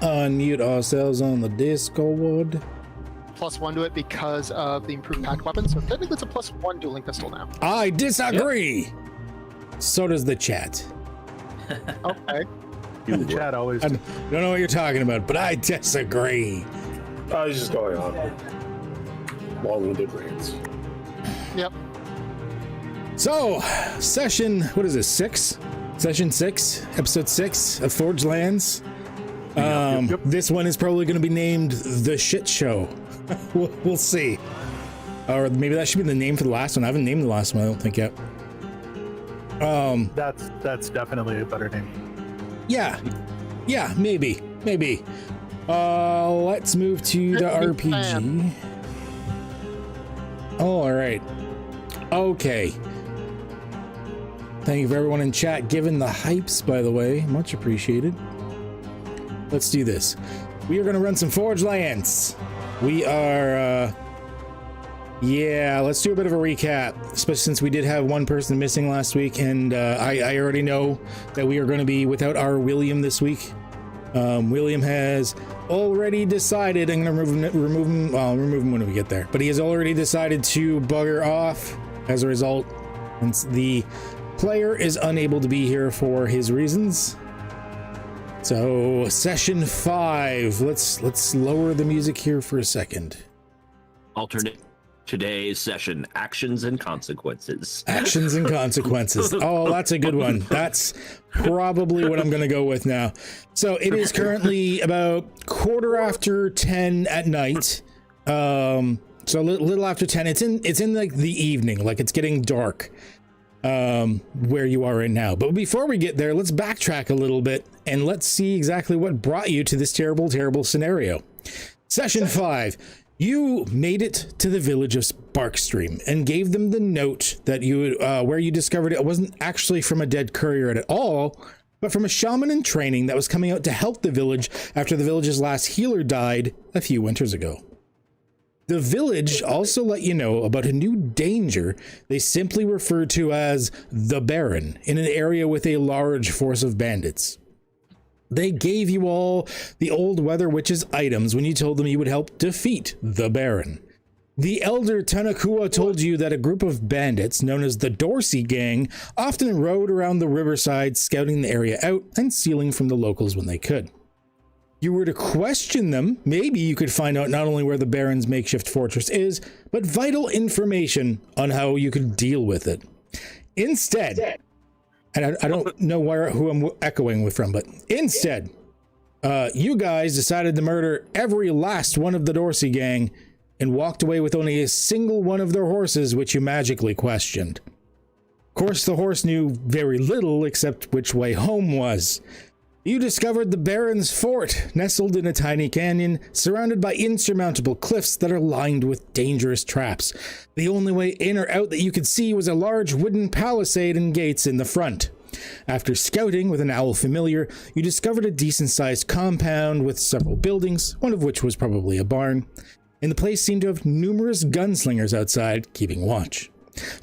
unmute ourselves on the Discord. +1 to it because of the improved pack weapon, so technically it's a +1 dueling pistol now. I disagree. Yep. So does the chat. Okay. The chat always. I don't know what you're talking about, but I disagree. I was just going on long-winded rants. Yep. So, session, what is this, 6? Session 6, episode 6 of Forgelands. Yep. This one is probably going to be named The Shit Show. We'll see. Or maybe that should be the name for the last one. I haven't named the last one, I don't think yet. That's definitely a better name. Yeah, maybe. Let's move to the RPG. Oh, all right. Okay. Thank you for everyone in chat giving the hypes, by the way. Much appreciated. Let's do this. We are going to run some Forgelands. We are, let's do a bit of a recap, especially since we did have one person missing last week, and I already know that we are going to be without our William this week. William has already decided, I'm going to remove him when we get there, but he has already decided to bugger off as a result, since the player is unable to be here for his reasons. So, session 5. Let's lower the music here for a second. Alternate today's session: actions and consequences. Actions and consequences. Oh, that's a good one. That's probably what I'm going to go with now. So it is currently about 10:15 at night. So a little after 10. It's in like the evening, like it's getting dark. Where you are right now. But before we get there, let's backtrack a little bit and let's see exactly what brought you to this terrible scenario. Session 5. You made it to the village of Sparkstream and gave them the note that you where you discovered it wasn't actually from a dead courier at all, but from a shaman in training that was coming out to help the village after the village's last healer died a few winters ago. The village also let you know about a new danger they simply referred to as the Baron in an area with a large force of bandits. They gave you all the old Weather Witch's items when you told them you would help defeat the Baron. The elder Tanakua told you that a group of bandits known as the Dorsey Gang often rode around the riverside scouting the area out and stealing from the locals when they could. You were to question them, maybe you could find out not only where the Baron's makeshift fortress is, but vital information on how you could deal with it. Instead, and I don't know who I'm echoing with from, but instead, you guys decided to murder every last one of the Dorsey Gang and walked away with only a single one of their horses, which you magically questioned. Of course, the horse knew very little except which way home was. You discovered the Baron's fort, nestled in a tiny canyon, surrounded by insurmountable cliffs that are lined with dangerous traps. The only way in or out that you could see was a large wooden palisade and gates in the front. After scouting with an owl familiar, you discovered a decent-sized compound with several buildings, one of which was probably a barn, and the place seemed to have numerous gunslingers outside, keeping watch.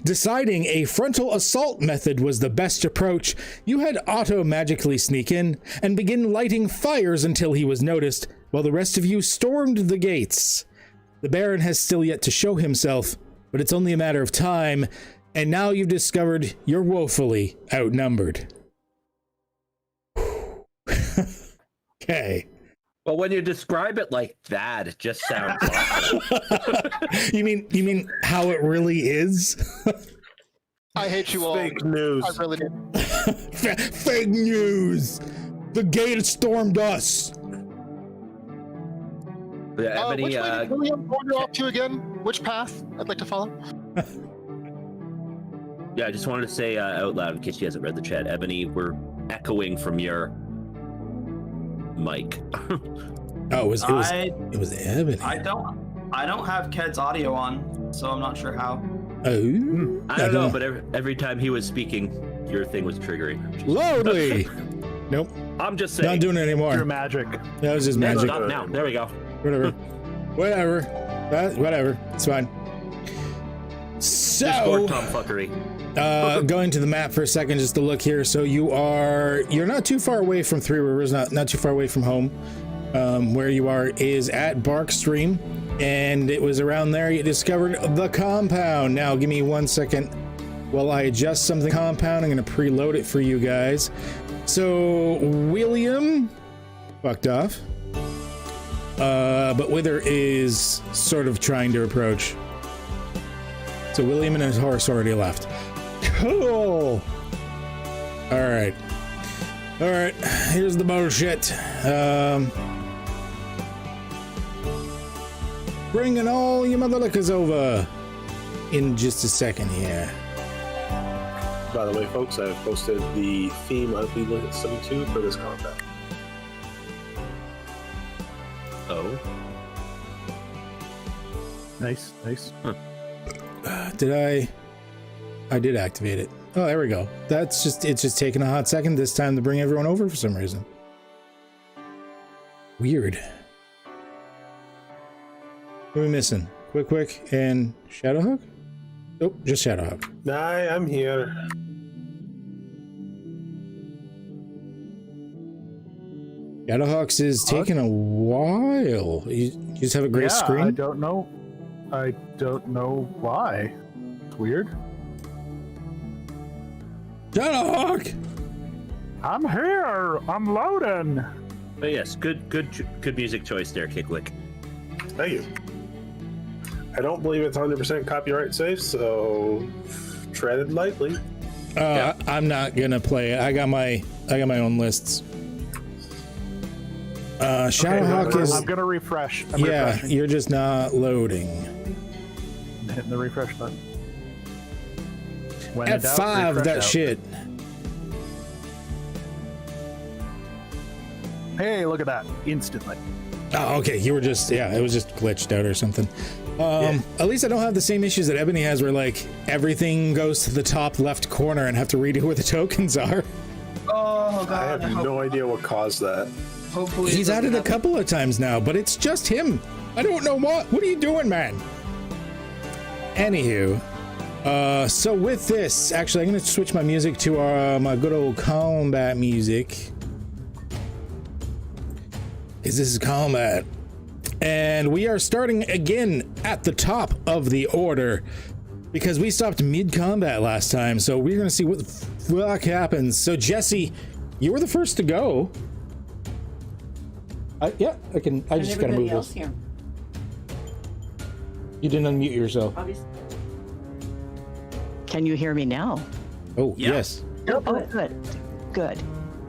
Deciding a frontal assault method was the best approach, you had Otto magically sneak in and begin lighting fires until he was noticed, while the rest of you stormed the gates. The Baron has still yet to show himself, but it's only a matter of time, and now you've discovered you're woefully outnumbered. Okay. Well, when you describe it like that, it just sounds awful. You mean how it really is? I hate you all. Fake news. I really do. Fake news. The gate stormed us. Yeah, Ebony, which way did William wander off to again? Which path I'd like to follow? yeah, I just wanted to say out loud in case she hasn't read the chat, Ebony, we're echoing from your mic. Oh, it was Ebony. I don't have Ked's audio on, so I'm not sure how. Oh, I don't know, but every time he was speaking, your thing was triggering. Lovely. Nope. I'm just saying. Not doing it anymore. Your magic. That was just Yeah, magic. stop now. There we go. Whatever. Whatever. It's fine. So, Discord tomfuckery. going to the map for a second just to look here. So you're not too far away from Three Rivers, not too far away from home. where you are is at Barkstream, and it was around there you discovered the compound. Now, give me 1 second while I adjust something. Compound, I'm going to preload it for you guys. So, William fucked off, but Wither is sort of trying to approach. So, William and his horse already left. Cool! Alright. Alright, here's the bullshit. Bringing all your motherlickers over in just a second here. By the way, folks, I've posted the theme of the listening to for this combat. Oh. Nice, nice. Did I did activate it. Oh, there we go. It's just taking a hot second this time to bring everyone over for some reason. Weird. What are we missing? Quick, and Shadowhawk? Nope, just Shadowhawk. I'm here. Shadowhawks is taking a while. You just have a gray screen? I don't know why. It's weird. Shadowhawk! I'm here. I'm loading. But yes, good music choice there, Kicklick. Thank you. I don't believe it's 100% copyright safe, so tread it lightly. I'm not gonna play it. I got my own lists. Shadowhawk is. I'm gonna refresh. I'm yeah, refreshing. you're just not loading. I'm hitting the refresh button. When in doubt, F5 refresh that out. shit. Hey, look at that! Instantly. Oh, okay. You were just it was just glitched out or something. At least I don't have the same issues that Ebony has, where like everything goes to the top left corner and have to redo where the tokens are. Oh I god. have no idea what caused that. Hopefully He's added a couple of times now, but it's just him. I don't know what. What are you doing, man? Anywho, so with this, actually, I'm gonna switch my music to my good old combat music. This is combat, and we are starting again at the top of the order because we stopped mid-combat last time. So we're gonna see what the fuck happens. So Jesse, you were the first to go. Yeah, I can. I just gotta move this. Here. You didn't unmute yourself. Obviously. Can you hear me now? Oh, Yeah. yes. Oh, good.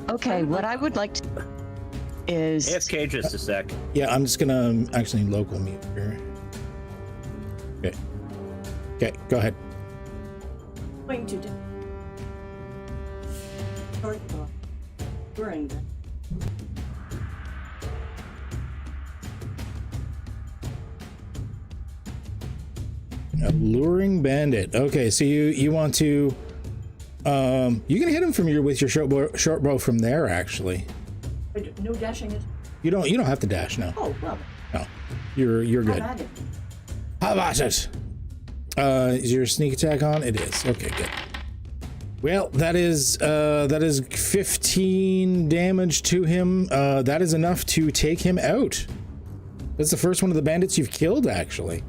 Okay, what I would like to is AFK just a sec. Yeah, I'm just gonna actually local mute here. Okay. Okay, go ahead. going to do. During the Alluring bandit. Okay, so you want to you can hit him from with your short bow from there actually. no dashing it. You don't have to dash now. Oh well. No. You're good. How about it? How about it? Is your sneak attack on? It is. Okay, good. Well, that is 15 damage to him. That is enough to take him out. That's the first one of the bandits you've killed, actually.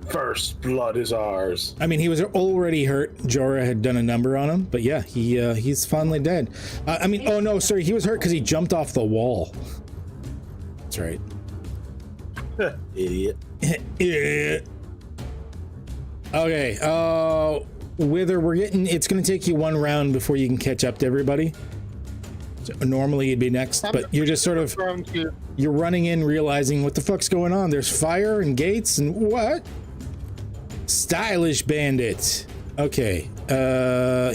First blood is ours. I mean, he was already hurt. Jorah had done a number on him, but yeah, he's finally dead. I mean, oh no, sorry, he was hurt because he jumped off the wall. That's right. Idiot. Idiot. Okay, Wither, it's gonna take you one round before you can catch up to everybody. So normally you'd be next, but you're just sort of, you're running in realizing what the fuck's going on. There's fire and gates and what? Stylish bandit. Okay,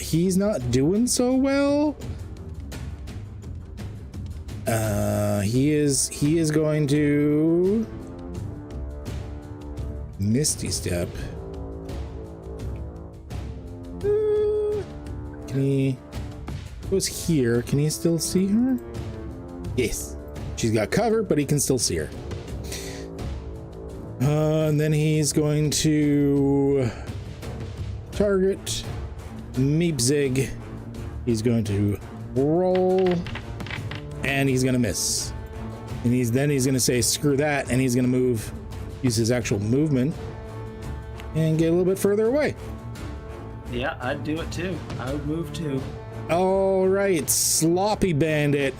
he's not doing so well. He is going to Misty Step. Can he goes here? Can he still see her? Yes, she's got cover, but he can still see her. And then he's going to target Meepzig. He's going to roll, and he's gonna miss. And he's gonna say screw that, and he's gonna use his actual movement and get a little bit further away. Yeah, I'd do it too. I would move too. All right, Sloppy Bandit.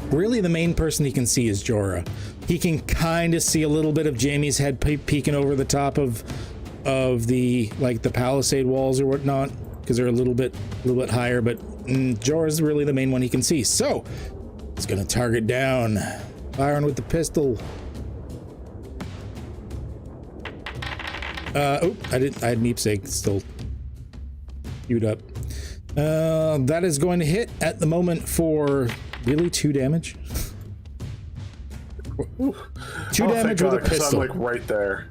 Really the main person he can see is Jorah. He can kind of see a little bit of Jamie's head peeking over the top of the the palisade walls or whatnot, because they're a little bit higher, but Jorah's really the main one he can see. So he's gonna target down, firing with the pistol. I had Meepsake still queued up. That is going to hit at the moment for really 2 damage. 2 damage with a pistol. I'm like right there.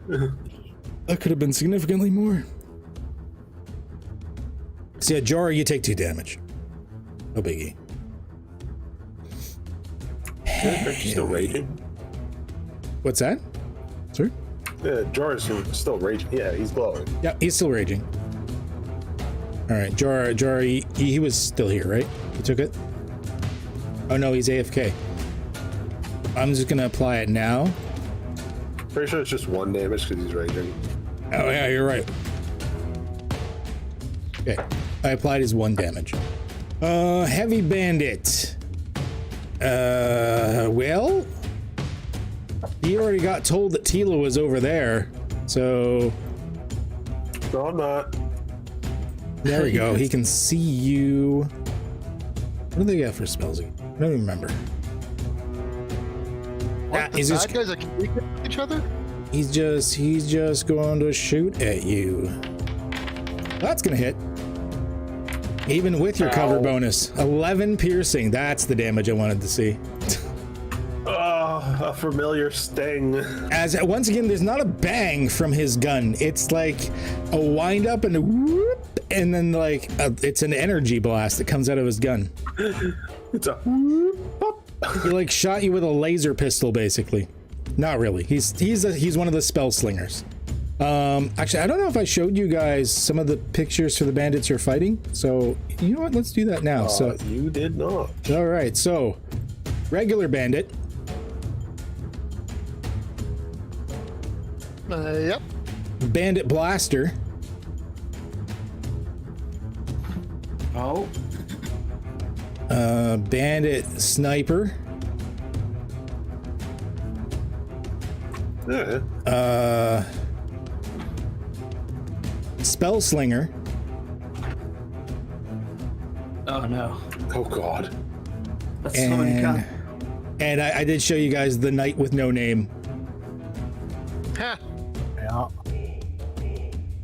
That could have been significantly more. So yeah, Jorah, you take 2 damage. No biggie. Still raging. What's that? Sorry? Yeah, Jorah's still raging. Yeah, he's glowing. Yeah, he's still raging. All right, Jorah, he was still here, right? He took it? Oh no, he's AFK. I'm just gonna apply it now. Pretty sure it's just 1 damage because he's raging. Oh yeah, you're right. Okay, I applied his 1 damage. Heavy Bandit. Well, he already got told that Tila was over there, so. No, I'm not. There we go. He can see you. What do they got for spells again? I don't even remember. What, the he's bad just guys that can with each other? he's just going to shoot at you. That's gonna hit. Even with your cover bonus. 11 piercing. That's the damage I wanted to see. Oh, a familiar sting. As once again, there's not a bang from his gun. It's like a wind up and a whoop, and then it's an energy blast that comes out of his gun. It's a whoop. He like shot you with a laser pistol, basically. Not really. He's one of the spell slingers. Actually, I don't know if I showed you guys some of the pictures for the bandits you're fighting. So you know what? Let's do that now. So you did not. All right. So regular bandit. Yep. Bandit blaster. Oh. Bandit sniper. Yeah. Spell slinger. Oh no. Oh god. That's so many guns. And I did show you guys the knight with no name, Ha. Yeah.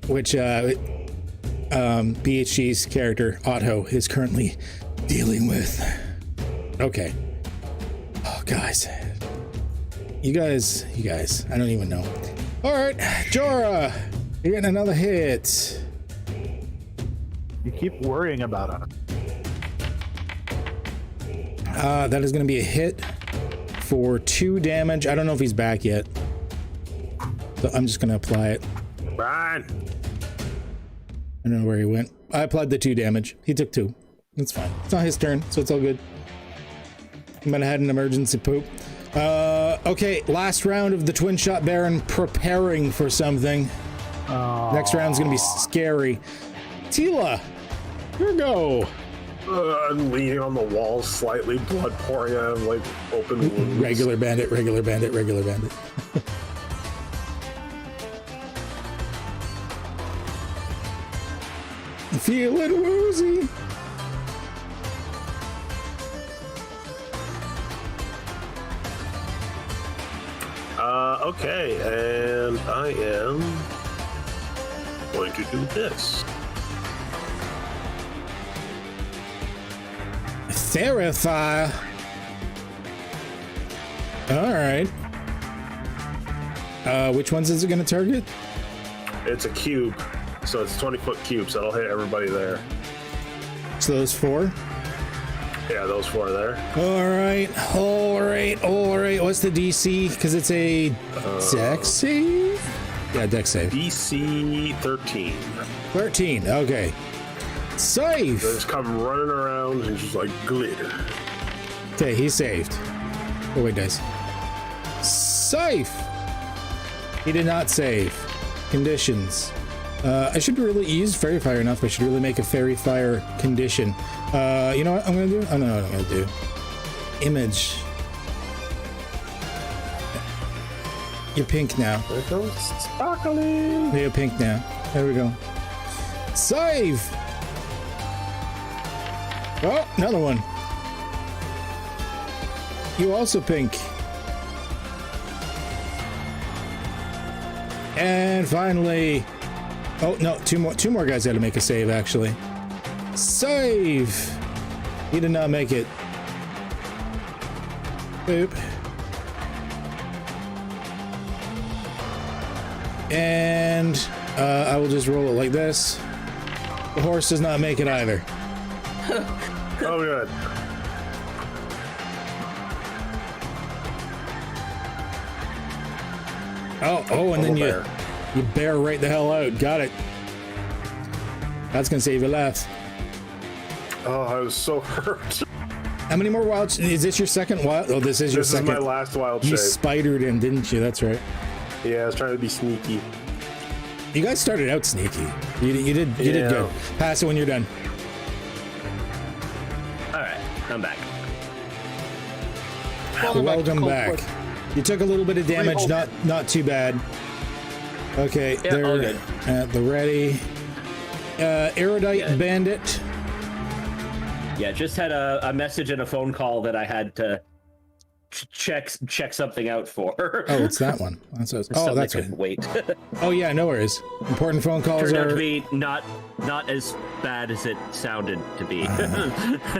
which BHG's character Otto is currently dealing with. Okay. Oh, guys. You guys, I don't even know. All right, Jorah, you're getting another hit. You keep worrying about it. That is going to be a hit for 2 damage. I don't know if he's back yet, so I'm just going to apply it. Brian. I don't know where he went. I applied the 2 damage. He took 2. It's fine. It's not his turn, so it's all good. He might have had an emergency poop. Okay, last round of the Twin Shot Baron preparing for something. Next round's gonna be scary. Tila, here go. I'm leaning on the wall, slightly blood pouring out of like open wounds. Regular bandit, regular bandit, regular bandit. Feeling woozy. Okay, and I am going to do this. Terrify. All right. Which ones is it going to target? It's a cube, so it's a 20-foot cube, so it'll hit everybody there. So those 4? Yeah, those 4 there. All right. What's the DC? Because it's a dex save? Yeah, dex save. DC 13. 13. Okay. Save. They just come running around and just like glitter. Okay, he's saved. Oh, wait, dice. Safe! He did not save. Conditions. I should really use Fairy Fire enough. I should really make a Fairy Fire condition. You know what I'm gonna do? I know what I'm gonna do. Image. You're pink now. There it goes. Sparkling. You're pink now. There we go. Save! Oh, another one. You also pink. And finally, oh no, two more guys had to make a save actually. Save! He did not make it. Boop. And I will just roll it like this. The horse does not make it either. Oh, good. Oh, and then you bear right the hell out. Got it. That's gonna save your life. Oh, I was so hurt. How many more wild? Is this your second wild? Oh, this is your second. This is my last wild You save. spidered in, didn't you? That's right. Yeah, I was trying to be sneaky. You guys started out sneaky. You did good. Pass it when you're done. All right, I'm back. Welcome back. You took a little bit of damage, not too bad. Okay, Yeah, all they're good. at the ready. Erudite Bandit. Yeah, just had a message and a phone call that I had to check something out for. Oh, it's that one. That's what, oh, Something that's that right. couldn't wait. Oh yeah, no worries. Important phone calls Turned out to are. be not as bad as it sounded to be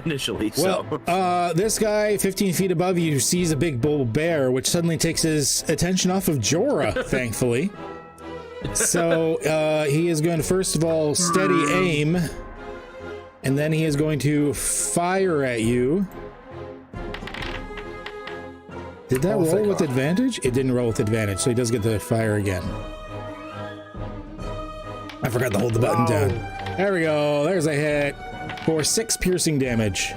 initially. So Well, this guy 15 feet above you sees a big bull bear, which suddenly takes his attention off of Jorah, thankfully. So he is going to first of all steady aim, and then he is going to fire at you. Did that roll with advantage? It didn't roll with advantage, so he does get to fire again. I forgot to hold the button down. There we go. There's a hit for 6 piercing damage.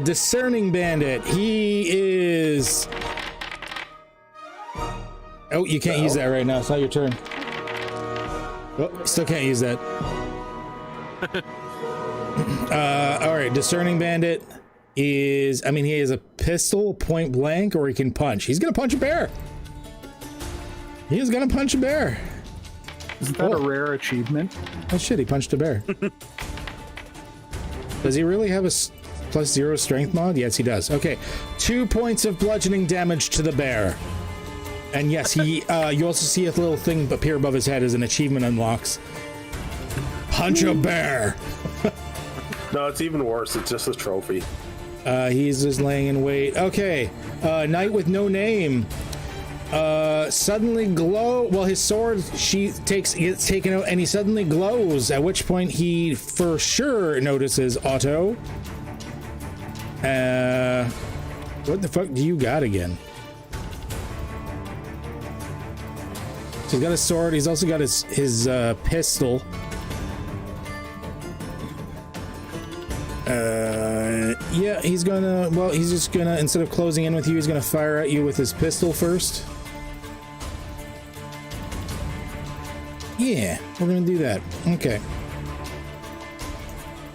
Discerning Bandit. He is... Oh, you can't use that right now. It's not your turn. Oh, still can't use that. All right, Discerning Bandit is... I mean, he has a pistol, point blank, or he can punch. He's gonna punch a bear. He is gonna punch a bear. Isn't that a rare achievement? Oh shit, he punched a bear. Does he really have a +0 strength mod? Yes, he does. Okay, 2 points of bludgeoning damage to the bear. And yes, he. You also see a little thing appear above his head as an achievement unlocks. Punch a bear. No, it's even worse. It's just a trophy. He's just laying in wait. Okay, Knight with no name. Suddenly glow. Well, his sword gets taken out, and he suddenly glows. At which point he for sure notices Otto. What the fuck do you got again? So he's got a sword. He's also got his pistol. Yeah, he's gonna. Well, he's just gonna, instead of closing in with you, he's gonna fire at you with his pistol first. Yeah, we're gonna do that. Okay.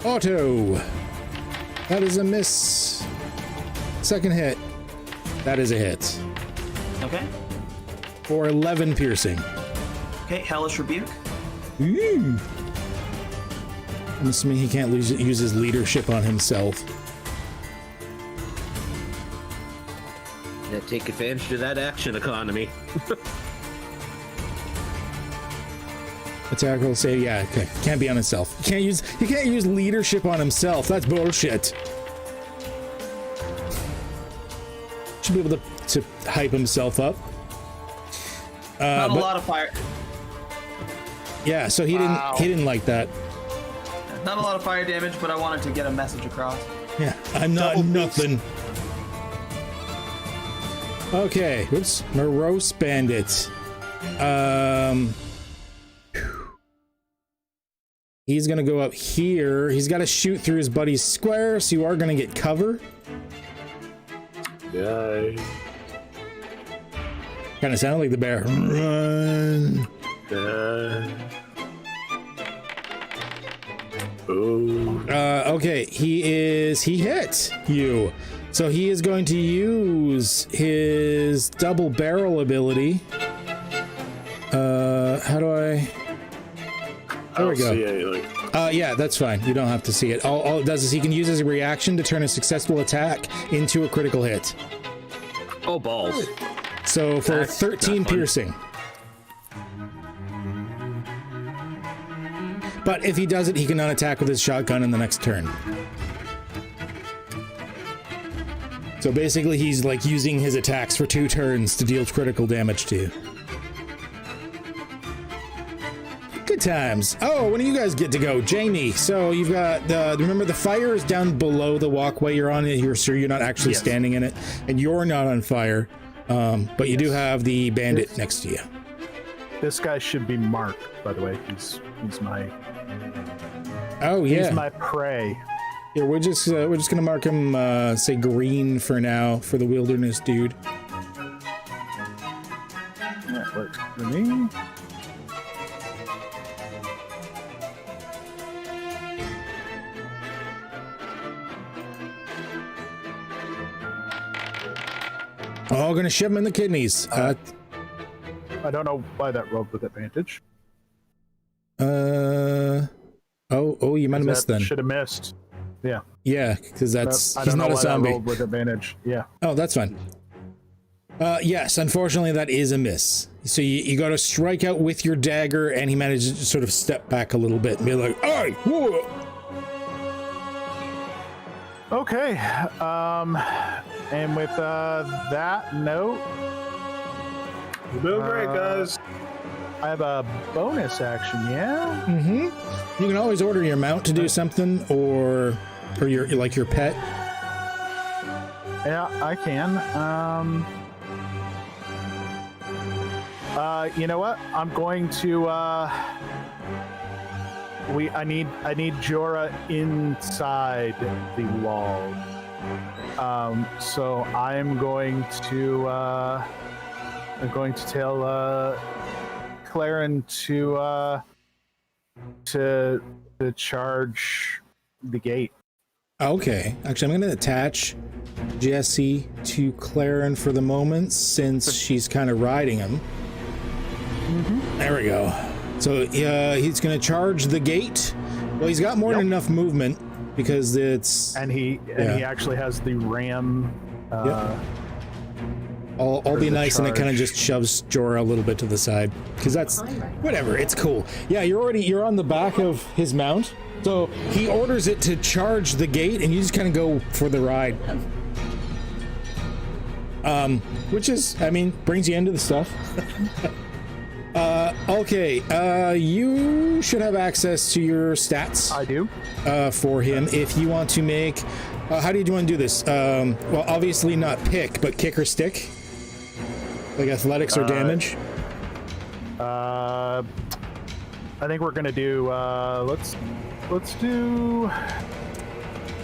Auto. That is a miss. Second hit. That is a hit. Okay. For 11 piercing. Okay, Hellish Rebuke. Ooh. I'm assuming he can't use his leadership on himself. yeah, take advantage of that action economy. Attack will say, yeah, okay. Can't be on himself. He can't use leadership on himself. That's bullshit. Should be able to hype himself up. Not a lot of fire. Yeah, so he didn't like that. Not a lot of fire damage, but I wanted to get a message across. Yeah, I'm not nothing. Okay, oops. Morose Bandit. He's gonna go up here. He's got to shoot through his buddy's square, so you are gonna get cover. Yeah. Kind of sounded like the bear. Run. Ooh. Okay, he hit you. So he is going to use his double barrel ability. How do I? There we go. See anything. Yeah, that's fine. You don't have to see it. All it does is he can use his reaction to turn a successful attack into a critical hit. Oh, balls. So for That's 13 not fun. piercing. But if he does it, he cannot attack with his shotgun in the next turn. So basically, he's like using his attacks for 2 turns to deal critical damage to you. Good times. Oh, when do you guys get to go? Jamie, so you've got remember the fire is down below the walkway you're on. You're sure you're not actually standing in it, and you're not on fire, but you do have the bandit next to you. This guy should be marked, by the way. He's my Oh yeah. he's my prey. Here, we're just gonna mark him say green for now for the wilderness dude. That works for me. Oh, gonna shove him in the kidneys. I don't know why that rolled with advantage. Oh, you might have missed then. Should have missed. Yeah. Yeah, because that's I he's don't know not a why that zombie. rolled with advantage. Yeah. Oh, that's fine. Yes, unfortunately, that is a miss. So you got to strike out with your dagger, and he manages to sort of step back a little bit and be like, "Hey, whoa!" Okay. And with that note, You're doing great, guys. I have a bonus action. Yeah. Mm-hmm. You can always order your mount to do something, or your like your pet. Yeah, I can. You know what? I'm going to. I need Jorah inside the wall. So I'm going to tell Claren to charge the gate. Okay, actually, I'm going to attach Jesse to Claren for the moment, since she's kind of riding him. Mm-hmm. There we go. So he's going to charge the gate. Well, he's got more than enough movement because it's. And he actually has the ram. I'll be nice, and it kind of just shoves Jorah a little bit to the side because that's whatever. It's cool. Yeah, you're on the back of his mount, so he orders it to charge the gate, and you just kind of go for the ride. Which is, I mean, brings you into the stuff. Okay, you should have access to your stats. I do. For him, if you want to make. How do you want to do this? Well, obviously not pick, but kick or stick. Like athletics or damage? I think we're gonna do. Let's do.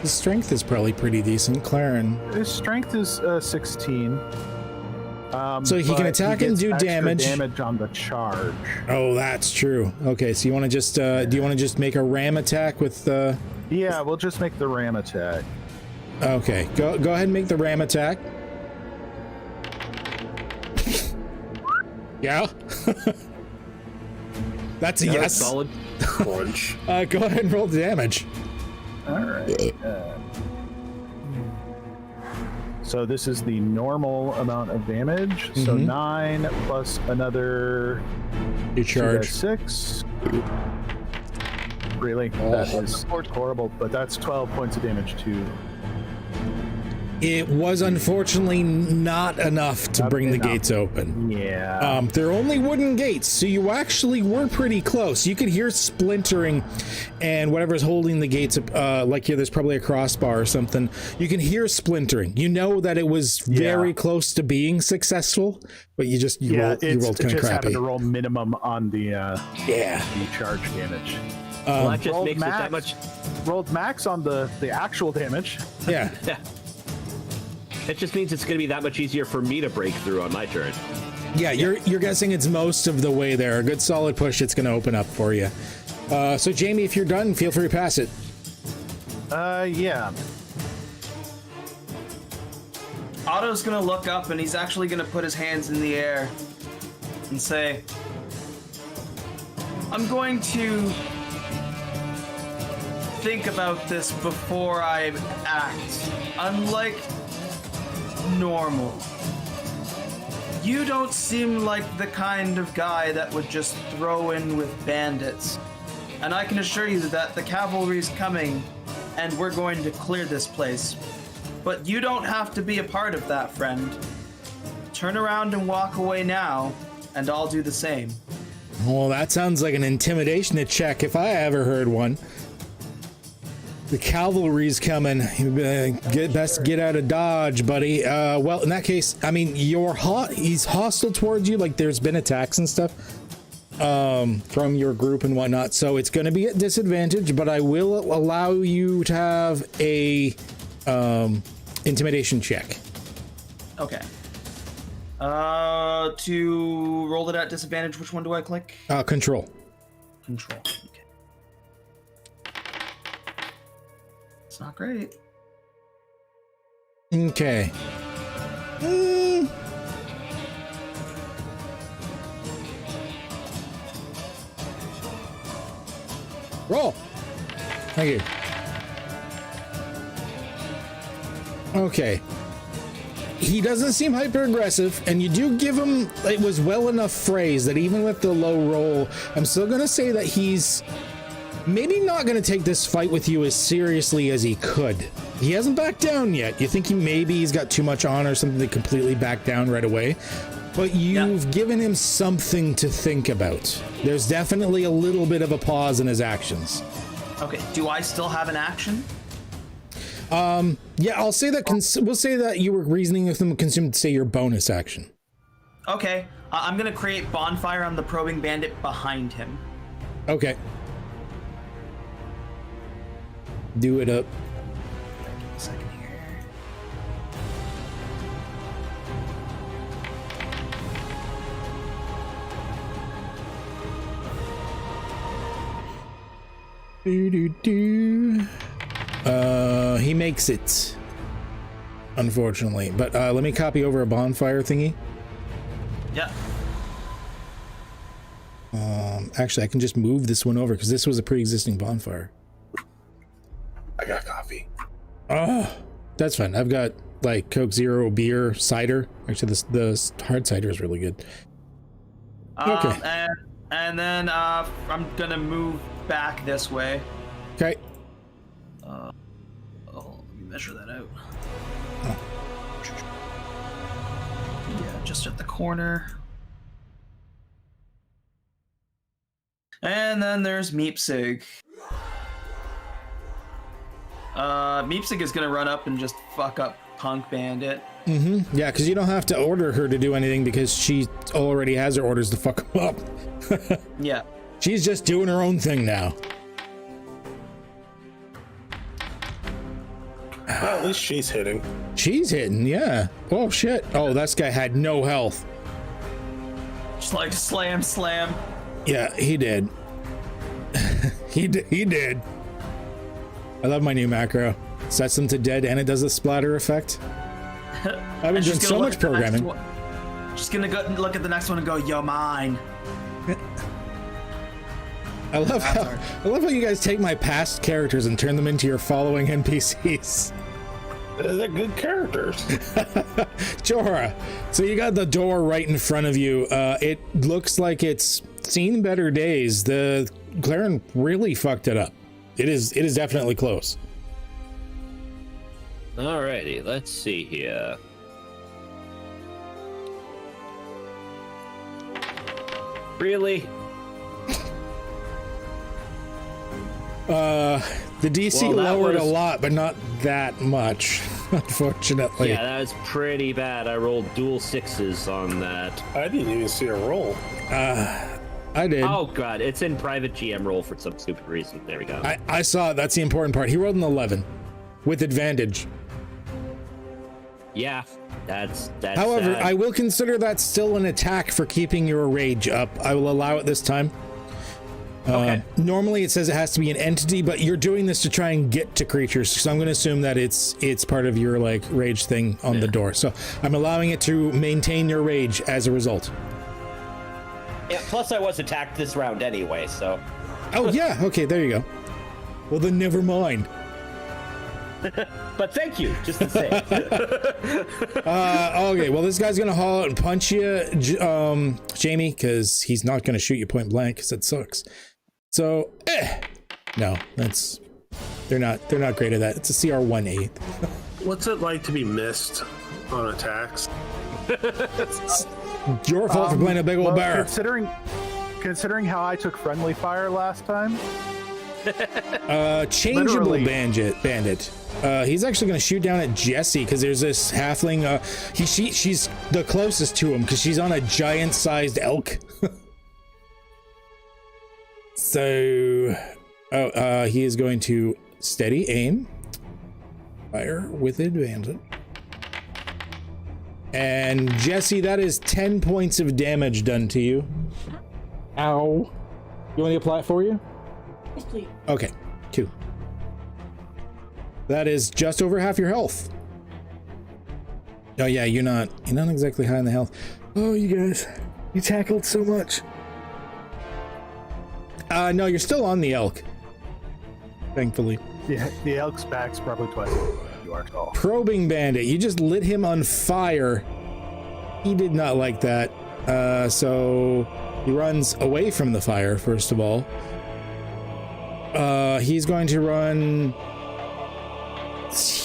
His strength is probably pretty decent, Claren. His strength is 16. So he can attack and do extra damage. Damage on the charge. Oh, that's true. Okay, so you want to just do you want to just make a ram attack with? Yeah, we'll just make the ram attack. Okay, go ahead and make the ram attack. Yeah. That's a yes. Solid. Crunch. Go ahead and roll the damage. All right. So this is the normal amount of damage. So 9 plus another. You charge. 6. Really? That is horrible, but that's 12 points of damage too. It was unfortunately not enough to bring the gates open. Yeah. They're only wooden gates, so you actually were pretty close. You could hear splintering and whatever's holding the gates up, like there's probably a crossbar or something. You can hear splintering. You know that it was very close to being successful, but you rolled kind of just crappy. having to roll minimum on the charge damage. Well, that just makes max, it that much. Rolled max on the actual damage. Yeah. Yeah. It just means it's going to be that much easier for me to break through on my turn. Yeah, you're guessing it's most of the way there. A good solid push, it's going to open up for you. So Jamie, if you're done, feel free to pass it. Yeah. Otto's gonna look up and he's actually gonna put his hands in the air and say, I'm going to think about this before I act. Unlike normal, you don't seem like the kind of guy that would just throw in with bandits. And I can assure you that the cavalry's coming and we're going to clear this place. But you don't have to be a part of that, friend. Turn around and walk away now, and I'll do the same. Well, that sounds like an intimidation check if I ever heard one. The cavalry's coming. Best get out of dodge, buddy. Well, in that case, I mean, he's hostile towards you. Like, there's been attacks and stuff from your group and whatnot. So it's going to be at disadvantage, but I will allow you to have a intimidation check. Okay. To roll it at disadvantage, which one do I click? Control. Control. Okay. It's not great. Okay. Roll. Thank you. Okay. He doesn't seem hyper aggressive, and you do give him, it was well enough phrased that even with the low roll, I'm still going to say that he's maybe not going to take this fight with you as seriously as he could. He hasn't backed down yet. You think he's got too much on or something to completely back down right away. But you've given him something to think about. There's definitely a little bit of a pause in his actions. Okay, do I still have an action? Yeah, I'll say that. We'll say that you were reasoning with him consumed, say, your bonus action. Okay, I'm gonna create bonfire on the probing bandit behind him. Okay. Do it up. Give me a second here. He makes it, unfortunately. But let me copy over a bonfire thingy. Yeah. Actually, I can just move this one over because this was a pre-existing bonfire. I got coffee. Oh, that's fine. I've got like Coke Zero, beer, cider. Actually, the hard cider is really good. Okay. And then I'm gonna move back this way. Okay. Let me measure that out. Oh. Yeah, just at the corner. And then there's Meepsig. Meepsig is gonna run up and just fuck up Punk Bandit. Mm-hmm. Yeah, because you don't have to order her to do anything because she already has her orders to fuck him up. Yeah. She's just doing her own thing now. Well, at least she's hitting. She's hitting, yeah. Oh, shit. Oh, this guy had no health. Just like slam. Yeah, he did. He did. I love my new macro. Sets them to dead and it does the splatter effect. I've been doing so much programming. Just gonna go look at the next one and go, yo, mine. I love how you guys take my past characters and turn them into your following NPCs. They're good characters. Jorah, so you got the door right in front of you. It looks like it's seen better days. The Claren really fucked it up. It is definitely close. Alrighty, let's see here. Really? The DC Well, that lowered a was- lot, but not that much, unfortunately. Yeah, that was pretty bad. I rolled dual sixes on that. I didn't even see a roll. I did. Oh god, it's in private GM roll for some stupid reason. There we go. I saw it. That's the important part. He rolled an 11 with advantage. Yeah, that's However, sad. I will consider that still an attack for keeping your rage up. I will allow it this time. Okay. Normally it says it has to be an entity, but you're doing this to try and get to creatures, so I'm going to assume that it's part of your like rage thing on the door. So I'm allowing it to maintain your rage as a result. Yeah, plus I was attacked this round anyway, so. Oh yeah, okay, there you go. Well then, never mind. But thank you, just to say. Okay, well this guy's gonna haul out and punch you, Jamie, because he's not gonna shoot you point blank, because that sucks. So, no, they're not great at that. It's a CR 1/8. What's it like to be missed on attacks? Your fault for playing a big old Well, bear. considering how I took friendly fire last time, Changeable Literally. bandit. He's actually going to shoot down at Jesse because there's this halfling. She's the closest to him because she's on a giant-sized elk. So, he is going to steady aim, fire with advantage. And Jesse, that is 10 points of damage done to you. Ow. You want me to apply it for you? Yes, please. Okay, 2. That is just over half your health. Oh yeah, you're not exactly high in the health. Oh, you guys, you tackled so much. No, you're still on the elk. Thankfully. the elk's back's probably twice as you are tall. Probing bandit, you just lit him on fire. He did not like that. So he runs away from the fire, first of all. He's going to run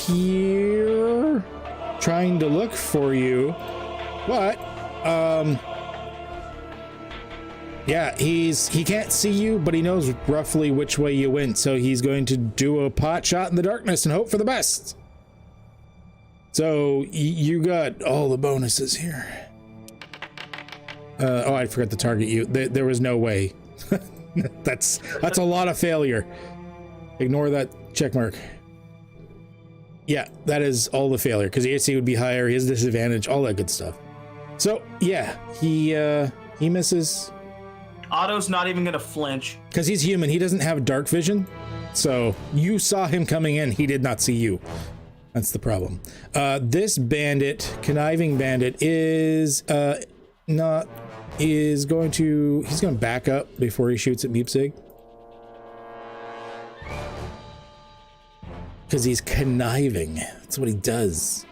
here, trying to look for you, but yeah, he can't see you, but he knows roughly which way you went, so he's going to do a pot shot in the darkness and hope for the best. So you got all the bonuses here. Oh, I forgot to target you. There was no way. That's a lot of failure. Ignore that check mark. Yeah, that is all the failure because the AC would be higher, his disadvantage, all that good stuff. So yeah, he misses Otto's not even gonna flinch. because he's human. He doesn't have dark vision, so you saw him coming in. He did not see you. That's the problem. This bandit, conniving bandit, is he's going to back up before he shoots at Meepsig. Because he's conniving. That's what he does.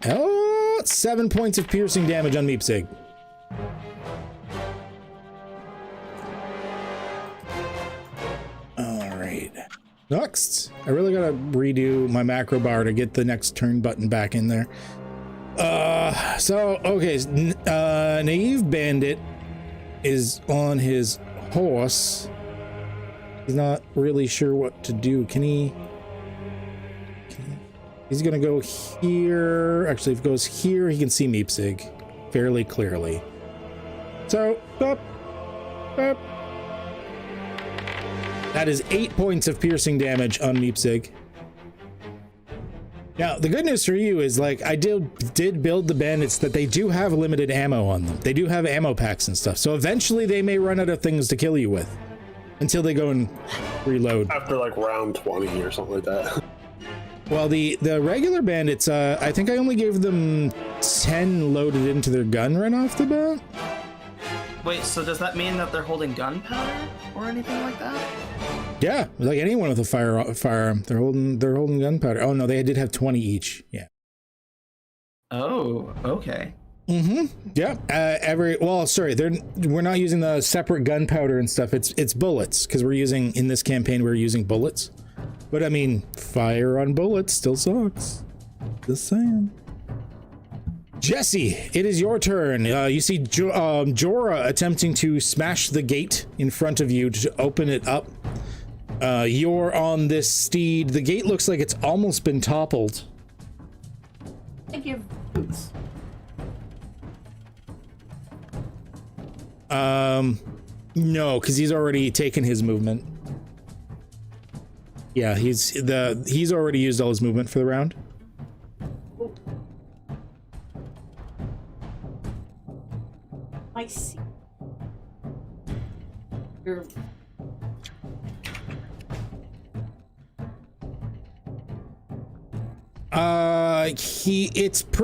Oh, 7 points of piercing damage on Meepsig. Alright. Next. I really gotta redo my macro bar to get the next turn button back in there. Okay, Naive Bandit is on his horse. He's not really sure what to do. He's gonna go here. Actually, if he goes here, he can see Meepsig fairly clearly. So, up. That is 8 points of piercing damage on Meepsig. Now, the good news for you is, like, I did build the bandits that they do have limited ammo on them. They do have ammo packs and stuff. So eventually they may run out of things to kill you with until they go and reload. After like round 20 or something like that. Well, the regular bandits, I think I only gave them 10 loaded into their gun right off the bat. Wait, so does that mean that they're holding gunpowder or anything like that? Yeah, like anyone with a firearm, they're holding gunpowder. Oh no, they did have 20 each. Yeah. Oh, okay. Mm-hmm. Yeah. We're not using the separate gunpowder and stuff. It's bullets because in this campaign we're using bullets. But I mean, fire on bullets still sucks. Just saying. Jesse, it is your turn. You see Jorah attempting to smash the gate in front of you to open it up. You're on this steed. The gate looks like it's almost been toppled. I give boots. No, because he's already taken his movement. Yeah, he's already used all his movement for the round. I see. You're...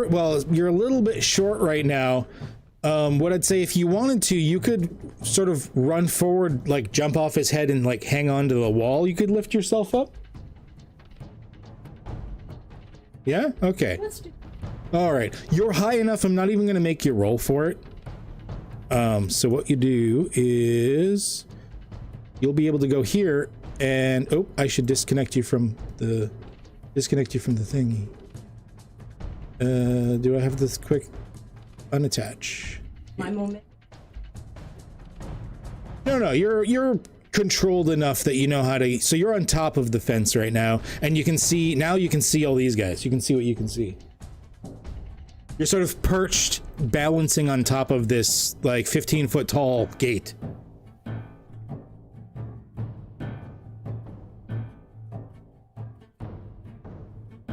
Well, you're a little bit short right now. What I'd say, if you wanted to, you could sort of run forward, like jump off his head and like hang on to the wall. You could lift yourself up. Yeah? Okay. Let's do... All right. You're high enough. I'm not even going to make you roll for it. So what you do is you'll be able to go here and, oh, I should disconnect you from the thingy. Do I have this quick unattach? My moment. No, you're controlled enough that you know how to, so you're on top of the fence right now, and you can see all these guys. You can see what you can see. You're sort of perched, balancing on top of this like 15-foot tall gate.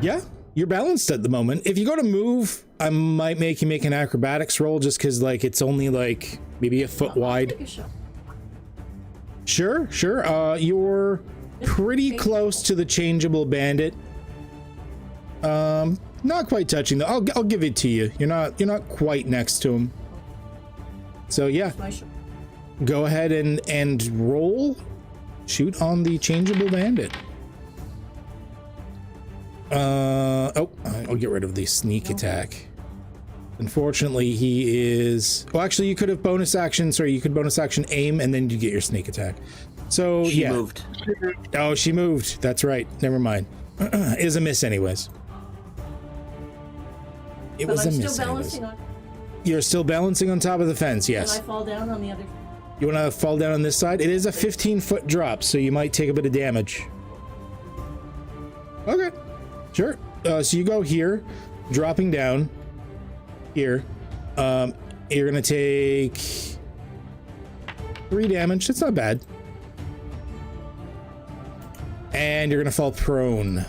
Yeah, you're balanced at the moment. If you go to move, I might make you make an acrobatics roll, just because like it's only like maybe a foot wide. Take a shot. Sure. You're pretty close to the changeable bandit. Not quite touching though. I'll give it to you. You're not quite next to him. So yeah, My shot. go ahead and roll. Shoot on the changeable bandit. I'll get rid of the sneak attack. Unfortunately, he is... Well, actually, you could have bonus action... Sorry, you could bonus action aim, and then you get your sneak attack. So, She moved. Oh, she moved. That's right. Never mind. It is a miss anyways. It But was I'm a miss still anyways. balancing on. You're still balancing on top of the fence, Can yes. I fall down on the other? You want to fall down on this side? It is a 15-foot drop, so you might take a bit of damage. Okay. Sure. So you go here, dropping down here. You're gonna take 3 damage. That's not bad. And you're gonna fall prone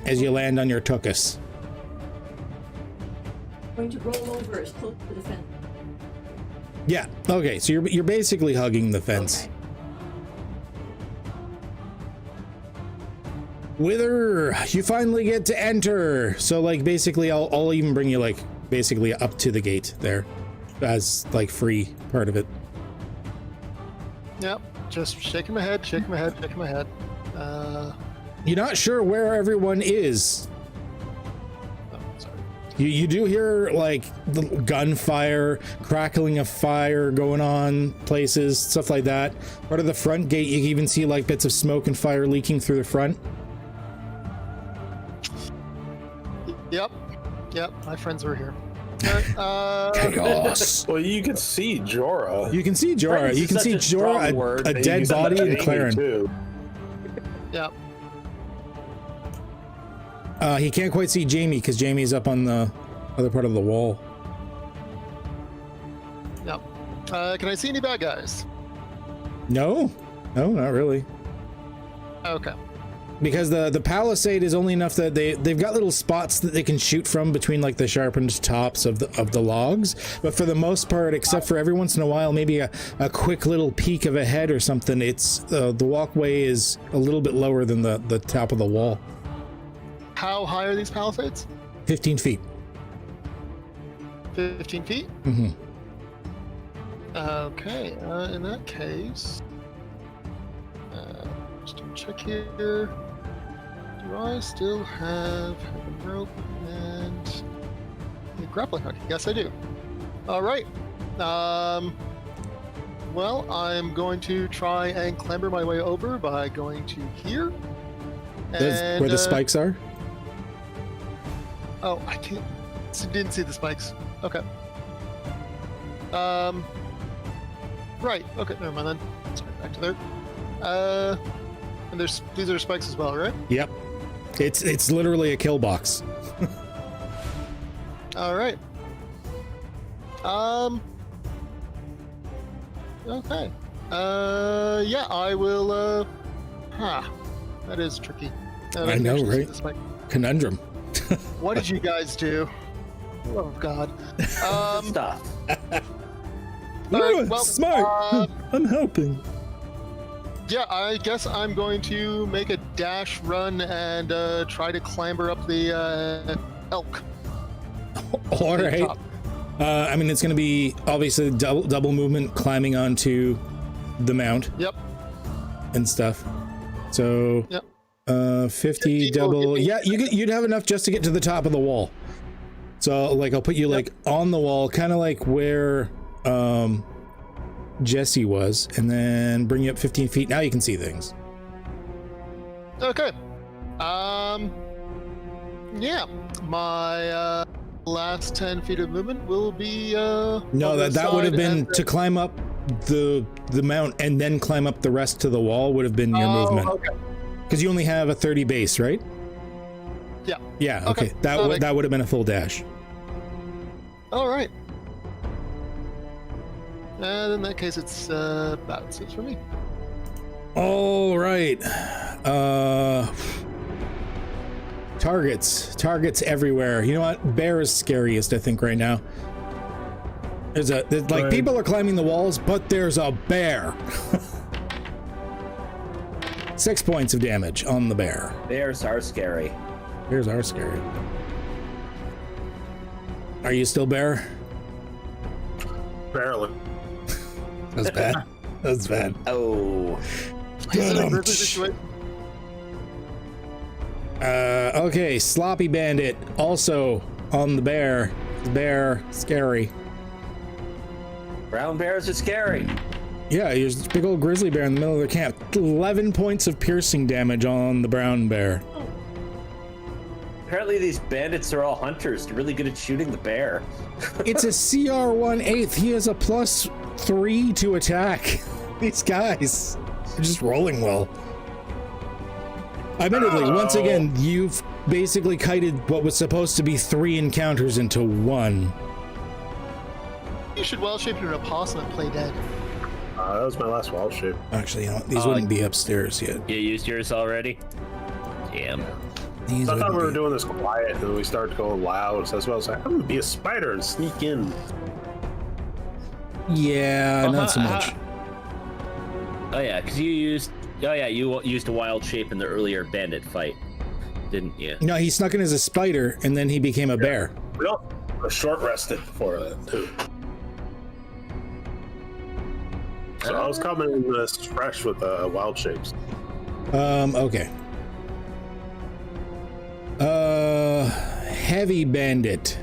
as you land on your tuchus. Going to roll over as close to the fence. Yeah. Okay. So you're basically hugging the fence. Okay. Wither, you finally get to enter. So like basically I'll even bring you like basically up to the gate there as like free part of it. Yep. Just shaking my head. You're not sure where everyone is. Oh, sorry. You do hear like the gunfire, crackling of fire going on places, stuff like that. Part of the front gate, you can even see like bits of smoke and fire leaking through the front. Yep. My friends were here. Chaos. Well, you can see Jorah. You can see Jorah. Friends You is can such see a strong Jorah, word. a They dead use that body, and Jamie, Claren. too. Yep. He can't quite see Jamie because Jamie's up on the other part of the wall. Yep. Can I see any bad guys? No, not really. Okay. Because the palisade is only enough that they've got little spots that they can shoot from between like the sharpened tops of the logs, but for the most part, except for every once in a while maybe a quick little peek of a head or something, it's the walkway is a little bit lower than the top of the wall. How high are these palisades? 15 feet. 15 feet? Mm-hmm. Okay, in that case, just to check here. Do I still have a rope and a grappling hook? Yes, I do. All right. Well, I'm going to try and clamber my way over by going to here. Where the spikes are? Oh, I can't. Didn't see the spikes. Okay. Right. Okay. Never mind then. Let's go back to there. And these are spikes as well, right? Yep. It's literally a kill box. All right. Okay. Yeah, I will. That is tricky. I know, right? Conundrum. What did you guys do? Oh God. Stuff. All right, well, smart. I'm helping. Yeah, I guess I'm going to make a dash run and try to clamber up the elk. All right. Top. I mean, it's going to be obviously double movement climbing onto the mount. Yep. And stuff. So, Yep. 50 double. Yeah, you'd have enough just to get to the top of the wall. So, like, I'll put you like on the wall, kind of like where Jesse was, and then bring you up 15 feet. Now you can see things. Okay. Yeah. My last 10 feet of movement will be No, that would have been to climb up the mount and then climb up the rest to the wall would have been your movement. Okay. Because you only have a 30 base, right? Yeah. Yeah. Okay. That would have been a full dash. All right. And in that case, it's about 6 for me. All right. Targets everywhere. You know what? Bear is scariest, I think, right now. There's Right. people are climbing the walls, but there's a bear. 6 points of damage on the bear. Bears are scary. Bears are scary. Are you still bear? Barely. That's bad. That's bad. Oh. Is it a grizzly situation? Okay, Sloppy Bandit also on the bear. Bear, scary. Brown bears are scary. Yeah, there's this big old grizzly bear in the middle of the camp. 11 points of piercing damage on the brown bear. Apparently these bandits are all hunters. They're really good at shooting the bear. It's a CR-1/8. He has a +3 to attack. These guys are just rolling well. Admittedly, once again, you've basically kited what was supposed to be 3 encounters into 1. You should well shape your opossum and play dead. That was my last wild shape. Actually, you know, these wouldn't be upstairs yet. You used yours already? Damn. These I thought we wouldn't were be. doing this quiet, and then we started going loud. So that's why I was like, I'm gonna be a spider and sneak in. Yeah, not so much. Oh yeah, because you used a wild shape in the earlier bandit fight, didn't you? No, he snuck in as a spider, and then he became a bear. We all short rested before that too. So I was coming in this fresh with wild shapes. Okay. Heavy bandit.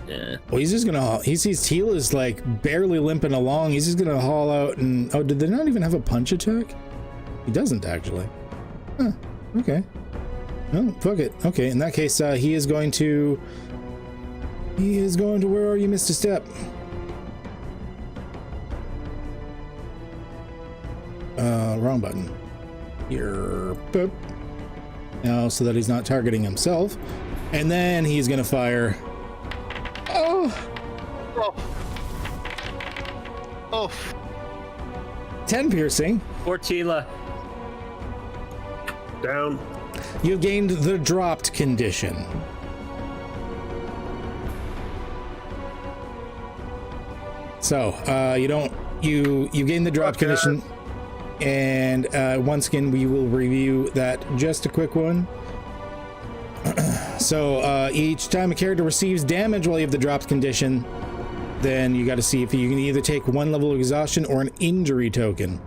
Yeah. Well, he's just gonna. He sees Teal is like barely limping along. He's just gonna haul out and. Oh, did they not even have a punch attack? He doesn't actually. Huh. Okay. Oh, fuck it. Okay, in that case, he is going to. He is going to. Where are you, Mr. Step? Wrong button. Here. Boop. Now, so that he's not targeting himself, and then he's gonna fire. Oh. Oh. 10 piercing. Fortila. Down. You've gained the dropped condition. So, you gain the dropped condition, and once again, we will review that. Just a quick one. So, each time a character receives damage while you have the dropped condition, then you got to see if you can either take 1 level of exhaustion or an injury token.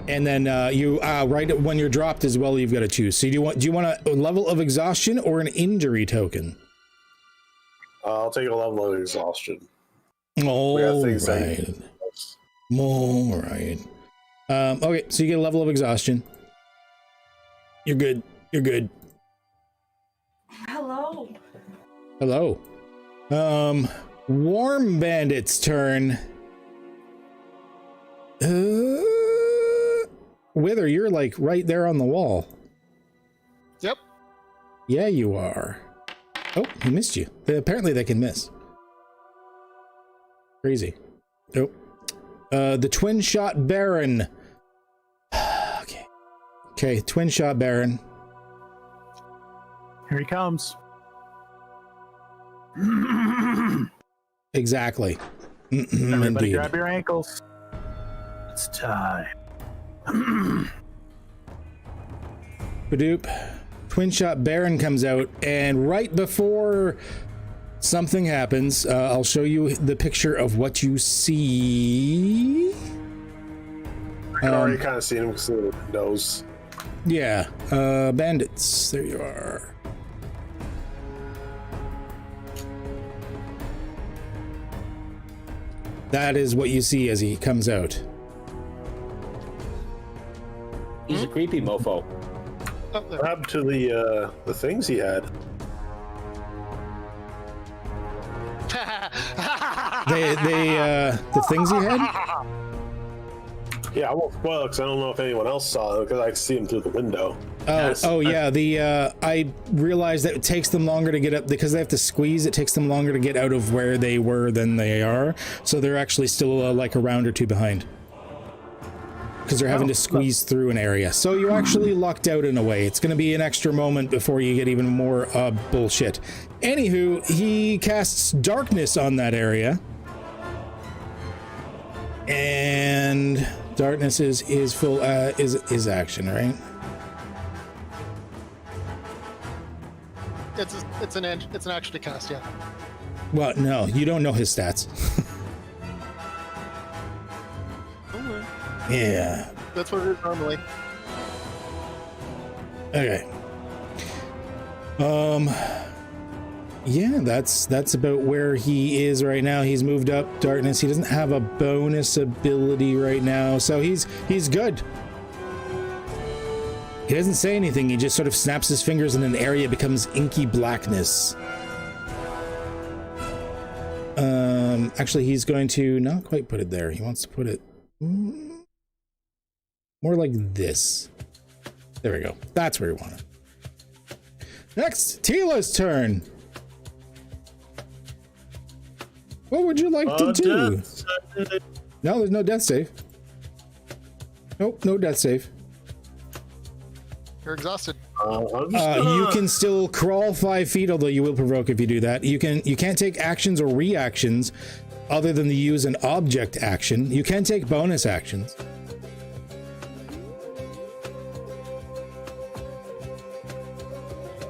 And then right when you're dropped as well, you've got to choose. So do you want a level of exhaustion or an injury token? I'll take a level of exhaustion. All things right. All right. Okay, so you get a level of exhaustion. You're good. You're good. Hello. Hello. Warm Bandit's turn. Wither, you're like right there on the wall. Yep. Yeah, you are. Oh, he missed you. Apparently they can miss. Crazy. Oh. The Twin Shot Baron. Okay. Okay, Twin Shot Baron. Here he comes. Exactly. Everybody Indeed. grab your ankles. It's time. Badoop. Twin Shot Baron comes out, and right before something happens, I'll show you the picture of what you see. I can already kind of see him because of the windows. Yeah, bandits. There you are. That is what you see as he comes out. He's a creepy mofo. Oh, there. What happened to the things he had? The things he had? Yeah, I won't spoil it because I don't know if anyone else saw it because I could see him through the window. Yeah. I realized that it takes them longer to get up because they have to squeeze. It takes them longer to get out of where they were than they are. So they're actually still like a round or two behind because they're having to squeeze through an area. So you're actually locked out in a way. It's going to be an extra moment before you get even more bullshit. Anywho, he casts darkness on that area. And darkness is full is action, right? It's an action to cast, yeah. Well, no, you don't know his stats. Yeah. That's what it is normally. Okay. Yeah, that's about where he is right now. He's moved up darkness. He doesn't have a bonus ability right now, so he's good. He doesn't say anything. He just sort of snaps his fingers and an area becomes inky blackness. Actually, he's going to not quite put it there. He wants to put it more like this. There we go. That's where we want it. Next, Tila's turn. What would you like to do? No, there's no death save. Nope, no death save. You're exhausted. You can still crawl 5 feet, although you will provoke if you do that. You can't take actions or reactions other than to use an object action. You can take bonus actions.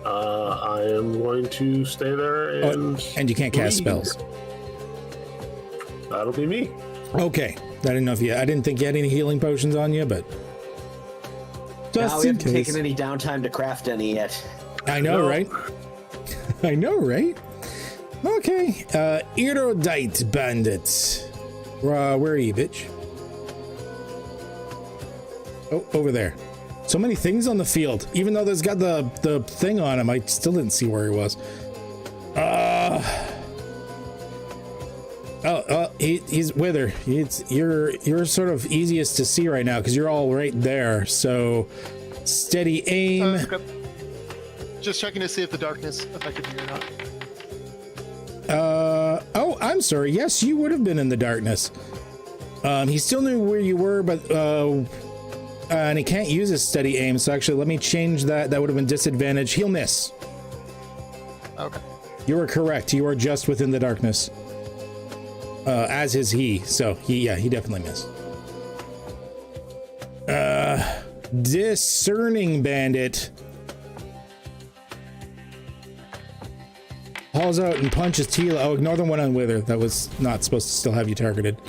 I am going to stay there and you can't cast spells. That'll be me. Okay. I didn't think you had any healing potions on you, but just No, we in haven't case. taken any downtime to craft any yet. I know, right? I know, right? Okay. Erudite Bandit. Where are you, bitch? Oh, over there. So many things on the field. Even though there's got the thing on him, I still didn't see where he was. He's Wither. You're sort of easiest to see right now because you're all right there. So steady aim. Okay. Just checking to see if the darkness affected you or not. Oh, I'm sorry. Yes, you would have been in the darkness. He still knew where you were, but and he can't use his steady aim. So actually, let me change that. That would have been disadvantage. He'll miss. Okay. You are correct. You are just within the darkness. As is he. So he definitely missed. Discerning Bandit hauls out and punches Tila. Oh, ignore the one on Wither. That was not supposed to still have you targeted.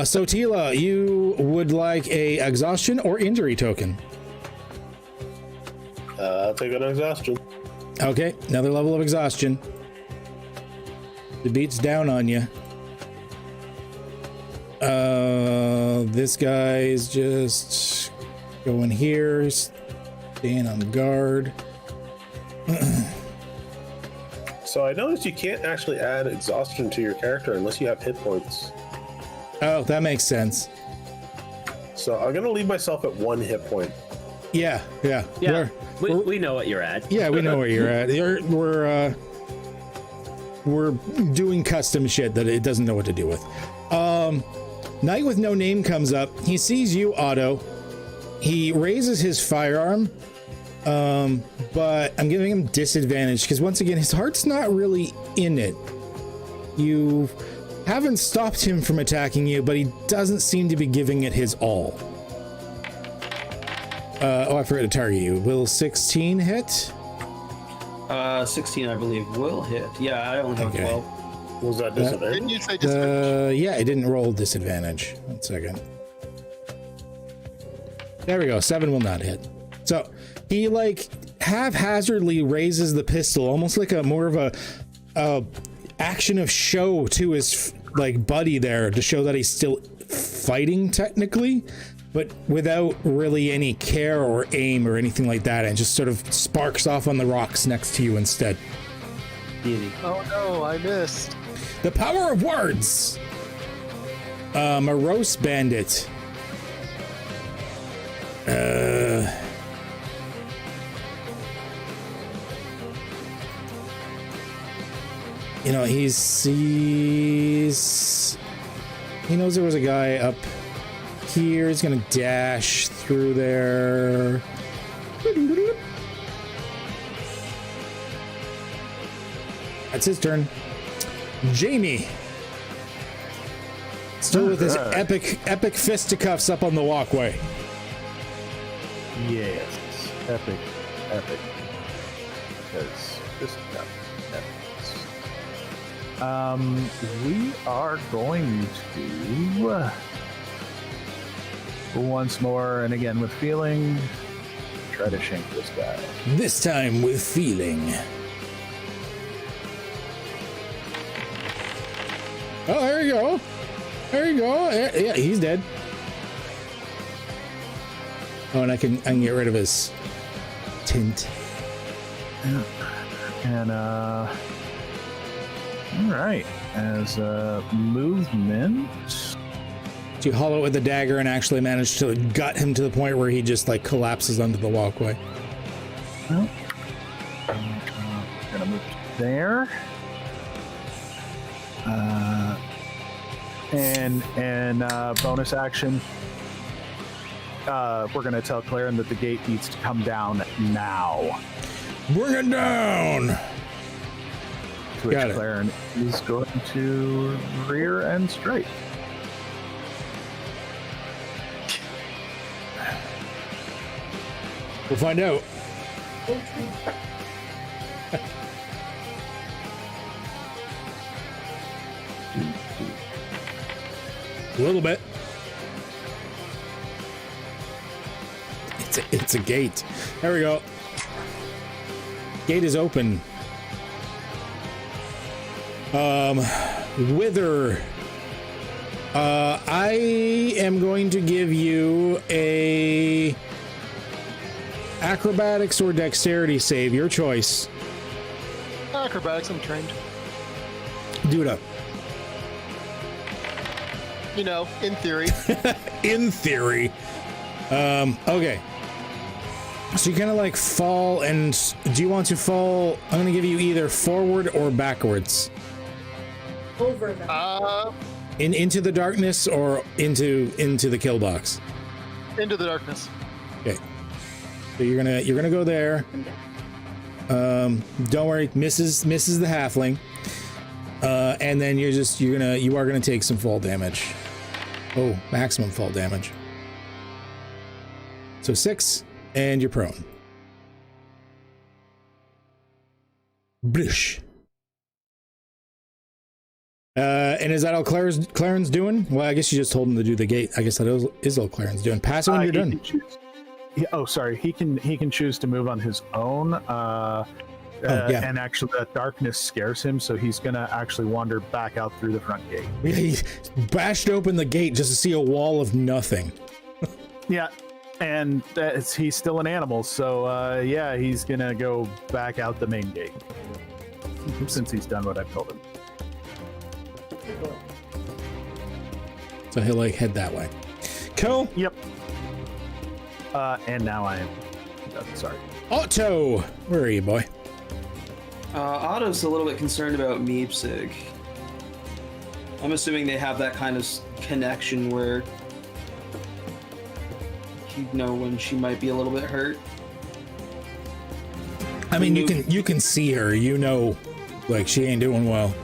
So Tila, you would like a exhaustion or injury token? I'll take an exhaustion. Okay, another level of exhaustion. The beat's down on you. This guy's just going here, staying on guard. So I noticed you can't actually add exhaustion to your character unless you have hit points. Oh, that makes sense. So I'm gonna leave myself at 1 hit point. Yeah. We know what you're at. Yeah, we know where you're at. We're doing custom shit that it doesn't know what to do with. Knight with no name comes up. He sees you, Otto. He raises his firearm, but I'm giving him disadvantage because once again, his heart's not really in it. You haven't stopped him from attacking you, but he doesn't seem to be giving it his all. I forgot to target you. Will 16 hit? 16, I believe, will hit. Yeah, I only have Okay. 12. Was that disadvantage? Didn't you say disadvantage? Yeah, it didn't roll disadvantage. 1 second. There we go. 7 will not hit. So he like haphazardly raises the pistol, almost like a more of a action of show to his like buddy there to show that he's still fighting technically, but without really any care or aim or anything like that, and just sort of sparks off on the rocks next to you instead. Oh no, I missed. The power of words. Morose bandit. You know, he knows there was a guy up here. He's gonna dash through there. That's his turn. Jamie. Still with his epic fisticuffs up on the walkway. Yes. Epic. Because this is epic. We are going to once more, and again with feeling, try to shank this guy. This time with feeling. Oh, there you go. There you go. Yeah, he's dead. Oh, and I can get rid of his tint. Yeah. And all right, as movement. Do you hollow it with the dagger and actually manage to gut him to the point where he just like collapses under the walkway? Well, gonna move there. And bonus action. We're gonna tell Claren that the gate needs to come down now. Bring it down. To which Got it. Claren is going to rear and strike. We'll find out. A little bit. It's a gate. There we go. Gate is open. Wither. I am going to give you a acrobatics or dexterity save, your choice. Acrobatics, I'm trained. Do it up. You know, in theory. In theory. Okay. So you kind of like fall, and do you want to fall? I'm going to give you either forward or backwards. Over them. Into the darkness or into the kill box. Into the darkness. Okay. So you're gonna go there. Don't worry, misses the halfling. And then you are gonna take some fall damage. Oh, maximum fall damage. So 6, and you're prone. Blish. And is that all Claren's doing? Well, I guess you just told him to do the gate. I guess that is all Claren's doing. Pass it when you're done. Yeah, oh, sorry. He can choose to move on his own. yeah. And actually, that darkness scares him, so he's gonna actually wander back out through the front gate. Yeah, he bashed open the gate just to see a wall of nothing. Yeah, and he's still an animal, so yeah, he's gonna go back out the main gate since he's done what I've told him. So he'll like head that way. Cool. Yep. And now I am. Sorry. Otto, where are you, boy? Otto's a little bit concerned about Meepsig. I'm assuming they have that kind of connection where he'd know when she might be a little bit hurt. I mean, you can see her. You know, like she ain't doing well.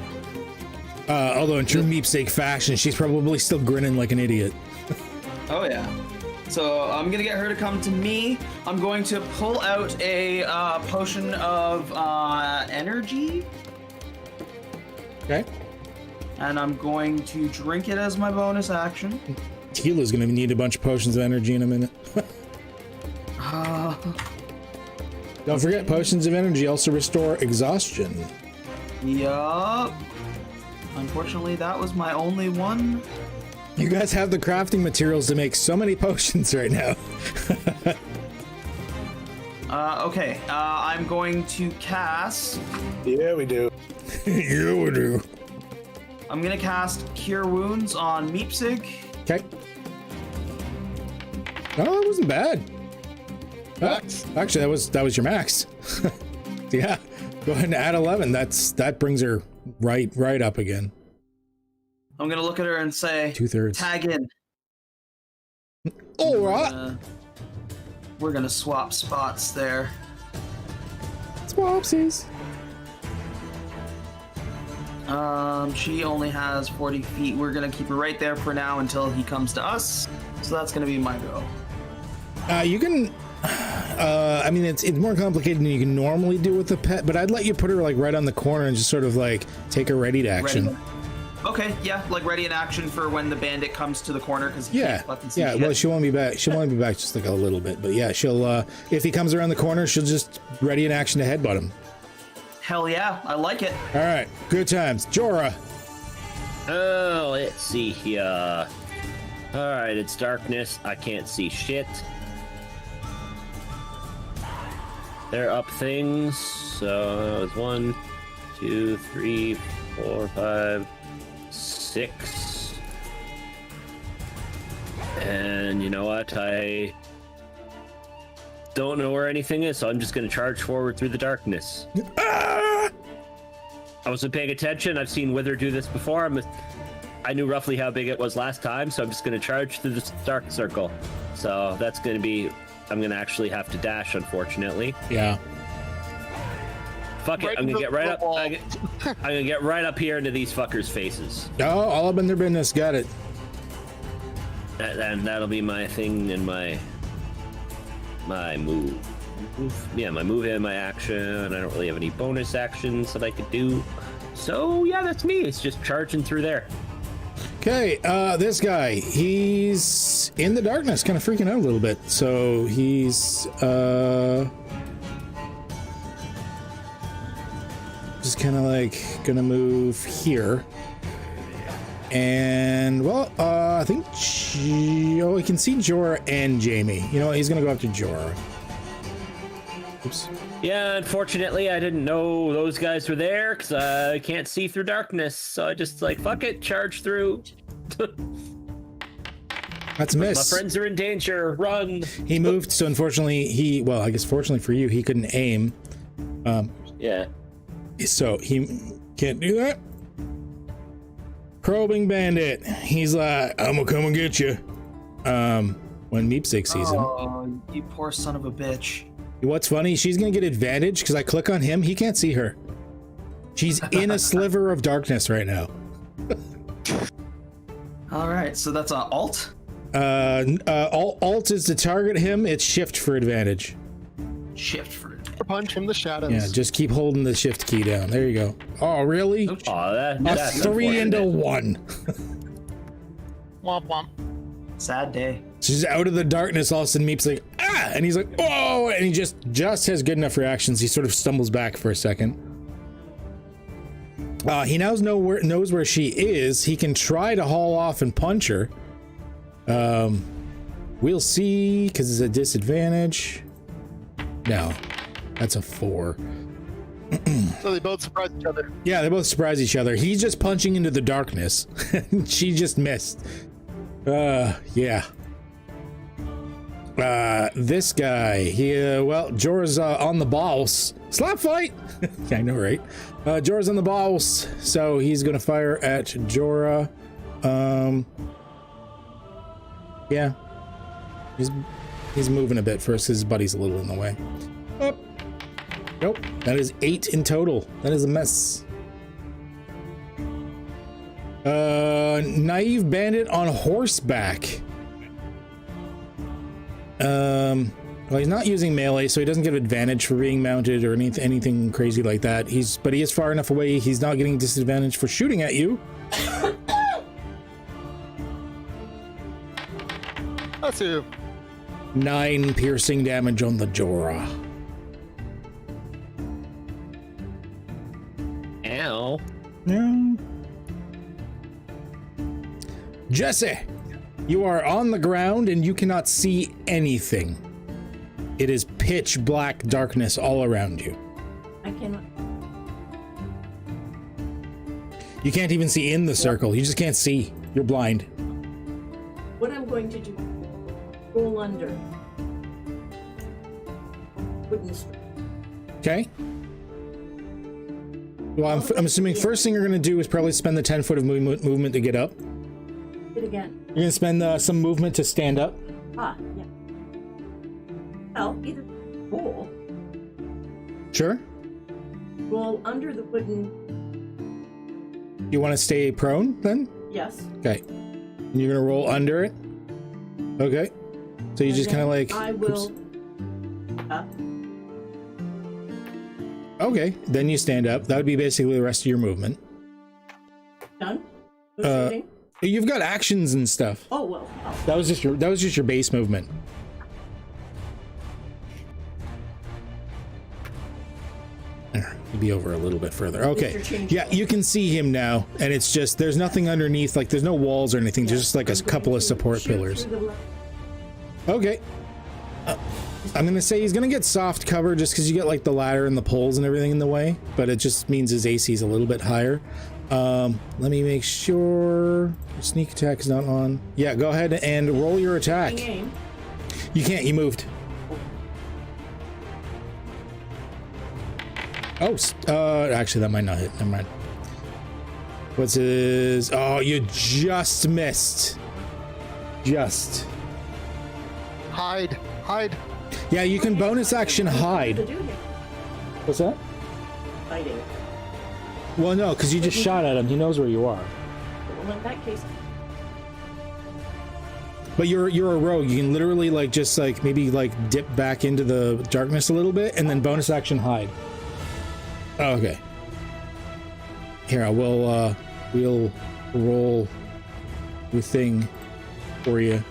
Although in true Meepsig fashion, she's probably still grinning like an idiot. Oh yeah. So I'm gonna get her to come to me. I'm going to pull out a potion of energy, Okay. and I'm going to drink it as my bonus action. Tila's gonna need a bunch of potions of energy in a minute. Don't forget, potions of energy also restore exhaustion. Yup. Unfortunately, that was my only one. You guys have the crafting materials to make so many potions right now. Okay. I'm going to cast. Yeah, we do. You do. I'm gonna cast Cure Wounds on Meepsig. Okay. Oh, that wasn't bad. Actually, that was your max. Yeah. Go ahead and add 11. That brings her right up again. I'm gonna look at her and say, 2/3. Tag in. All right. We're gonna swap spots there. Swapsies. She only has 40 feet. We're gonna keep her right there for now until he comes to us. So that's gonna be my go. You can. I mean, it's more complicated than you can normally do with the pet, but I'd let you put her like right on the corner and just sort of like take her ready to action. Ready. Okay, yeah, like ready in action for when the bandit comes to the corner because Yeah. Well, she won't be back. She'll only be back just like a little bit, but yeah, she'll. If he comes around the corner, she'll just ready in action to headbutt him. Hell yeah, I like it. All right, good times, Jorah. Oh, let's see here. All right, it's darkness. I can't see shit. They're up things. So it was 1, 2, 3, 4, 5, 6. And you know what? I don't know where anything is, so I'm just going to charge forward through the darkness. I wasn't paying attention. I've seen Wither do this before. I knew roughly how big it was last time, so I'm just going to charge through the dark circle. So that's going to be... I'm going to actually have to dash, unfortunately. Yeah. Fuck it, I'm going to get right up... I'm going to get right up here into these fuckers' faces. Oh, all up in their business. Got it. And that'll be my thing and my move. Yeah, my move and my action. I don't really have any bonus actions that I could do. So, yeah, that's me. It's just charging through there. Okay, this guy, he's in the darkness, kind of freaking out a little bit. So he's just kind of like gonna move here. And well, I think we can see Jorah and Jamie. You know what? He's gonna go after Jorah. Oops. Yeah, unfortunately, I didn't know those guys were there because I can't see through darkness. So I just like, fuck it, charge through. That's a miss. My friends are in danger. Run. He moved, so unfortunately, well, I guess fortunately for you, he couldn't aim. Yeah. So he can't do that. Probing bandit. He's like, I'm gonna come and get you. When Meepsig sees him. Oh, you poor son of a bitch. What's funny, she's gonna get advantage because I click on him. He can't see her. She's in a sliver of darkness right now. All right, so that's an alt. Alt is to target him. It's shift for advantage. Shift for advantage. Punch from the shadows. Yeah, just keep holding the shift key down. There you go. Oh, really? Oh, A that's 3 into unfortunate. 1. Womp womp. Sad day. She's out of the darkness. All of a sudden, Meep's like, ah! And he's like, oh! And he just has good enough reactions. He sort of stumbles back for a second. He now knows where she is. He can try to haul off and punch her. We'll see, because it's a disadvantage. No, that's a 4. So they both surprise each other. Yeah, they both surprise each other. He's just punching into the darkness. She just missed. Yeah. This guy, well, Jorah's on the balls. Slap fight! Yeah, I know, right? Jorah's on the balls, so he's gonna fire at Jorah. Yeah. He's moving a bit first because his buddy's a little in the way. Oh. Nope, that is 8 in total. That is a mess. Naive bandit on horseback. Well, he's not using melee, so he doesn't get advantage for being mounted or anything crazy like that. But he is far enough away. He's not getting disadvantage for shooting at you. That's who. 9 piercing damage on the Jorah. Ow. Yeah. Jesse, you are on the ground and you cannot see anything. It is pitch black darkness all around you. I cannot. You can't even see in the circle. You just can't see. You're blind. What I'm going to do, roll under. Wooden strip. Okay. Well, I'm assuming first thing you're going to do is probably spend the 10 foot of movement to get up. It again. You're going to spend some movement to stand up. Ah, yeah. Well, either roll. Sure. Roll under the wooden. You want to stay prone then? Yes. Okay. And you're going to roll under it? Okay. So you just kind of like... I will. Oops. Okay, then you stand up. That would be basically the rest of your movement. Done. No shooting? You've got actions and stuff. Oh well. Oh. That was just your base movement. Be over a little bit further. Okay. Yeah, you can see him now, and it's just there's nothing underneath. Like there's no walls or anything. There's just like a couple of support pillars. Okay. I'm gonna say he's gonna get soft cover just because you get like the ladder and the poles and everything in the way, but it just means his AC is a little bit higher. Let me make sure sneak attack is not on. Yeah, go ahead and roll your attack. You can't. You moved. Oh, actually that might not hit. Never mind. What's his? Oh, you just missed. Just. Hide. Yeah, you can bonus action hide. What's that? Hiding. Well, no, because you just shot at him. He knows where you are. Well, in that case. But you're a rogue. You can literally like just like maybe like dip back into the darkness a little bit and then bonus action hide. Oh, okay. Here, we'll roll your thing for you.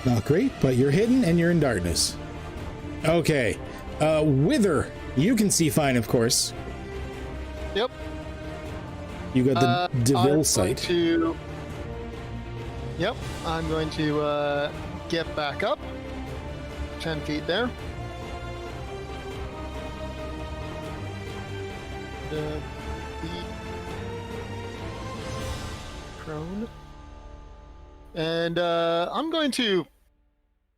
Not great, but you're hidden and you're in darkness. Okay. Wither, you can see fine, of course. Yep. You got the Deville sight. Yep, I'm going to get back up. 10 feet there. Be prone. And I'm going to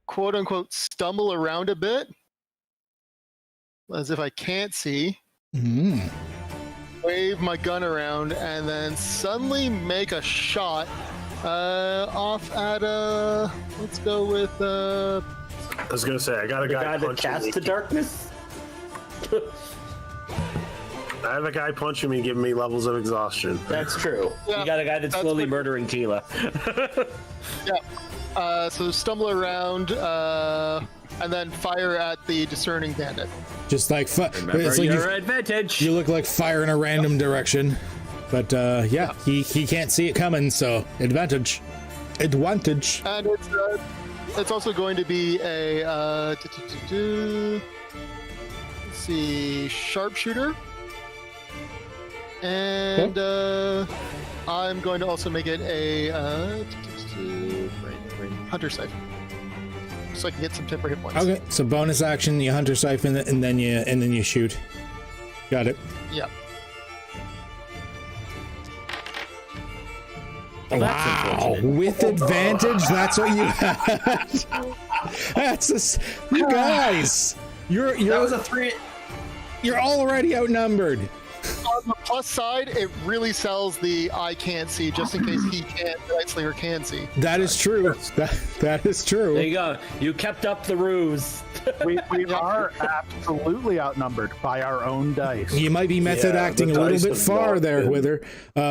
quote unquote stumble around a bit as if I can't see. Wave my gun around and then suddenly make a shot off at let's go with I was gonna say I got a guy that casts the darkness. I have a guy punching me, giving me levels of exhaustion. That's true. Yeah, You got a guy that's slowly murdering Tila. Yeah. So stumble around and then fire at the discerning bandit. Just like Remember it's like your advantage. you look like fire in a random direction. But yeah, he can't see it coming, so advantage. Advantage. And it's also going to be a let's see, sharpshooter. And I'm going to also make it a hunter siphon, so I can get some temporary hit points. Okay, so bonus action, you hunter siphon it, and then you shoot. Got it. Yep. Wow, with advantage, that's what you had. That's this, you guys. That was a 3. You're already outnumbered. On the plus side, it really sells the I can't see, just in case he can't, Nightslinger can see. That is true. That is true. There you go. You kept up the ruse. We are absolutely outnumbered by our own dice. You might be method acting a the little dice bit have far not there, been- Wither.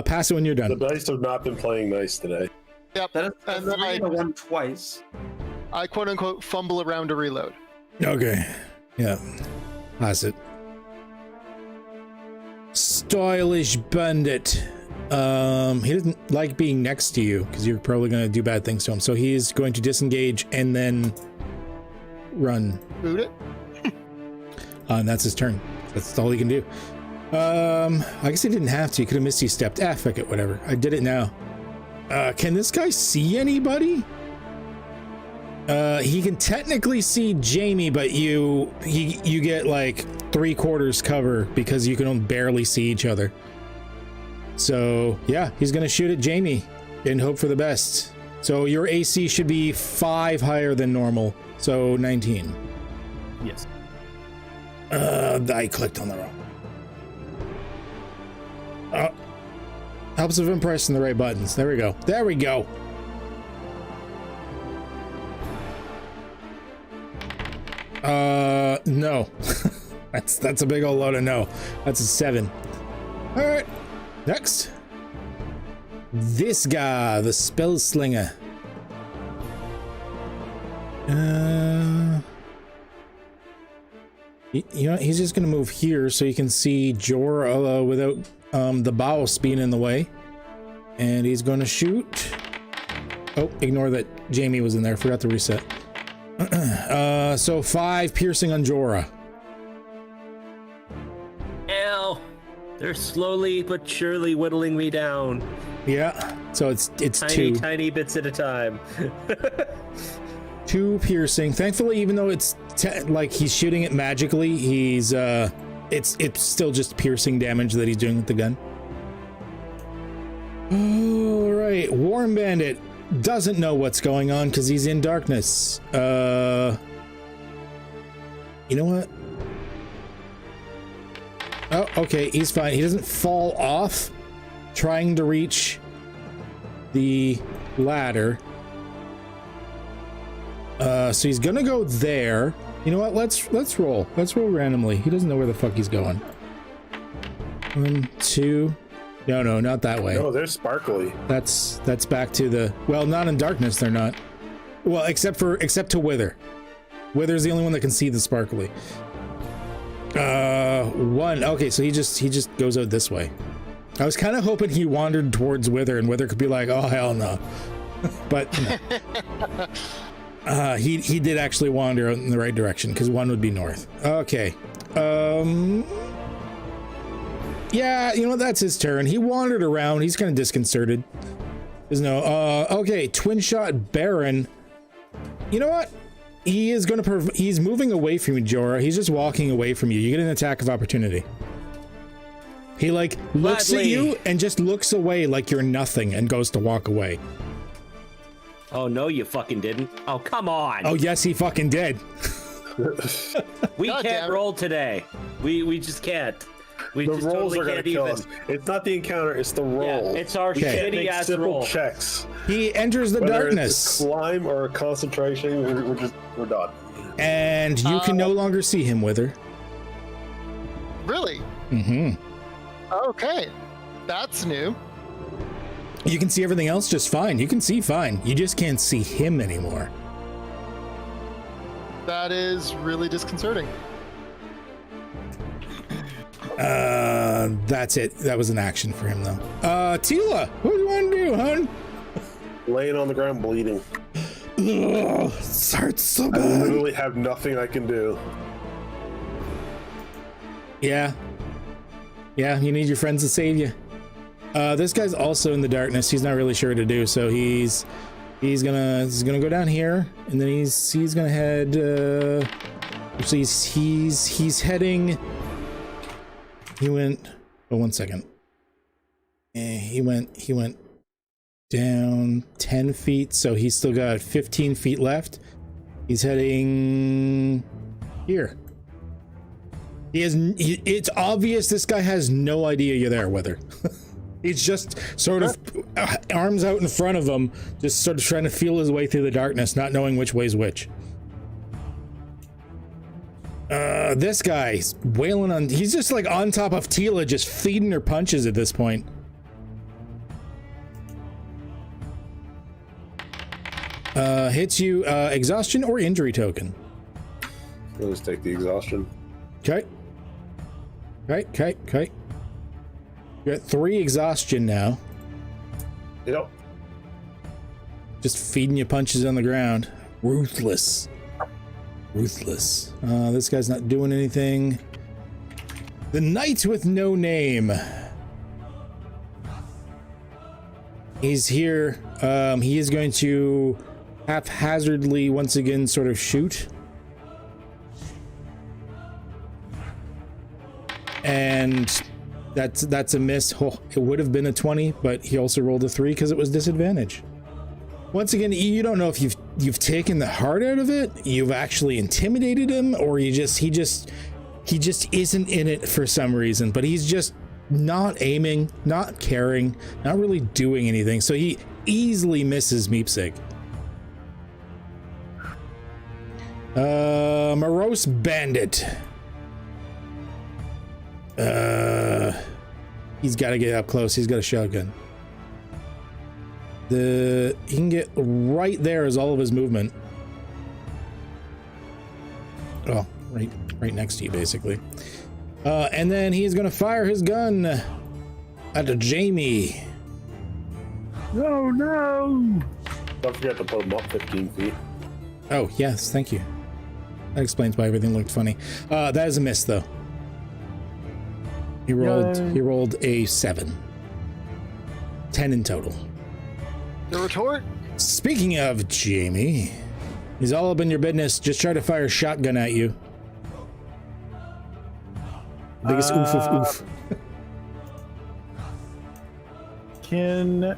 Pass it when you're The done. dice have not been playing nice today. Yep. That is a And then 3 I- and a 1 twice. I quote unquote fumble around to reload. Okay. Yeah. Pass it. Stylish bandit. He doesn't like being next to you because you're probably going to do bad things to him. So he's going to disengage and then run. Boot it. And that's his turn. That's all he can do. I guess he didn't have to. He could have misty stepped. Fuck it, whatever. I did it now. Can this guy see anybody? He can technically see Jamie, but you get like 3/4 cover because you can only barely see each other. So yeah, he's gonna shoot at Jamie and hope for the best. So your AC should be 5 higher than normal. So 19. Yes. I clicked on the wrong. Helps if I'm pressing the right buttons. There we go. There we go. No. that's a big old load of no. That's a 7. All right. Next. This guy, the spell slinger. You know, he's just gonna move here so you can see Jorah without the Baos being in the way. And he's gonna shoot. Oh, ignore that Jamie was in there. Forgot to reset. So 5 piercing on Jorah. Ow. They're slowly but surely whittling me down. Yeah. So it's Tiny, 2. tiny bits at a time. 2 piercing. Thankfully, even though it's like he's shooting it magically, he's it's still just piercing damage that he's doing with the gun. All right, Warm Bandit doesn't know what's going on because he's in darkness. You know what? Oh, okay, he's fine. He doesn't fall off trying to reach the ladder. So he's gonna go there. You know what? Let's roll. Let's roll randomly. He doesn't know where the fuck he's going. 1, 2. No, not that way. No, they're sparkly. That's back to the, well, not in darkness. They're not. Well, except to Wither. Wither's the only one that can see the sparkly. 1. Okay, so he just goes out this way. I was kind of hoping he wandered towards Wither, and Wither could be like, "Oh hell no," but no. He did actually wander in the right direction because 1 would be north. Okay. Yeah, you know, that's his turn. He wandered around. He's kind of disconcerted. There's no. Okay, twin shot Baron. You know what? He is going to. He's moving away from you, Jorah. He's just walking away from you. You get an attack of opportunity. He like looks at you and just looks away like you're nothing and goes to walk away. Oh, no, you fucking didn't. Oh, come on. Oh, yes, he fucking did. We God damn can't it. roll today. We just can't. We The just rolls totally are gonna can't kill even. us. It's not the encounter, it's the roll. Yeah, it's our We can't shitty make ass simple roll. checks. He enters the Whether darkness, it's a climb or a concentration, we're done. and you can no longer see him, Wither. Really? Mm-hmm. Okay. That's new. You can see everything else just fine. You can see fine. You just can't see him anymore. That is really disconcerting. That's it. That was an action for him, though. Tila, what do you want to do, hon? Laying on the ground bleeding. Ugh, it hurts so I bad. literally have nothing I can do. Yeah. Yeah, you need your friends to save you. This guy's also in the darkness. He's not really sure what to do, so he's gonna go down here, and then he's gonna head. Actually, he's heading. He went. Oh, 1 second. He went down 10 feet, so he's still got 15 feet left. He's heading here. It's obvious this guy has no idea you're there, Wither. He's just sort of arms out in front of him, just sort of trying to feel his way through the darkness, not knowing which way's which. This guy's wailing on. He's just like on top of Tila, just feeding her punches at this point. Hits you, exhaustion or injury token. Let's take the exhaustion. Okay. Okay. You're at 3 exhaustion now. Yep. Just feeding you punches on the ground. Ruthless. This guy's not doing anything. The Knight with no name. He's here. He is going to haphazardly once again sort of shoot. And that's a miss. Oh, it would have been a 20, but he also rolled a 3 because it was disadvantage. Once again, you don't know if you've taken the heart out of it, you've actually intimidated him, or he just isn't in it for some reason. But he's just not aiming, not caring, not really doing anything. So he easily misses Meepsig. Morose Bandit. He's got to get up close. He's got a shotgun. He can get right there as all of his movement. Oh, right next to you, basically. And then he's gonna fire his gun at Jamie. Oh no! Don't forget to put him up 15 feet. Oh yes, thank you. That explains why everything looked funny. That is a miss, though. He rolled a 7. 10 in total. The retort? Speaking of Jamie, he's all up in your business. Just try to fire a shotgun at you. Biggest oof of oof. I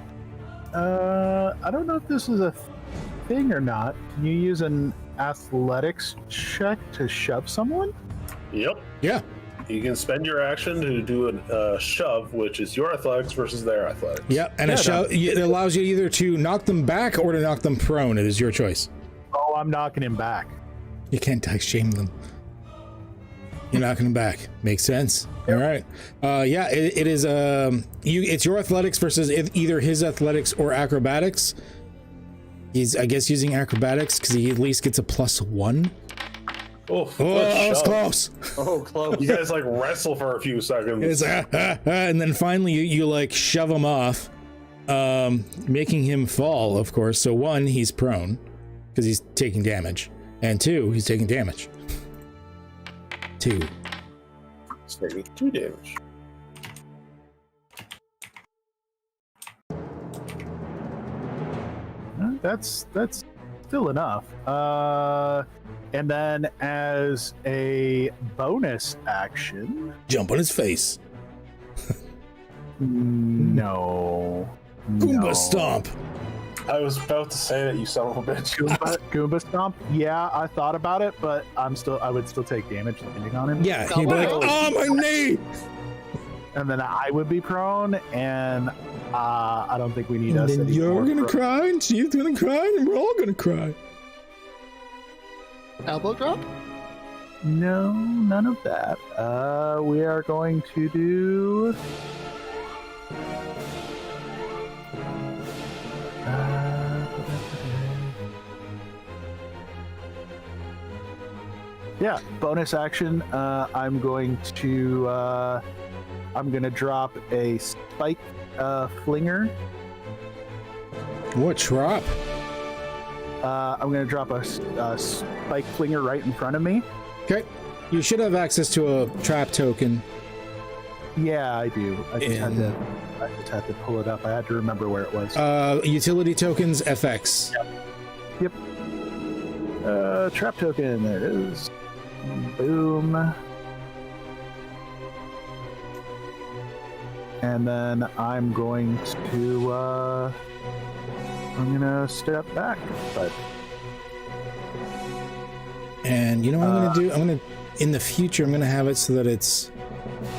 don't know if this is a thing or not. Can you use an athletics check to shove someone? Yep. Yeah. You can spend your action to do a shove, which is your athletics versus their athletics. Yep. And a shove, it allows you either to knock them back or to knock them prone. It is your choice. Oh, I'm knocking him back. You can't shame them. You're knocking him back. Makes sense. All right. Yeah, it is. It's your athletics versus either his athletics or acrobatics. He's, I guess, using acrobatics because he at least gets a +1. Oh, that was close. Oh, close. You guys like wrestle for a few seconds. And then finally you like shove him off, making him fall, of course. So 1, he's prone because he's taking damage, and 2, he's taking damage. 2. It's taking 2 damage. That's still enough. And then as a bonus action, Jump on his face. no. Goomba stomp. I was about to say that, you son of a bitch. Goomba stomp. Yeah, I thought about it, but I would still take damage depending on him. Yeah, he'd be like, "Oh, my knee!" And then I would be prone, and I don't think we need us. And then you're gonna prone. cry, and she's gonna cry, and we're all gonna cry. Elbow drop? No, none of that. We are going to do. Yeah, bonus action. I'm going to I'm gonna drop a spike flinger. What drop? I'm gonna drop a spike flinger right in front of me. Okay. You should have access to a trap token. Yeah, I do. I just had to pull it up. I had to remember where it was. Utility tokens FX. Yep. Trap token. There it is. Boom. And then I'm going to step back, but And you know what I'm gonna do? I'm gonna in the future I'm gonna have it so that it's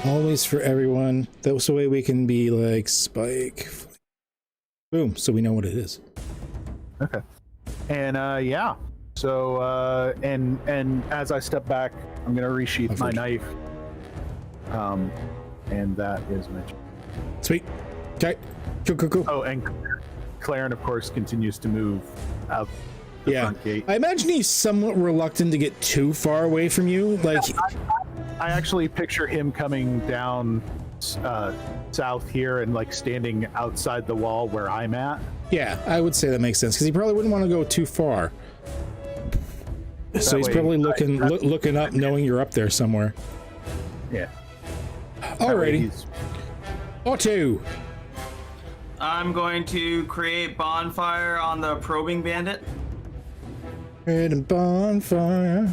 always for everyone. That way we can be like spike. Boom, so we know what it is. okay. And yeah. So and as I step back, I'm gonna resheath my knife. And that is my Sweet. Okay. Cool. Oh, and Clarence, of course, continues to move out the front gate. I imagine he's somewhat reluctant to get too far away from you. Like, I actually picture him coming down south here and like standing outside the wall where I'm at. yeah, I would say that makes sense because he probably wouldn't want to go too far. So he's way, probably looking up, knowing you're up there somewhere. Yeah. Alrighty. Otto. I'm going to create bonfire on the probing bandit. Create a bonfire.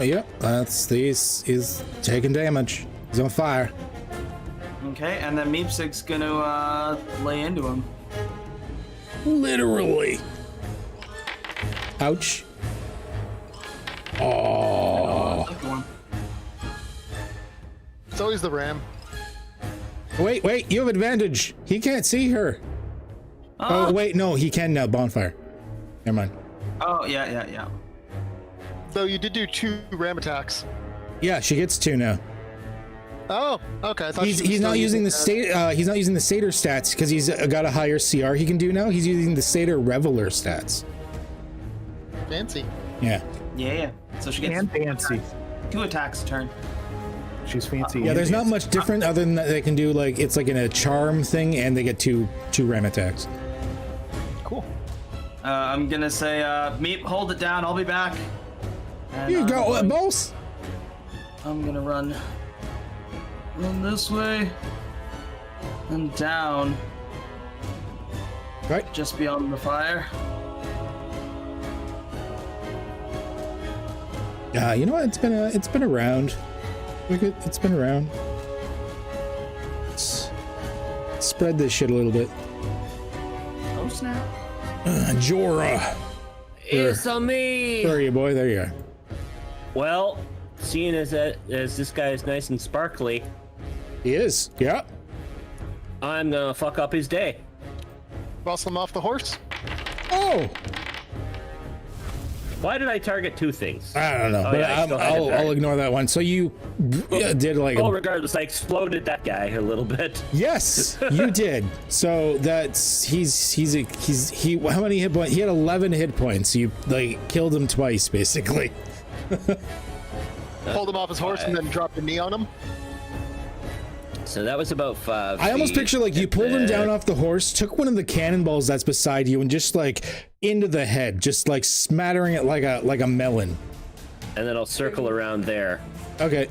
Yep, he's taking damage. He's on fire. Okay, and then Meepsig's gonna lay into him. Literally. Ouch. Oh. It's always the ram. Wait, you have advantage. He can't see her. Oh, wait, no, he can now. Bonfire. Never mind. Oh, yeah. So you did do 2 ram attacks. Yeah, she gets 2 now. Oh, okay. I thought He's not using the he's not using the Satyr stats because he's got a higher CR he can do now. He's using the Satyr Reveler stats. Fancy. Yeah. Yeah. So she gets fancy. 2 attacks a turn. She's fancy. Yeah, there's not much different other than that they can do like it's like in a charm thing and they get two ram attacks. Cool. I'm gonna say, Meep, hold it down. I'll be back. And You got what, boss? I'm gonna run this way and down, Right. just beyond the fire. You know what? It's been around. Look at it's been around. Let's spread this shit a little bit. Oh snap! Jorah. It's a me. Where are you, boy? There you are. Well, seeing as this guy is nice and sparkly, He is. Yeah. I'm gonna fuck up his day. Bustle him off the horse. Oh. Why did I target 2 things? I don't know, Oh, but yeah, I still had it I'll right. ignore that one. So you did like Oh, regardless, I exploded that guy a little bit. yes, you did. So that's he. How many hit points? He had 11 hit points. You like killed him twice, basically. Pulled him off his horse and then dropped a knee on him. So that was about 5. I almost picture like you pulled him down off the horse, took one of the cannonballs that's beside you, and just like into the head, just like smattering it like a melon. And then I'll circle around there. Okay.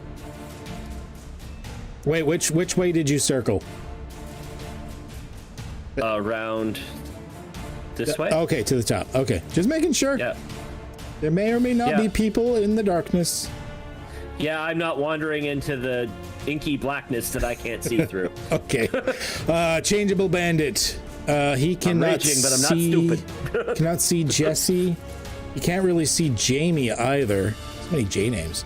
Wait, which way did you circle? Around this way. Okay, to the top. Okay, just making sure. Yeah. There may or may not Yeah. be people in the darkness. Yeah, I'm not wandering into the inky blackness that I can't see through. Okay. Changeable bandit. He cannot raging, but I'm not see, stupid. cannot see Jesse. You can't really see Jamie either. So many J names.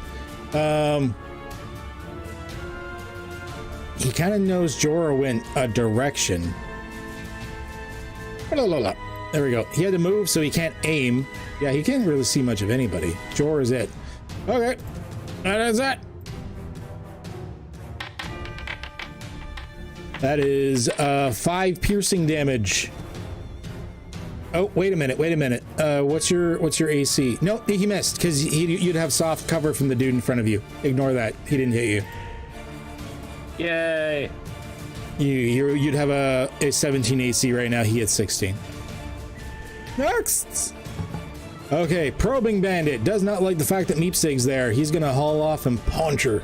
He kind of knows Jorah went a direction. There we go. He had to move, so he can't aim. Yeah, he can't really see much of anybody. Jorah's it. Okay. That is that. That is 5 piercing damage. Oh, wait a minute. What's your AC? No, he missed because you'd have soft cover from the dude in front of you. Ignore that. He didn't hit you. Yay! You'd have a 17 AC right now. He had 16. Next. Okay, probing bandit does not like the fact that Meepsig's there. He's gonna haul off and punch her.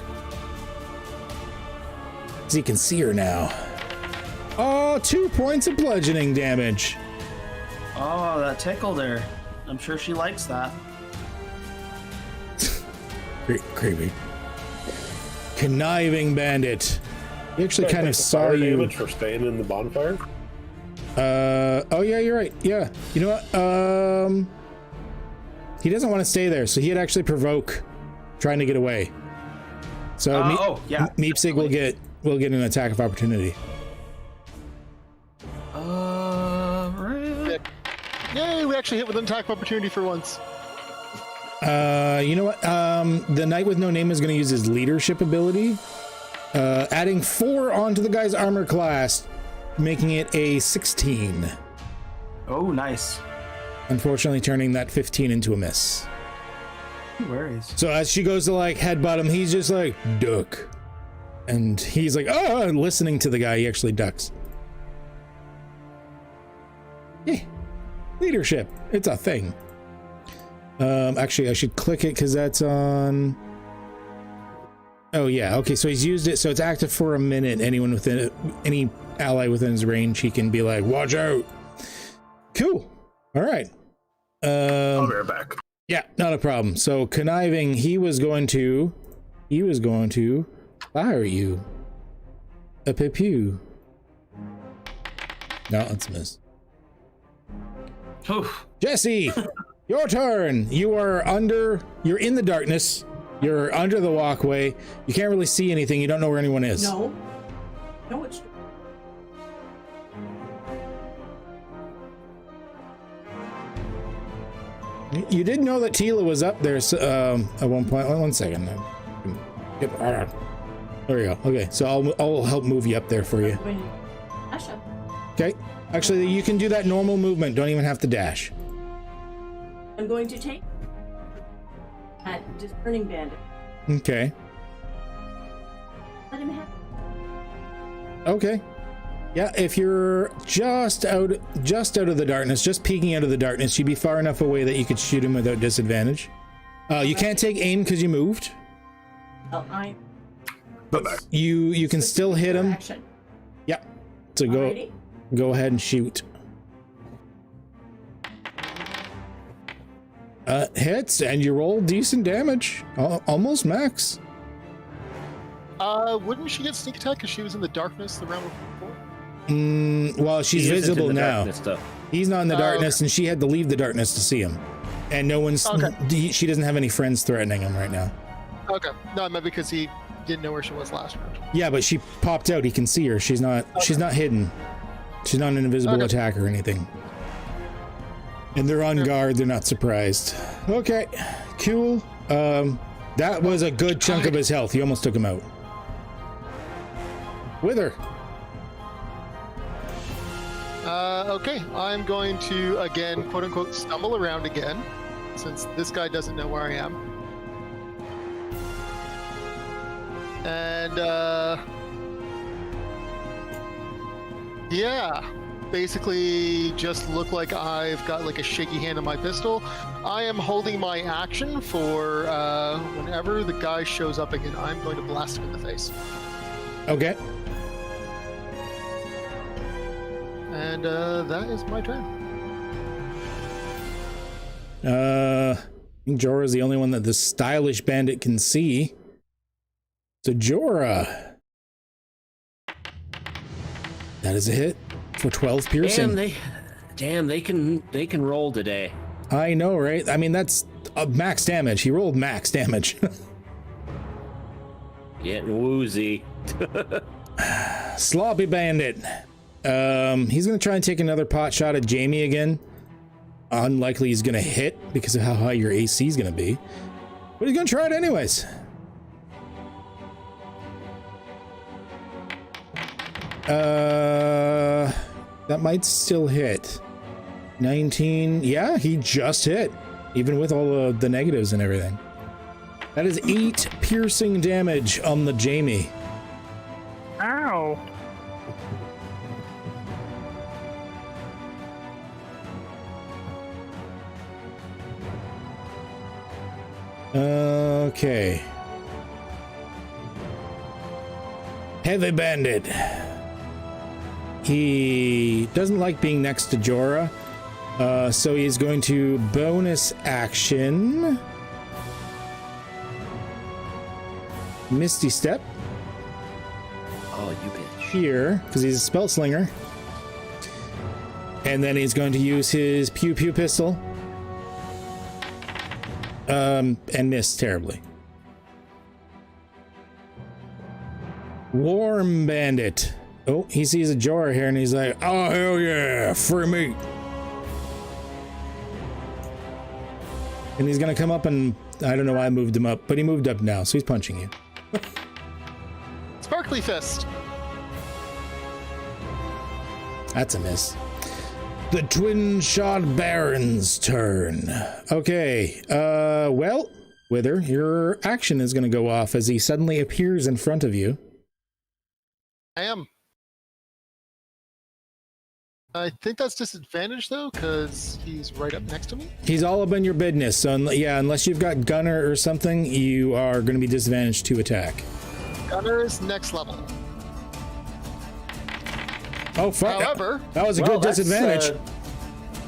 So he can see her now. Oh, 2 points of bludgeoning damage. Oh, that tickled her. I'm sure she likes that. Creepy. Conniving bandit. He actually kind of saw fire you. damage for staying in the bonfire. Oh yeah, you're right. Yeah. You know what? He doesn't want to stay there, so he'd actually provoke trying to get away. So Meepsig will get an attack of opportunity. Right. Yay, we actually hit with an attack of opportunity for once. You know what? The knight with no name is going to use his leadership ability, adding 4 onto the guy's armor class, making it a 16. Oh, nice. Unfortunately, turning that 15 into a miss. No worries. So as she goes to like headbutt him, he's just like, duck. And he's like, oh, and listening to the guy, he actually ducks. Yeah. Leadership. It's a thing. Actually, I should click it because that's on... Oh, yeah. Okay, so he's used it. So it's active for a minute. Anyone within it, any ally within his range, he can be like, watch out. Cool. All right. I'll be right back. Yeah, not a problem. So conniving, he was going to fire you. A pew. No, that's a miss. Oof. Jesse, your turn. You're in the darkness. You're under the walkway. You can't really see anything. You don't know where anyone is. No, it's You did know that Tila was up there at one point. One second. There we go. Okay, so I'll help move you up there for you. Asha. Okay. Actually, you can do that normal movement. Don't even have to dash. I'm going to take at Discerning Bandit. Okay. Let him have. Okay. Yeah, if you're just out of the darkness, just peeking out of the darkness, you'd be far enough away that you could shoot him without disadvantage. You can't take aim because you moved. Well, But you can still hit him. action. Yeah. So Alrighty. go ahead and shoot. Hits, and you roll decent damage. Almost max. Wouldn't she get sneak attack because she was in the darkness the round before? Well, she's He isn't in visible the now. darkness, though. He's not in the darkness, okay. and she had to leave the darkness to see him. And no one's. Okay. She doesn't have any friends threatening him right now. Okay. No, I meant because he didn't know where she was last round. Yeah, but she popped out. He can see her. She's not. She's not hidden. She's not an invisible attack or anything. And they're on guard. They're not surprised. Okay, cool. That was a good chunk of his health. You almost took him out. Wither. Okay, I'm going to, again, quote-unquote, stumble around again, since this guy doesn't know where I am. And, yeah, basically just look like I've got, like, a shaky hand on my pistol. I am holding my action for, whenever the guy shows up again, I'm going to blast him in the face. Okay. And, that is my turn. I think Jorah's the only one that the stylish bandit can see. So Jorah. That is a hit for 12 piercing. Damn, they can roll today. I know, right? I mean, that's max damage. He rolled max damage. Getting woozy. Sloppy bandit. He's gonna try and take another pot shot at Jamie again. Unlikely he's gonna hit because of how high your AC is gonna be, but he's gonna try it anyways. That might still hit. 19. Yeah, he just hit, even with all of the negatives and everything. That is 8 piercing damage on the Jamie. Ow. Okay. Heavy Bandit. He doesn't like being next to Jorah, so he's going to bonus action Misty Step Oh, you bitch. here, because he's a spell slinger. And then he's going to use his Pew Pew pistol. And miss terribly. Warm Bandit. Oh, he sees a Jorah here and he's like, oh, hell yeah, free meat. And he's going to come up and, I don't know why I moved him up, but he moved up now, so he's punching you. Sparkly Fist. That's a miss. The Twin-Shod Baron's turn. Okay, well, Wither, your action is going to go off as he suddenly appears in front of you. I am. I think that's disadvantage though, because he's right up next to me. He's all up in your business, so yeah, unless you've got Gunner or something, you are going to be disadvantaged to attack. Gunner is next level. Oh, fuck. However, That was a good disadvantage.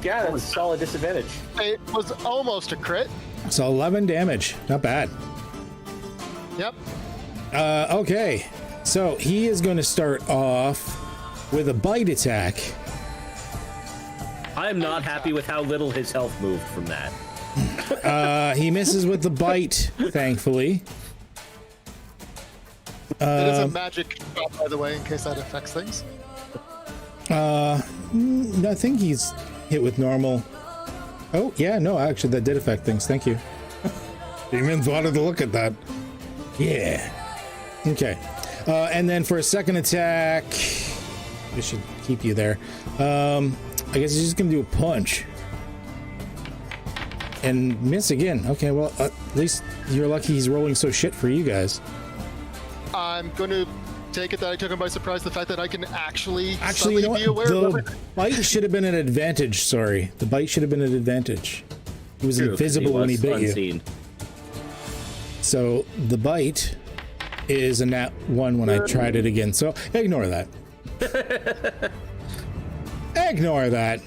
Yeah, that's a solid disadvantage. it was almost a crit. So 11 damage. Not bad. Yep. Okay. So he is going to start off with a bite attack. I am not happy with how little his health moved from that. He misses with the bite, thankfully. It is a magic shot, by the way, in case that affects things. I think he's hit with normal. Oh, yeah, no, actually, that did affect things. Thank you. Even wanted to look at that. Yeah. Okay. And then for a second attack, I should keep you there. I guess he's just going to do a punch. And miss again. Okay, well, at least you're lucky he's rolling so shit for you guys. I'm going to take it that I took him by surprise. The fact that I can actually You know suddenly what? be aware of The everything. bite should have been an advantage, sorry. The bite should have been an advantage. He was True, 'cause invisible when he was bit you. unseen. So the bite is a nat 1 when I tried it again. So ignore that. Ignore that.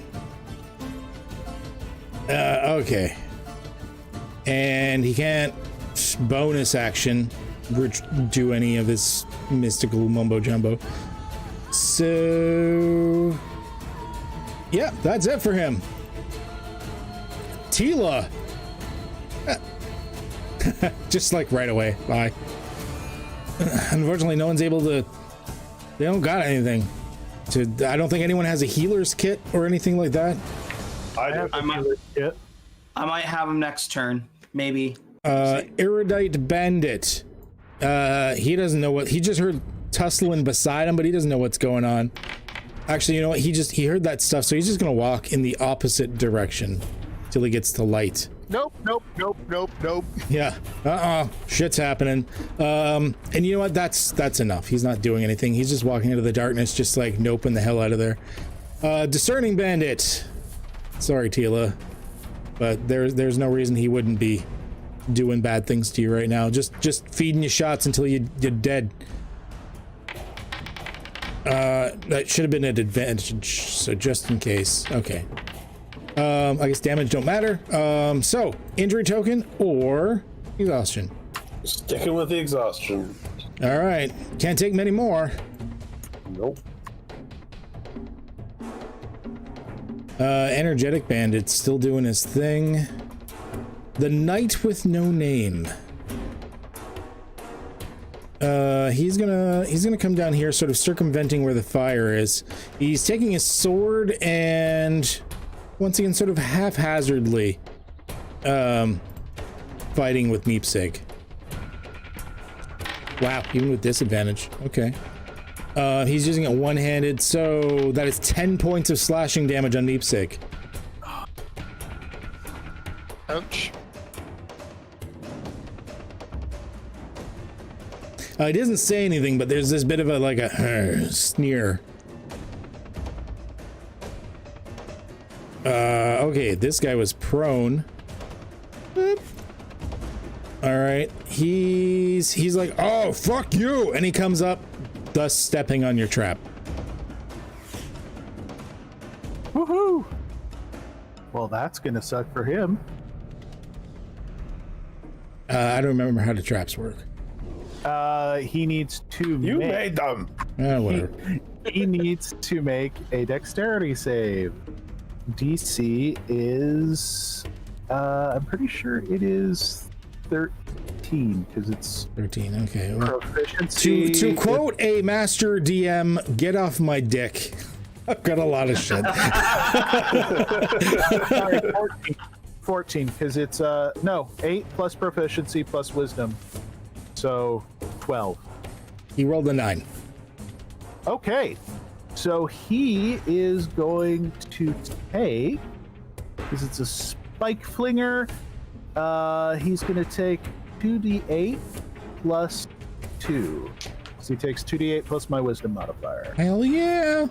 Okay. And he can't bonus action do any of his mystical mumbo jumbo. So yeah, that's it for him. Tila. Just like right away. Bye. Unfortunately, no one's able to. They don't got anything. I don't think anyone has a healer's kit or anything like that. I might have him next turn, maybe. Erudite Bandit. He doesn't know what. He just heard tussling beside him, but he doesn't know what's going on. Actually, you know what? He heard that stuff, so he's just gonna walk in the opposite direction till he gets to light. Nope. Yeah. Shit's happening. And you know what? That's enough. He's not doing anything. He's just walking into the darkness, just like noping the hell out of there. Discerning Bandit. Sorry, Tila, but there's no reason he wouldn't be doing bad things to you right now. Just feeding you shots until you're dead. That should have been an advantage, so just in case. Okay. I guess damage don't matter. So injury token or exhaustion. Sticking with the exhaustion. All right, can't take many more. Nope. Energetic Bandit's still doing his thing. The Knight with No Name. He's gonna come down here, sort of circumventing where the fire is. He's taking his sword and once again, sort of haphazardly, fighting with Meepsig. Wow, even with disadvantage. Okay. He's using it one-handed, so that is 10 points of slashing damage on Meepsig. Ouch. He doesn't say anything, but there's this bit of a sneer. Okay, this guy was prone. Boop. All right, he's like, oh, fuck you, and he comes up, thus stepping on your trap. Woohoo! Well, that's gonna suck for him. I don't remember how the traps work. He needs to You make, made them. Whatever. he needs to make a dexterity save. DC is I'm pretty sure it is 13 because it's 13. Okay. Well, proficiency. to quote a master DM, get off my dick. I've got a lot of shit. Sorry, 14 because it's no 8 plus proficiency plus wisdom, so 12. He rolled a 9. Okay, so he is going to take, because it's a spike flinger, he's going to take 2d8 plus 2. So he takes 2d8 plus my wisdom modifier. Hell yeah.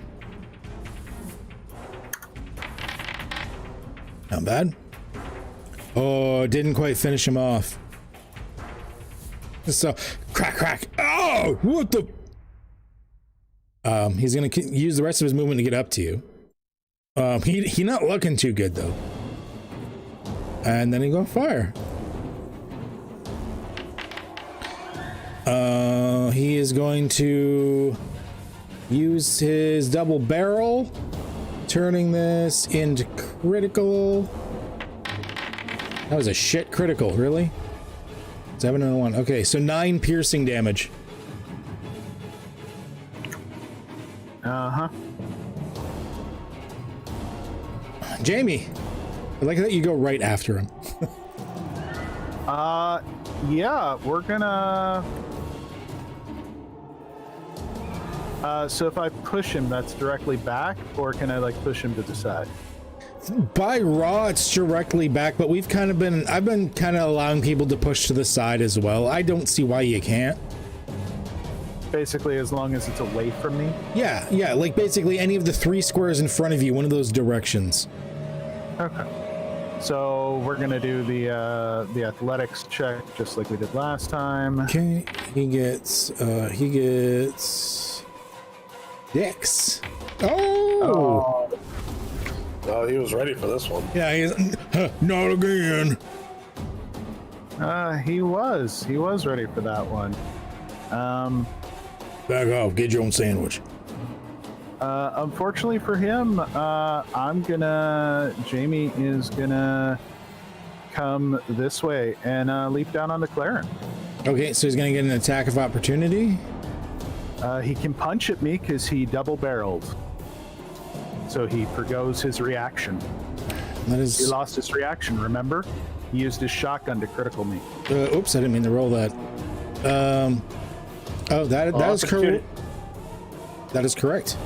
Not bad. Oh, didn't quite finish him off. So, crack. Oh, what the? He's gonna use the rest of his movement to get up to you. He not looking too good though. And then he gonna fire. He is going to use his double barrel, turning this into critical. That was a shit critical, really? 7 and a 1. Okay, so 9 piercing damage. Uh-huh. Jamie, I like that you go right after him. Yeah, we're gonna... so if I push him, that's directly back, or can I, like, push him to the side? By raw, it's directly back, but I've been kind of allowing people to push to the side as well. I don't see why you can't. Basically, as long as it's away from me? Yeah, like basically any of the 3 squares in front of you, one of those directions. Okay. So we're gonna do the athletics check just like we did last time. Okay, he gets Dex. Oh! Oh, he was ready for this one. Yeah, he's not again. He was ready for that one. Back off, get your own sandwich. Unfortunately for him, Jamie is gonna come this way and leap down onto Claren. Okay, so he's gonna get an attack of opportunity. He can punch at me because he double barreled. So he forgoes his reaction. That is. He lost his reaction, remember? He used his shotgun to critical me. Oops, I didn't mean to roll that. Oh, that is correct. That is correct.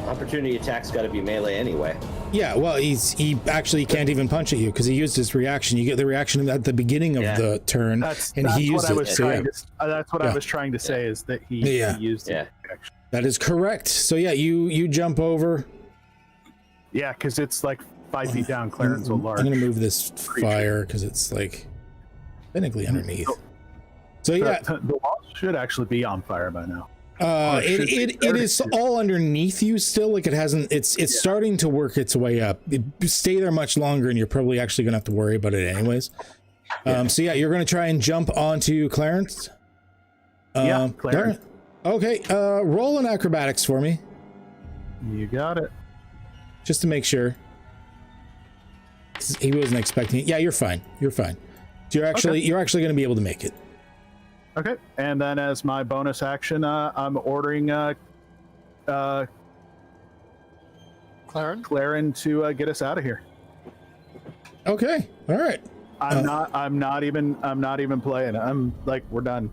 Opportunity attack's got to be melee anyway. Yeah, well, he actually can't even punch at you because he used his reaction. You get the reaction at the beginning of the turn, and he used it. That's what I was trying to say is that he used his reaction. That is correct. So yeah, you jump over. Yeah, because it's like 5 feet down. Claren's so large. I'm gonna move this fire because it's like technically underneath. So yeah, the wall should actually be on fire by now. It is all underneath you still. Like it hasn't. It's starting to work its way up. Stay there much longer, and you're probably actually gonna have to worry about it anyways. So yeah, you're gonna try and jump onto Clarence. Clarence. Okay. Roll an acrobatics for me, You got it. just to make sure. He wasn't expecting it. Yeah, you're fine. You're fine. So you're actually gonna be able to make it. Okay, and then as my bonus action, I'm ordering Claren to get us out of here. Okay. All right. I'm not even playing. I'm like, we're done.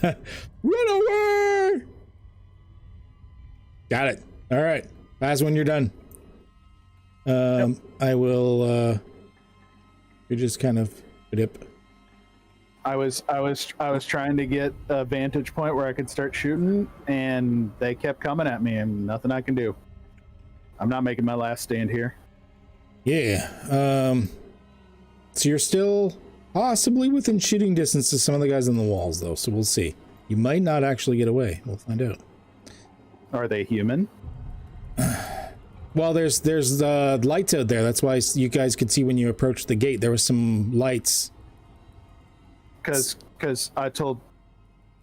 Run away! Got it. All right. Pass when you're done. I will You're just kind of dip. I was trying to get a vantage point where I could start shooting, and they kept coming at me, and nothing I can do. I'm not making my last stand here. Yeah. So you're still possibly within shooting distance of some of the guys on the walls, though. So we'll see. You might not actually get away. We'll find out. Are they human? Well, there's lights out there. That's why you guys could see when you approached the gate. There was some lights. Because I told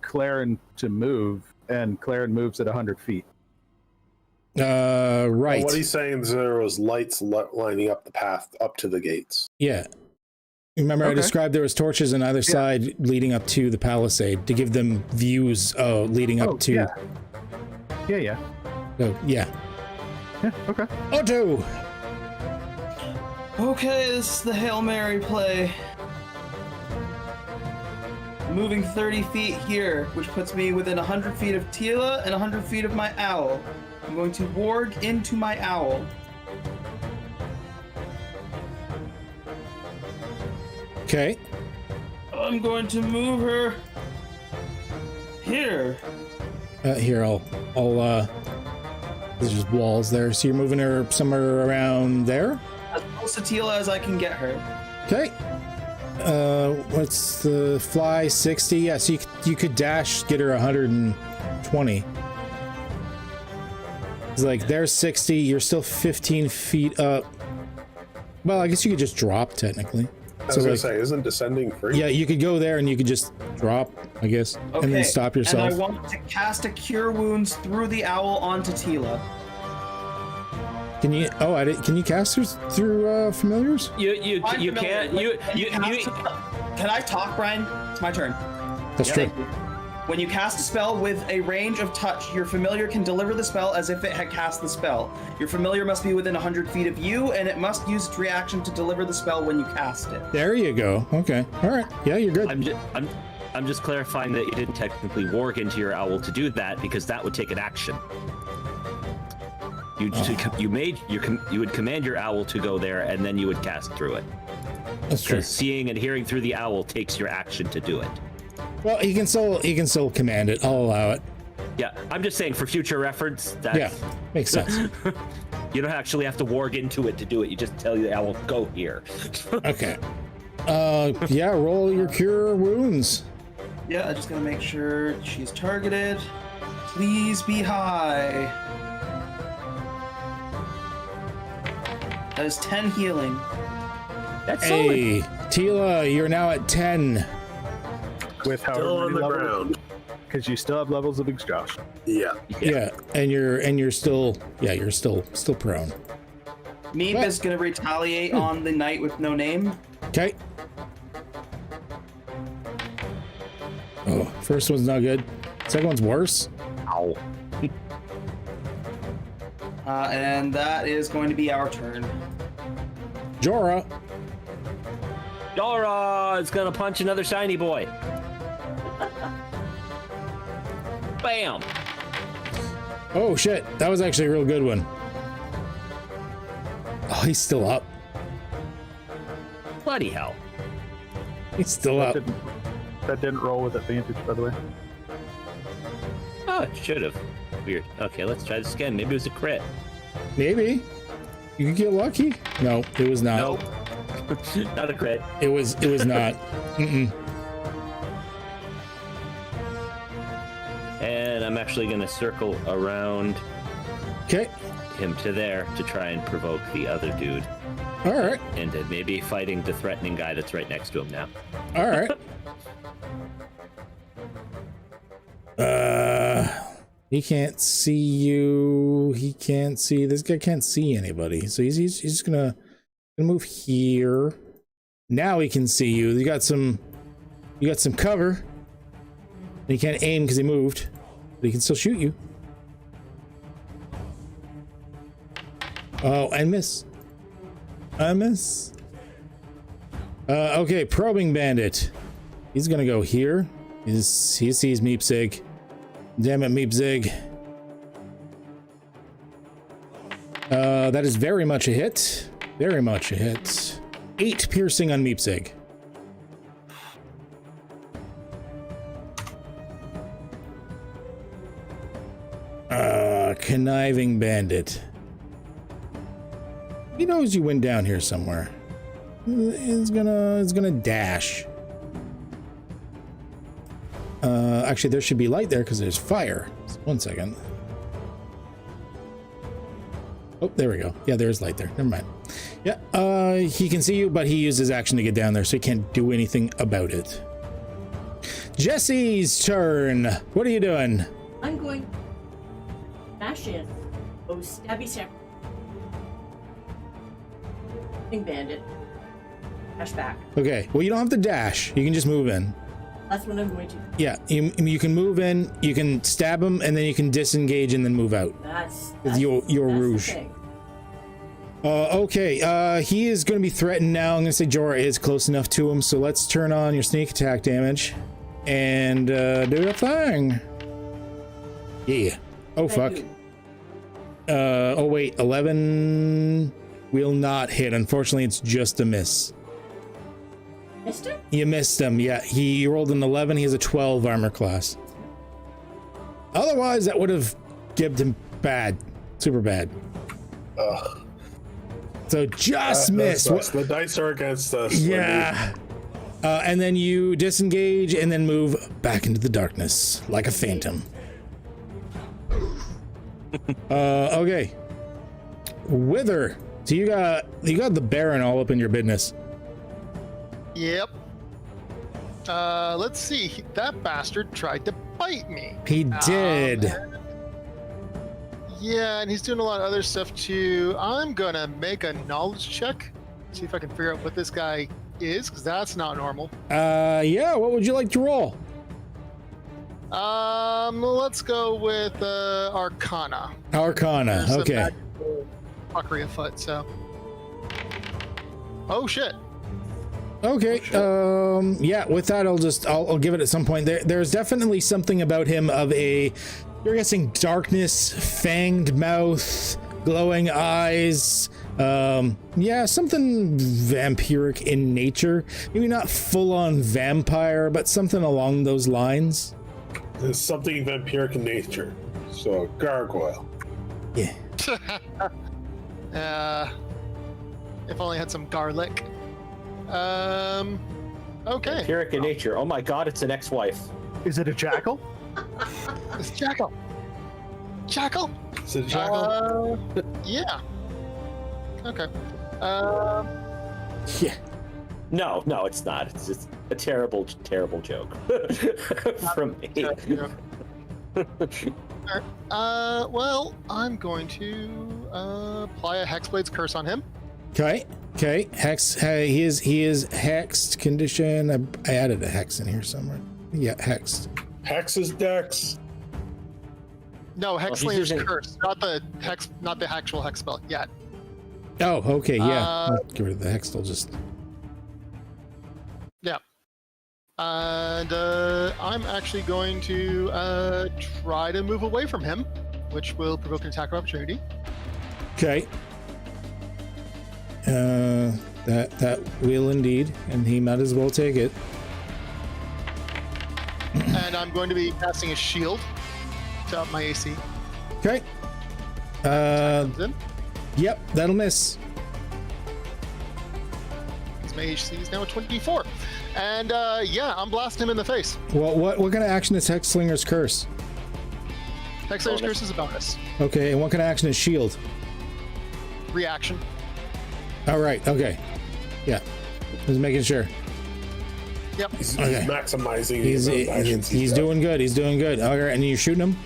Claren to move, and Claren moves at 100 feet. Right. Well, what he's saying is there was lights lining up the path up to the gates. Yeah. Remember, I described there was torches on either side leading up to the palisade to give them views leading up to. Yeah. Yeah. Oh, yeah. Yeah. Okay. Otto. Okay, this is the Hail Mary play. Moving 30 feet here, which puts me within 100 feet of Tila and 100 feet of my owl. I'm going to warg into my owl. Okay. I'm going to move her here. Here, I'll there's just walls there. So you're moving her somewhere around there? As close to Tila as I can get her. Okay. What's the fly? 60? Yeah, so you could dash, get her 120. It's like, there's 60, you're still 15 feet up. Well, I guess you could just drop, technically. I was gonna say, isn't descending free? Yeah, you could go there and you could just drop, I guess, Okay. and then stop yourself. And I want to cast a Cure Wounds through the owl onto Tila. Can you? Oh, can you cast through familiars? You can't. Can I talk, Brian? It's my turn. That's true. When you cast a spell with a range of touch, your familiar can deliver the spell as if it had cast the spell. Your familiar must be within 100 feet of you, and it must use its reaction to deliver the spell when you cast it. There you go. Okay. All right. Yeah, you're good. I'm just clarifying that you didn't technically warg into your owl to do that because that would take an action. You would command your owl to go there, and then you would cast through it. That's true. Because seeing and hearing through the owl takes your action to do it. Well, he can still command it. I'll allow it. Yeah, I'm just saying for future reference. Yeah, makes sense. You don't actually have to warg into it to do it. You just tell the owl, go here. Okay. Yeah, roll your cure wounds. Yeah, I just gotta make sure she's targeted. Please be high. That is 10 healing. That's Hey, Tila, you're now at 10. With Still on the ground. Because you still have levels of exhaustion. Yeah. Yeah, and you're still prone. Meep is gonna retaliate on the knight with no name. Okay. Oh, first one's not good. Second one's worse. Ow. And that is going to be our turn. Jorah. Dora is gonna punch another shiny boy. Bam! Oh shit, that was actually a real good one. Oh, he's still up. Bloody hell. He's still up. That didn't roll with advantage, by the way. Oh, it should have. Weird. Okay, let's try this again. Maybe it was a crit. Maybe. You could get lucky. No, it was not. Nope. Not a crit. It was not. Mm-mm. And I'm actually gonna circle around Okay. him to there to try and provoke the other dude All right. into maybe fighting the threatening guy that's right next to him now. All right. He can't see you. He can't see. This guy can't see anybody. So he's just gonna move here. Now he can see you. You got some cover. He can't aim because he moved, but he can still shoot you. Oh, and miss. I miss. Okay, probing bandit. He's gonna go here. He sees Meepzig. Damn it, Meepzig. That is very much a hit. Very much a hit. 8 piercing on Meepsig. Conniving bandit. He knows you went down here somewhere. It's gonna dash. Actually, there should be light there because there's fire. So 1 second. Oh, there we go. Yeah, there's light there. Never mind. Yeah, he can see you, but he used his action to get down there, so he can't do anything about it. Jesse's turn. What are you doing? I'm going. Dash in. Oh, stabby stab. Bandit. Dash back. Okay. Well, you don't have to dash. You can just move in. That's what I'm going to. Yeah, you can move in. You can stab him, and then you can disengage and then move out. That's your that's rouge. the thing. Okay. He is going to be threatened now. I'm going to say Jorah is close enough to him, so let's turn on your sneak attack damage and do a thing. Yeah. Oh fuck. Oh wait, 11 will not hit. Unfortunately, it's just a miss. Missed him? You missed him. Yeah, he rolled an 11. He has a 12 armor class. Otherwise, that would have gibbed him bad, super bad. So just missed. The dice are against us. Yeah. And then you disengage and then move back into the darkness like a phantom. Okay. Wither. So you got the Baron all up in your business. Yep. Let's see. That bastard tried to bite me. He did. Yeah, and he's doing a lot of other stuff too. I'm gonna make a knowledge check. See if I can figure out what this guy is, because that's not normal. Yeah, what would you like to roll? Let's go with Arcana. Arcana, There's some okay. magical fuckery afoot, so. Oh shit. Okay. Yeah, with that I'll give it at some point. There's definitely something about him of a, you're guessing, darkness, fanged mouth, glowing eyes. Yeah, something vampiric in nature. Maybe not full on vampire, but something along those lines. There's something vampiric in nature. So gargoyle. Yeah. If only I had some garlic. Okay. Vampiric in nature. Oh my god, it's an ex-wife. Is it a jackal? It's Jackal. Jackal? Is it a jackal? Yeah. Okay. Yeah. No, it's not. It's just a terrible, terrible joke from me. Well, I'm going to apply a Hexblade's curse on him. Okay. Hex. He is hexed. Condition. I added a hex in here somewhere. Yeah, hexed. Hex is dex. No, Hexslinger's using- curse, not the actual hex spell yet. Oh, okay. Yeah. I'll get rid of the hex. I'll just. Yeah. And I'm actually going to try to move away from him, which will provoke an attack of opportunity. Okay. That will indeed, and he might as well take it. And I'm going to be casting a shield to up my AC. Okay. Comes in. Yep, that'll miss. My AC is now 24. And yeah, I'm blasting him in the face. Well, what kind of action is Hexslinger's curse? Hexslinger's curse is a bonus. Okay, and what kind of action is shield? Reaction. All right. Okay. Yeah. Just making sure. Yep. He's Okay. maximizing. He's doing good. He's doing good. All right, and you're shooting him.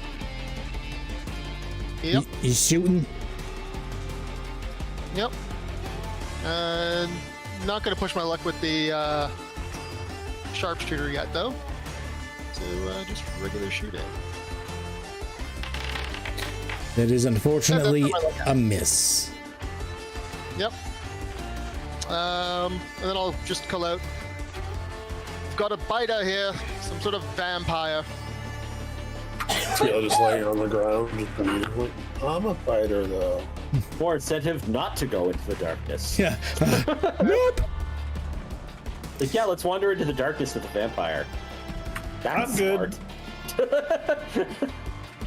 Yep. He's shooting. Yep. And not going to push my luck with the sharpshooter yet, though. So just regular shooting. That is unfortunately a miss. Yep. And then I'll just call out. I've got a biter here, some sort of vampire. Teal just laying on the ground. Just like, I'm a fighter, though. More incentive not to go into the darkness. Yeah. Nope. Like, yeah, let's wander into the darkness with the vampire. That's I'm good.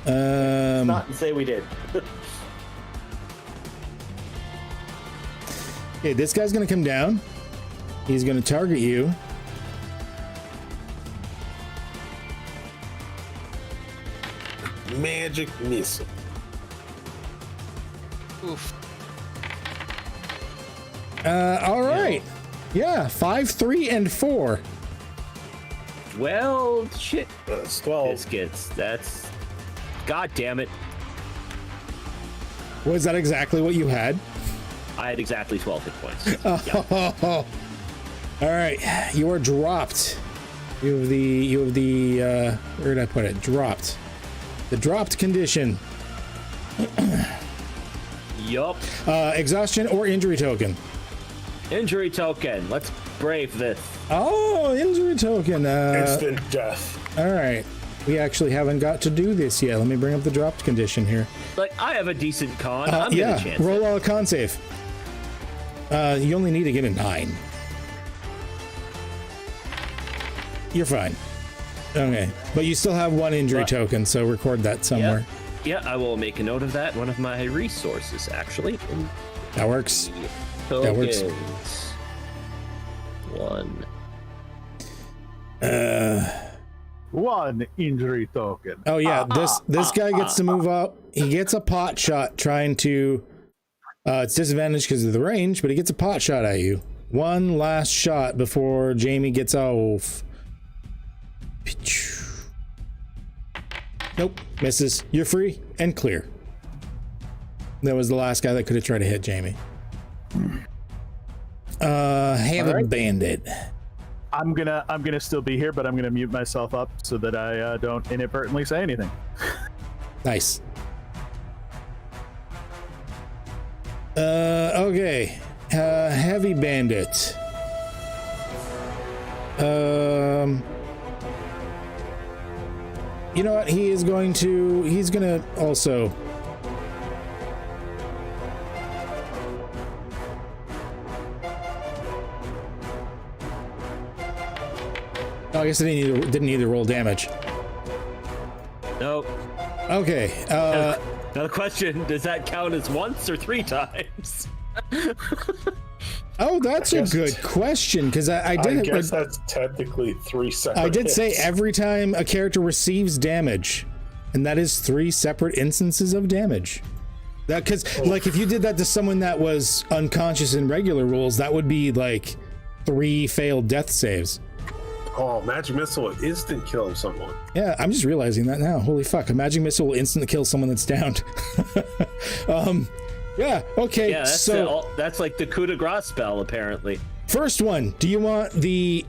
smart. Not to say we did. Okay, this guy's gonna come down. He's gonna target you. Magic missile. Oof. All right. Yeah, 5, 3, and 4. Well, shit. That's 12. Biscuits. That's. God damn it. Was that exactly what you had? I had exactly 12 hit points. Oh. All right, you are dropped. You have the where did I put it? Dropped. The dropped condition. Yup. Exhaustion or injury token. Injury token. Let's brave this. Oh, injury token. Instant death. All right. We actually haven't got to do this yet. Let me bring up the dropped condition here. Like, I have a decent con. I'm Yeah, gonna chance roll it. a con save. You only need to get a 9. You're fine. Okay, but you still have 1 injury token, so record that somewhere. Yeah, I will make a note of that. One of my resources, actually. That works. That works. Tokens. 1. 1 injury token. Oh yeah, this guy gets to move up. He gets a pot shot trying to. It's disadvantaged because of the range, but he gets a pot shot at you. One last shot before Jamie gets off. Nope, misses. You're free and clear. That was the last guy that could have tried to hit Jamie. Have a bandit. I'm gonna still be here, but I'm gonna mute myself up so that I don't inadvertently say anything. Nice. Okay. Heavy bandit. You know what? He's gonna also. Oh, I guess it didn't either roll damage. Nope. Okay. Now the question, does that count as once or 3 times? Oh, that's a good question, because I guess that's technically 3 separate. I did say hits. every time a character receives damage, and that is 3 separate instances of damage. That because like if you did that to someone that was unconscious in regular rules, that would be like 3 failed death saves. Oh, magic missile will instant kill someone. Yeah, I'm just realizing that now. Holy fuck, a magic missile will instantly kill someone that's downed. Yeah, okay, Yeah, that's like the coup de grace spell, apparently. First one, do you want the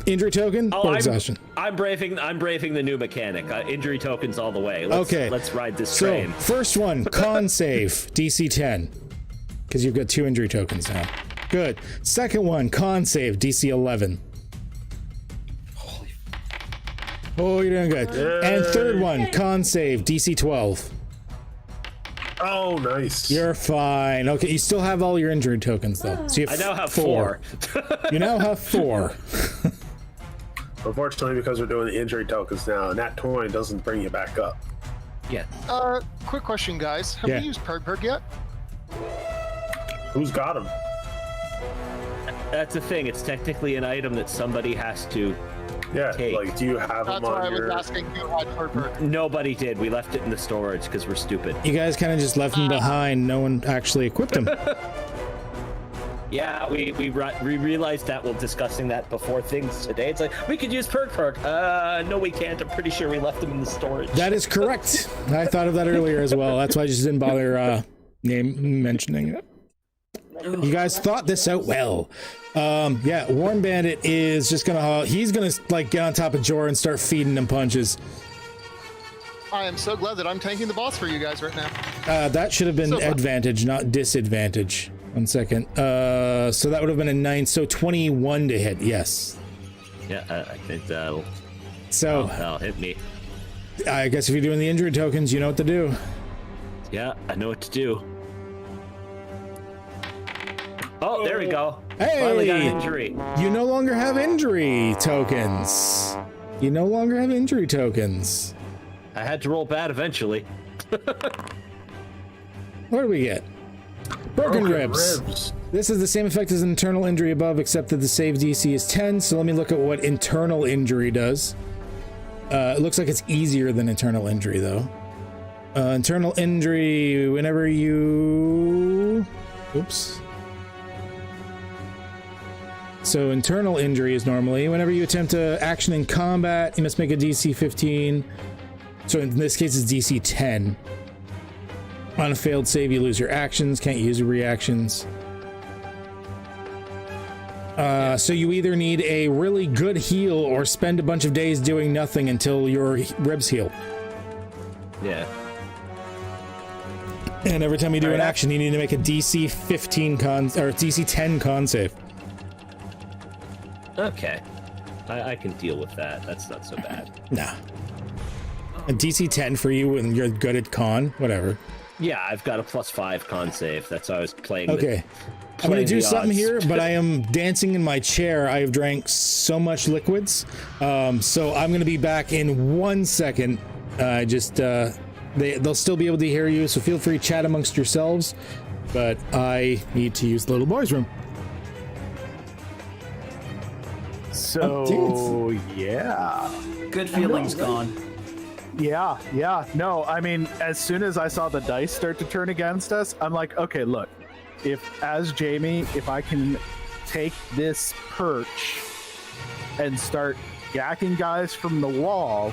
injury token or exhaustion? I'm braving the new mechanic. Injury tokens all the way. Let's ride this so, train. First one, con save, DC 10. Because you've got 2 injury tokens now. Good. Second one, con save, DC 11. Oh, you're doing good. Yay. And third one, con save, DC 12. Oh, nice. You're fine. Okay, you still have all your injury tokens, though. So you have I now have 4. You now have 4. Unfortunately, because we're doing the injury tokens now, and that 20 doesn't bring you back up. Yeah. Quick question, guys. Have Yeah. we used Perk yet? Who's got him? That's the thing. It's technically an item that somebody has to Yeah, take. like, do you have That's him why I on was your... asking who had Perk. Nobody did. We left it in the storage because we're stupid. You guys kind of just left him behind. No one actually equipped him. Yeah, we realized that while discussing that before things today. It's like, we could use perk. No, we can't. I'm pretty sure we left them in the storage. That is correct. I thought of that earlier as well. That's why I just didn't bother mentioning it. You guys thought this out well. Yeah, Warm Bandit is just he's gonna like get on top of Jor and start feeding him punches. I am so glad that I'm tanking the boss for you guys right now. That should have been So fun. advantage, not disadvantage. 1 second. So that would have been a 9, so 21 to hit, yes. Yeah, I think that'll hit me. I guess if you're doing the injury tokens, you know what to do. Yeah, I know what to do. Oh, there we go. Finally got an Hey, injury. you no longer have injury tokens. You no longer have injury tokens. I had to roll bad eventually. What do we get? Broken ribs. This is the same effect as internal injury above, except that the save DC is 10. So let me look at what internal injury does. It looks like it's easier than internal injury, though. Internal injury, whenever you... Oops. So internal injury is normally whenever you attempt to action in combat, you must make a DC 15. So in this case, it's DC 10. On a failed save, you lose your actions, can't use your reactions. So you either need a really good heal or spend a bunch of days doing nothing until your ribs heal. Yeah. And every time you do an action, you need to make a DC 15 con or DC 10 con save. Okay. I can deal with that. That's not so bad. Nah. A DC 10 for you when you're good at con, whatever. Yeah, I've got a +5 con save. That's why I was playing. Okay. I'm going to do something here, but I am dancing in my chair. I have drank so much liquids. So I'm going to be back in 1 second. They'll still be able to hear you, so feel free to chat amongst yourselves. But I need to use the little boy's room. So, yeah. Good feelings gone. Yeah. No, I mean, as soon as I saw the dice start to turn against us, I'm like, okay, look, as Jamie, if I can take this perch and start yakking guys from the wall,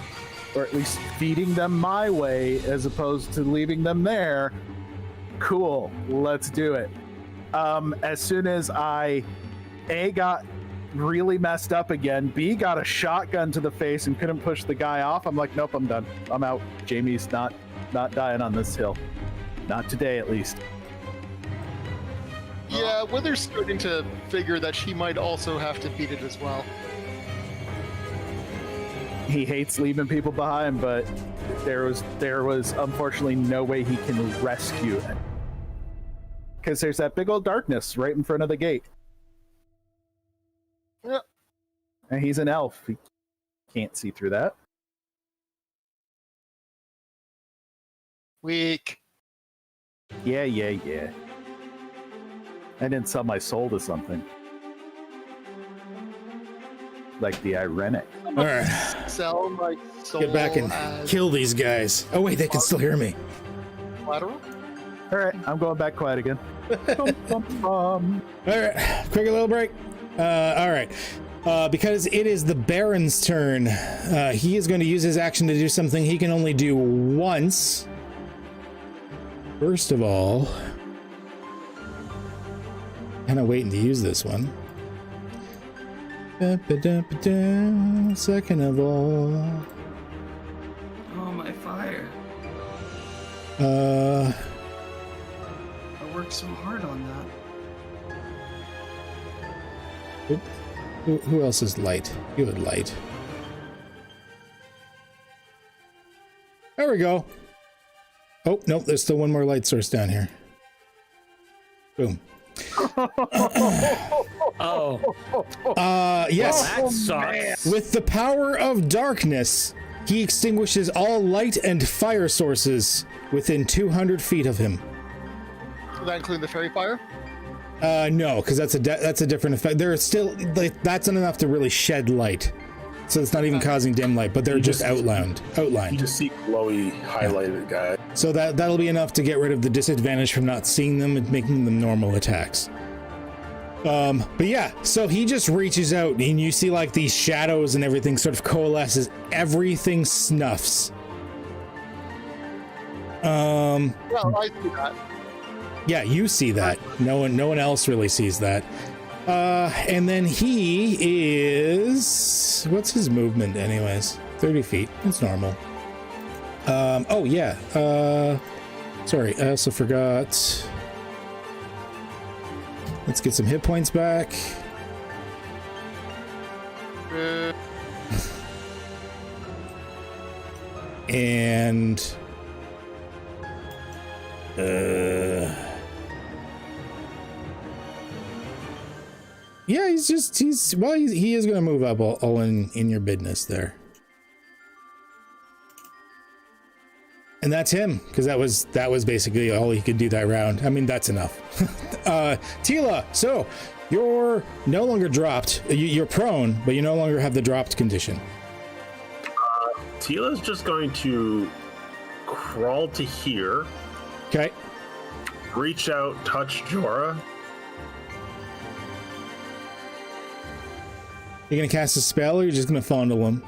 or at least feeding them my way as opposed to leaving them there, cool, let's do it. As soon as I, A, got really messed up again, B, got a shotgun to the face and couldn't push the guy off, I'm like, nope, I'm done. I'm out. Jamie's not dying on this hill. Not today, at least. Yeah, Wither's starting to figure that she might also have to beat it as well. He hates leaving people behind, but there was unfortunately no way he can rescue it. Because there's that big old darkness right in front of the gate. Yep. And he's an elf. He can't see through that. Weak. Yeah. I didn't sell my soul to something. Like the ironic. All right. Sell my soul. Get back and kill these guys. Oh, wait, they can still hear me. Collateral? All right, I'm going back quiet again. Bum, bum, bum. All right, quick little break. All right. Because it is the Baron's turn, he is going to use his action to do something he can only do once. First of all, kind of waiting to use this one. Second of all, Oh, my fire. uh, I worked so hard on that. who else is light? You had light. There we go. Oh, nope, there's still one more light source down here. Boom. Oh. Yes. Well, that sucks. With the power of darkness, he extinguishes all light and fire sources within 200 feet of him. Does that include the fairy fire? No, because that's a different effect. They're still that's not enough to really shed light, so it's not even causing dim light. But they're just outlined. You just see glowy, highlighted guy. So that'll be enough to get rid of the disadvantage from not seeing them and making them normal attacks. But yeah, so he just reaches out and you see like these shadows and everything sort of coalesces. Everything snuffs. Well, I see that. Yeah, you see that. No one else really sees that. And then he is... What's his movement anyways? 30 feet. It's normal. Oh, yeah. Sorry, I also forgot. Let's get some hit points back. And... Yeah, he is going to move up all in your business there. And that's him, because that was basically all he could do that round. I mean, that's enough. Tila, so you're no longer dropped. You're prone, but you no longer have the dropped condition. Tila's just going to crawl to here. Okay. Reach out, touch Jorah. You're gonna cast a spell, or you're just gonna fondle him?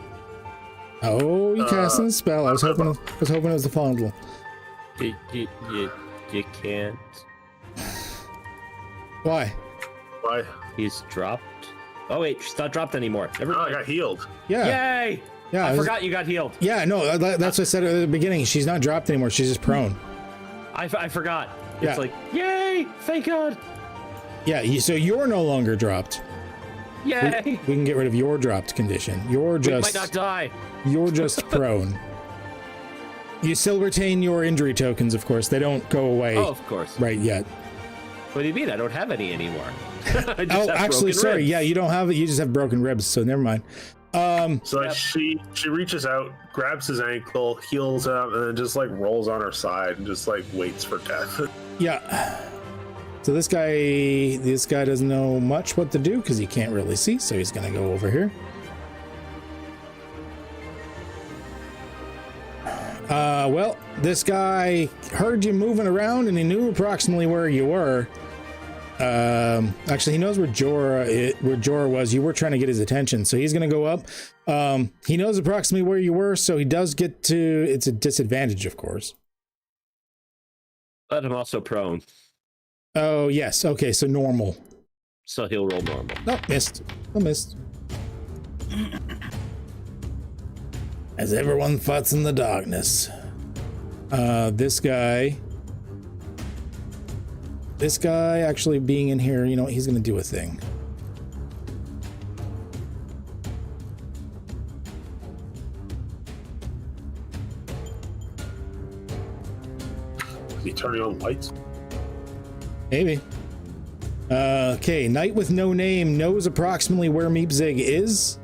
Oh, you casting a spell. I was hoping it was the fondle. You can't. Why? Why? He's dropped. Oh wait, she's not dropped anymore. Oh, I got healed. Yeah. Yay! Yeah. I forgot you got healed. Yeah. No, that's what I said at the beginning. She's not dropped anymore. She's just prone. I forgot. Yeah. It's like, yay! Thank God. Yeah. So you're no longer dropped. Yay! We can get rid of your dropped condition. You're We just might not die. You're just prone. You still retain your injury tokens, of course. They don't go away. Oh, of course. Right yet. What do you mean? I don't have any anymore. Oh, actually, sorry. Ribs. Yeah, you don't have it. You just have broken ribs. So never mind. So like, she reaches out, grabs his ankle, heals up, and then just like rolls on her side and just like waits for death. Yeah. So this guy doesn't know much what to do because he can't really see. So he's gonna go over here. Well, this guy heard you moving around and he knew approximately where you were. Actually, he knows where Jorah was. You were trying to get his attention, so he's gonna go up. He knows approximately where you were, so he does get to. It's a disadvantage, of course. But I'm also prone, Oh yes. Okay, so normal. so he'll roll normal. No, missed. I missed. As everyone fights in the darkness. This guy actually being in here, you know, he's gonna do a thing. Is he turning on lights? Maybe. Okay, Knight with no name knows approximately where Meepzig is.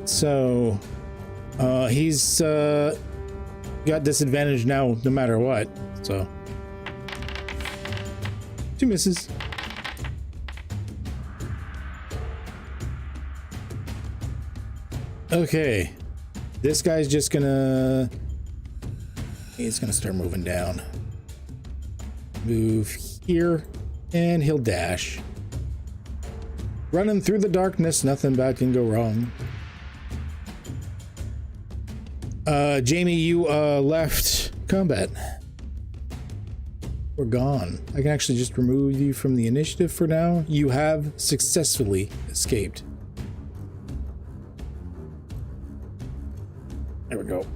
So, he's got disadvantage now no matter what, so. 2 misses. Okay. This guy's just gonna... He's gonna start moving down. Move here, and he'll dash. Running through the darkness, nothing bad can go wrong. Jamie, you left combat. We're gone. I can actually just remove you from the initiative for now. You have successfully escaped. There we go.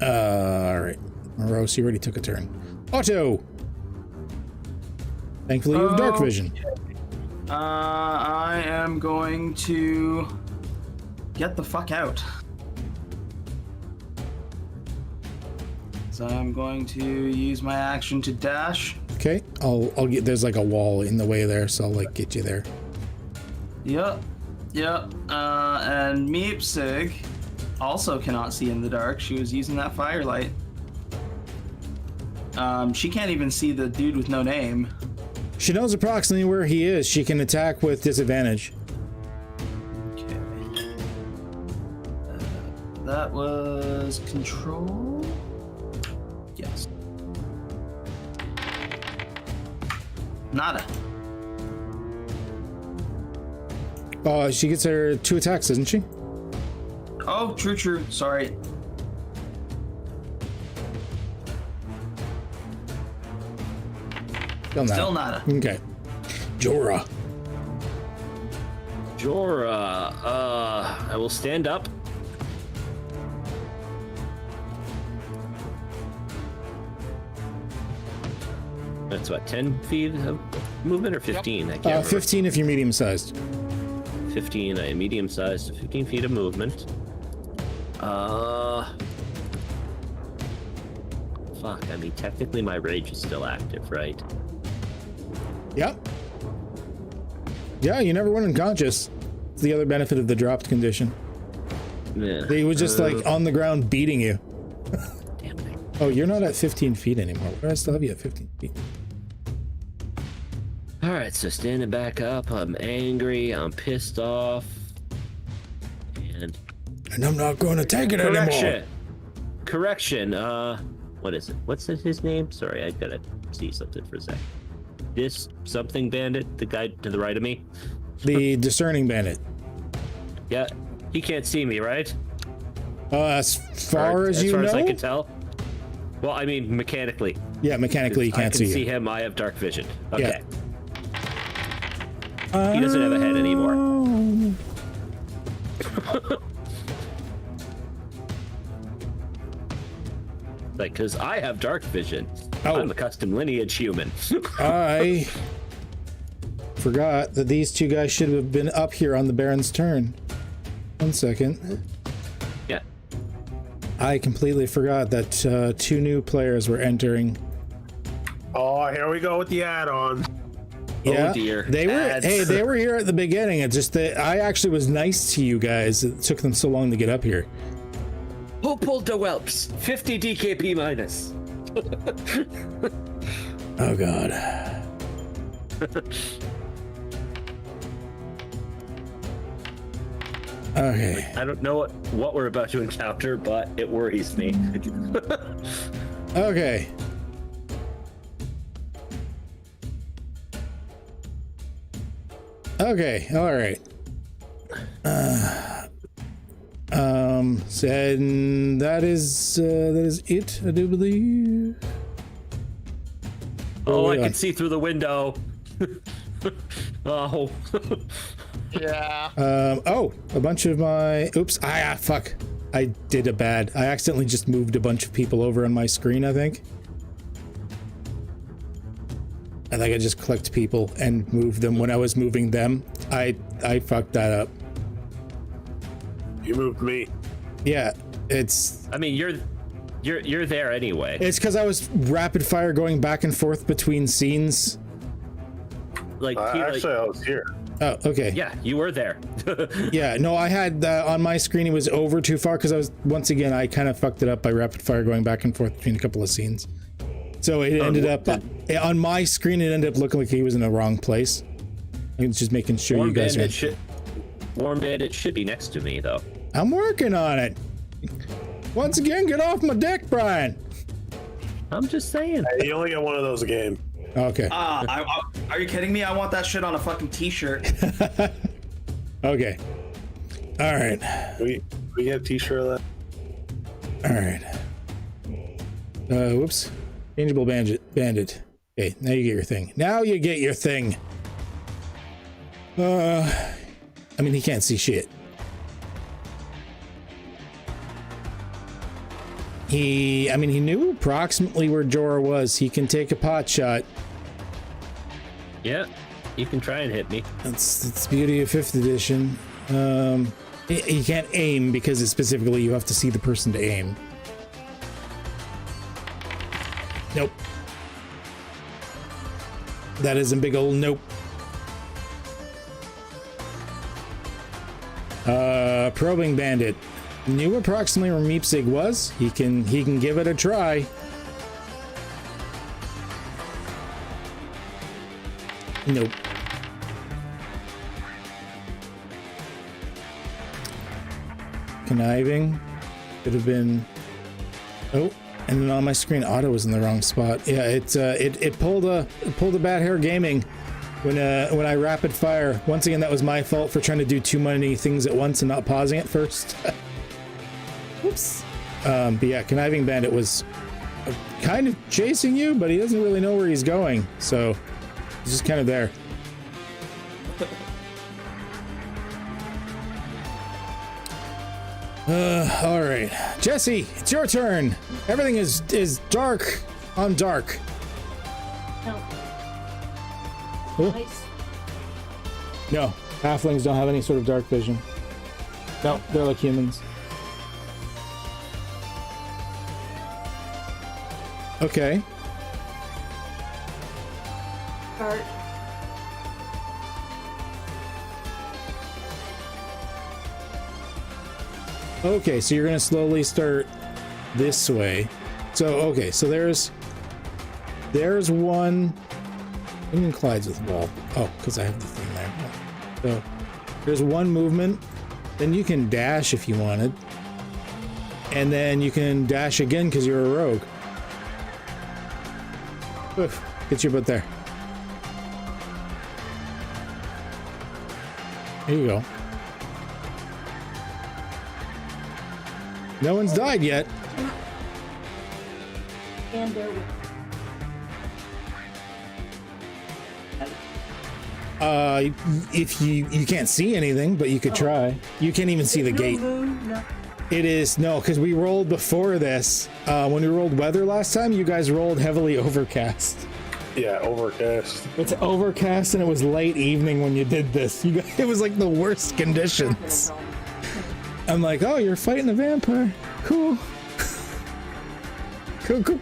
All right. Morose, you already took a turn. Otto! Thankfully, you have dark vision. I am going to get the fuck out. So I'm going to use my action to dash. Okay, I'll get. There's like a wall in the way there, so I'll like get you there. Yep. And Meepsig also cannot see in the dark. She was using that firelight. She can't even see the dude with no name. She knows approximately where he is. She can attack with disadvantage. Okay. That was control. Yes. Nada. She gets her 2 attacks, doesn't she? Oh, true. Sorry. Still nada. Okay. Jorah. I will stand up. That's what, 10 feet of movement or 15? I can't remember. 15 if you're medium-sized. 15, I am medium-sized, so 15 feet of movement. Fuck, I mean, technically my rage is still active, right? Yep. Yeah, you never went unconscious. It's the other benefit of the dropped condition. Yeah. He was just like on the ground beating you. Damn it. Oh, you're not at 15 feet anymore. Why do I still have you at 15 feet? All right, so standing back up, I'm angry, I'm pissed off, and I'm not going to take it anymore. Correction. What is it? What's his name? Sorry, I gotta see something for a sec. This something bandit, the guy to the right of me. The discerning bandit. Yeah, he can't see me, right? As far as you know. As I can tell. Well, I mean mechanically. Yeah, mechanically you can't I can see see you. him. I have dark vision. Okay. Yeah. He doesn't have a head anymore. Like, because I have dark vision. Oh. I'm a custom lineage human. I forgot that these two guys should have been up here on the Baron's turn. 1 second. Yeah. I completely forgot that 2 new players were entering. Oh, here we go with the add-on. Yeah, Oh dear. they were. Ads. Hey, they were here at the beginning. It's just that I actually was nice to you guys. It took them so long to get up here. Who pulled the whelps? 50 DKP minus. Oh God. Okay. I don't know what we're about to encounter, but it worries me. Okay. Okay. All right. Said that is it. I do believe. Oh, I yeah. can see through the window. Oh. Yeah. Oh, a bunch of my. Oops. Fuck. I did a bad. I accidentally just moved a bunch of people over on my screen. I think I just clicked people and moved them when I was moving them. I fucked that up. You moved me. Yeah, it's. I mean, you're there anyway. It's because I was rapid fire going back and forth between scenes. Like, Actually, I was here. Oh, okay. yeah, you were there. Yeah, no, I had on my screen it was over too far because I was once again I kind of fucked it up by rapid fire going back and forth between a couple of scenes. So it ended up on my screen. It ended up looking like he was in the wrong place. I was just making sure you guys are. Warm Bandit should be next to me though. I'm working on it. Once again, get off my dick, Brian. I'm just saying. Hey, you only get one of those a game. Okay. Are you kidding me? I want that shit on a fucking t-shirt. Okay. All right. We get a t-shirt of that. All right. Whoops. Changeable bandit. Okay, now you get your thing. Now you get your thing. I mean, he can't see shit. He knew approximately where Jorah was. He can take a pot shot. Yeah, you can try and hit me. That's the beauty of 5th edition. He can't aim because it's specifically you have to see the person to aim. Nope. That is a big old nope. Probing bandit. Knew approximately where Meepsig was. He can give it a try. Nope. Conniving. Could have been. Oh, and then on my screen, Otto was in the wrong spot. Yeah, it pulled a bad hair gaming when I rapid fire. Once again, that was my fault for trying to do too many things at once and not pausing it first. Oops. But yeah, Conniving Bandit was kind of chasing you, but he doesn't really know where he's going, so he's just kind of there. All right, Jesse, it's your turn. Everything is dark on dark. No. Oh. Nice. No, halflings don't have any sort of dark vision. No, they're like humans. Okay. Bart, Okay, so you're gonna slowly start this way. So okay, so there's one. Even collides with the wall. Oh, because I have the thing there. So there's one movement. Then you can dash if you wanted, and then you can dash again because you're a rogue. Oof, get your butt there. There you go. No one's died yet. And there we If you can't see anything, but you could try. You can't even see the gate. No. It is no, because we rolled before this. When we rolled weather last time, you guys rolled heavily overcast. Yeah, overcast. It's overcast and it was late evening when you did this. It was like the worst conditions. I'm like, oh, you're fighting a vampire. Cool.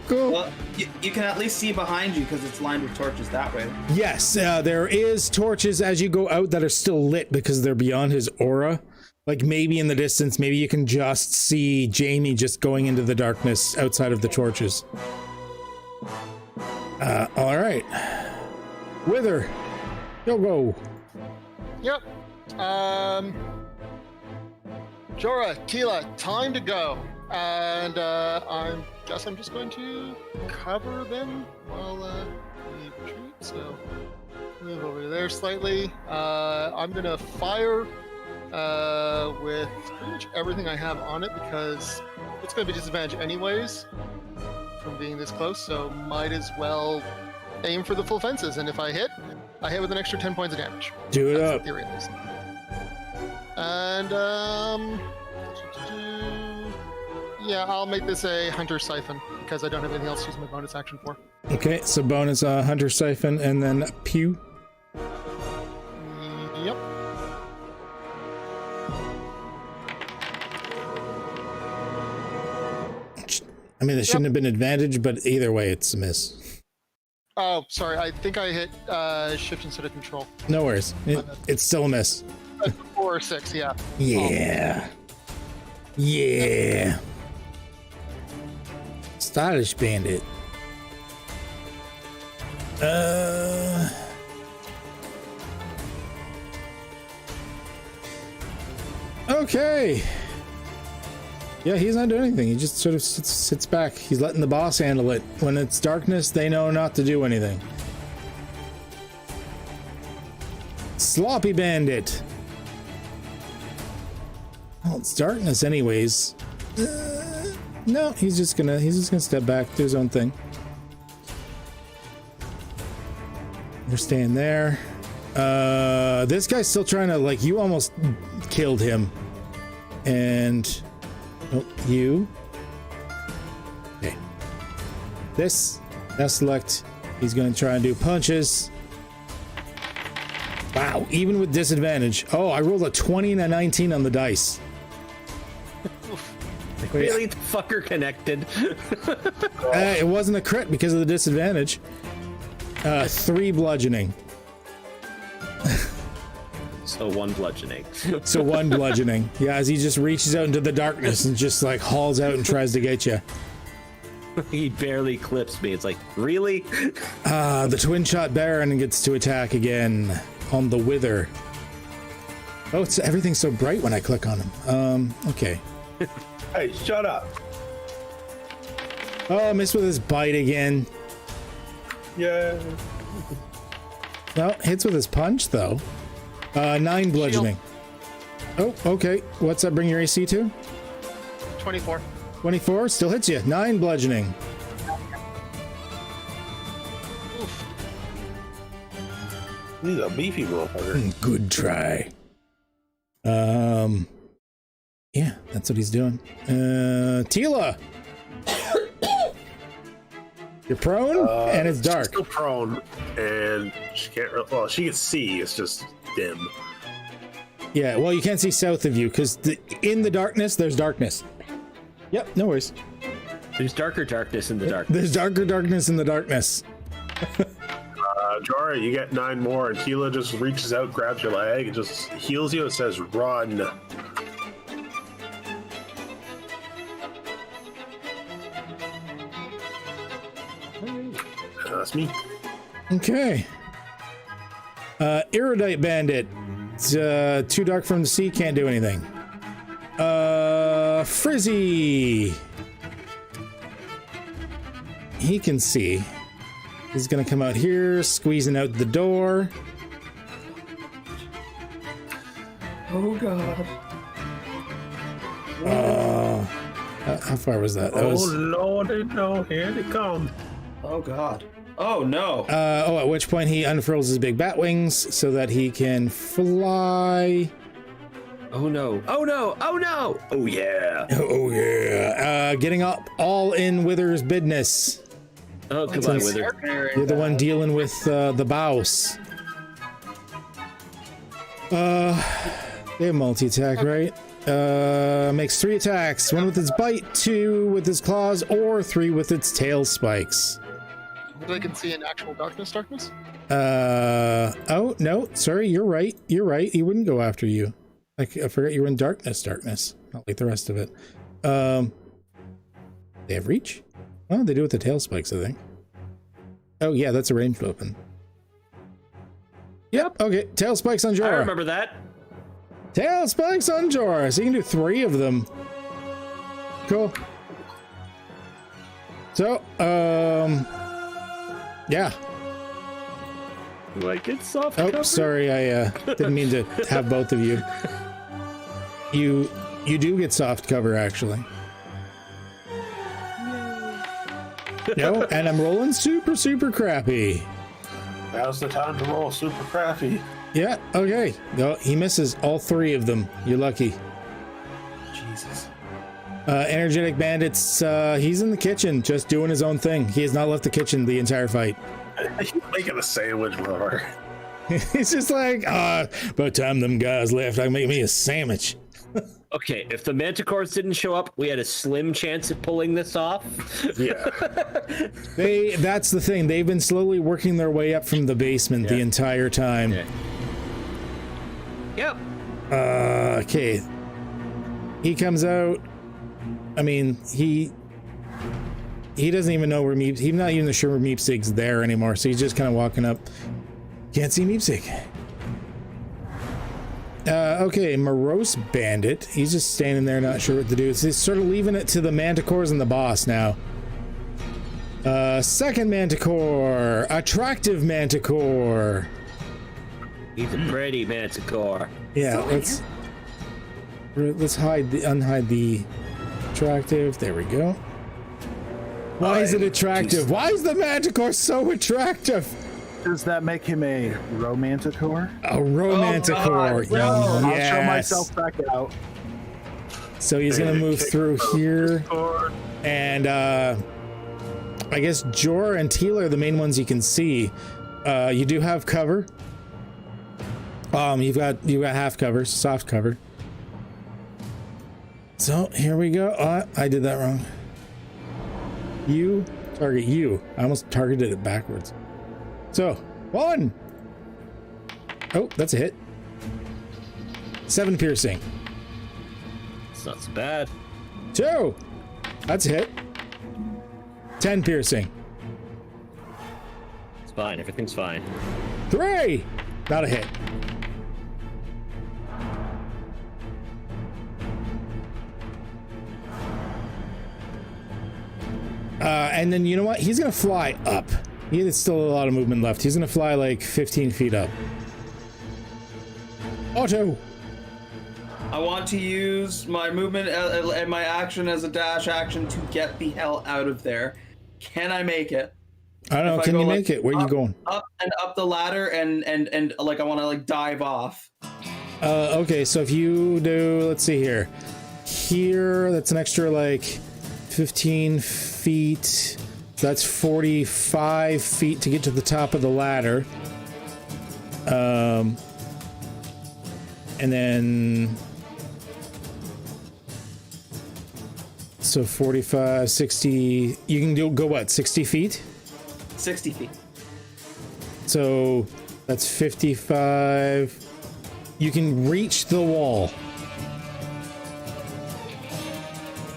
Cool. Well, you can at least see behind you because it's lined with torches that way. Yes, there is torches as you go out that are still lit because they're beyond his aura. Like maybe in the distance, maybe you can just see Jamie just going into the darkness outside of the torches. All right. Wither, go. Yep. Jorah, Tila, time to go. And I guess I'm just going to cover them while we retreat. So move over there slightly. I'm gonna fire with pretty much everything I have on it because it's gonna be disadvantage anyways from being this close. So might as well aim for the full fences. And if I hit with an extra 10 points of damage. Do it That's up. the theory at least. And yeah, I'll make this a Hunter Siphon because I don't have anything else to use my bonus action for. Okay, so bonus Hunter Siphon and then Pew. Yep. I mean, it shouldn't have been advantage, but either way, it's a miss. Oh, sorry. I think I hit shift instead of control. No worries. It's still a miss. 4 or 6, yeah. Yeah. Yeah. Stylish bandit. Okay. Yeah, he's not doing anything. He just sort of sits back. He's letting the boss handle it. When it's darkness, they know not to do anything. Sloppy bandit. Well, it's darkness anyways. No, he's just gonna step back, do his own thing. You're staying there. This guy's still trying to, like, you almost killed him. And oh, you. Okay. This, now select. He's gonna try and do punches. Wow, even with disadvantage. Oh, I rolled a 20 and a 19 on the dice. Really? The fucker connected. It wasn't a crit because of the disadvantage. 3 bludgeoning. So 1 bludgeoning. So 1 bludgeoning. Yeah, as he just reaches out into the darkness and just like hauls out and tries to get you. He barely clips me. It's like, really? The twin shot Baron gets to attack again on the Wither. Oh, everything's so bright when I click on him. Okay. Hey, shut up. Oh, missed with his bite again. Yeah. No, hits with his punch though. 9 bludgeoning. Oh, okay. What's that bring your AC to? 24. 24, still hits you. 9 bludgeoning. Oof. He's a beefy motherfucker. Good try. Yeah, that's what he's doing. Tila! You're prone, and it's dark. She's still prone, and she can't. Well, she can see. It's just dim. Yeah, well, you can't see south of you because in the darkness, there's darkness. Yep, no worries. There's darker darkness in the darkness. There's darker darkness in the darkness. Jorah, you get 9 more, and Tila just reaches out, grabs your leg, and just heals you. It says, "Run." That's me. Okay. Erudite Bandit. It's, too dark from the sea, can't do anything. Frizzy. He can see. He's gonna come out here, squeezing out the door. Oh god. How far was that? That Oh was. lordy, no! Here they come. Oh god. Oh no. At which point he unfurls his big bat wings so that he can fly. Oh no. Oh no. Oh no. Oh yeah. Oh yeah. Getting up all in Wither's business. Oh, come on, Wither. You're the one dealing with the bouse. They have multi-attack, right? Makes 3 attacks. 1 with its bite, 2 with its claws, or 3 with its tail spikes. I can see in actual darkness. Oh, no. Sorry, you're right. You're right. He wouldn't go after you. I forgot you were in darkness. Not like the rest of it. They have reach? Oh, they do with the tail spikes, I think. Oh, yeah, that's a ranged weapon. Yep, okay. Tail spikes on I Jorah. remember that. Tail spikes on Jorah. So you can do 3 of them. Cool. So, yeah. Like it's soft. Oh, cover. sorry. I didn't mean to have both of you. You do get soft cover, actually. No, and I'm rolling super crappy. Now's the time to roll super crappy. Yeah, okay. No, he misses all 3 of them. You're lucky. Jesus. Energetic Bandits, he's in the kitchen, just doing his own thing. He has not left the kitchen the entire fight. He's making a sandwich, brother. He's just like, by the time them guys left, I can make me a sandwich. Okay, if the Manticores didn't show up, we had a slim chance of pulling this off. Yeah. That's the thing. They've been slowly working their way up from the basement the entire time. Yeah. Yep. Okay. He comes out. I mean, he doesn't even know where Meep. He's not even sure where Meepsig's there anymore. So he's just kind of walking up. Can't see Meepsig. Okay, Morose Bandit. He's just standing there, not sure what to do. So he's sort of leaving it to the Manticores and the boss now. Second Manticore, Attractive Manticore. He's a pretty Manticore. Yeah, let's unhide the attractive. There we go. Why is it attractive? Why is the Manticore so attractive? Does that make him a romanticore? A romanticore. I'll show Yes. myself back out. So he's gonna move through here, and I guess Jorah and Teela are the main ones you can see. You do have cover. You've got half cover, soft cover. So here we go. I did that wrong. You target you. I almost targeted it backwards. So 1. Oh, that's a hit. 7 piercing. It's not so bad. 2. That's a hit. 10 piercing. It's fine. Everything's fine. 3. Not a hit. And then you know what? He's gonna fly up. There's still a lot of movement left. He's gonna fly like 15 feet up. Auto. I want to use my movement and my action as a dash action to get the hell out of there. Can I make it? I don't know. Can you make it? Where are you going? Up and up the ladder and like I want to like dive off. Okay, so if you do, let's see here. Here, that's an extra like 15 feet. So that's 45 feet to get to the top of the ladder. And then so 45, 60, you can go what, 60 feet? 60 feet. So that's 55. You can reach the wall.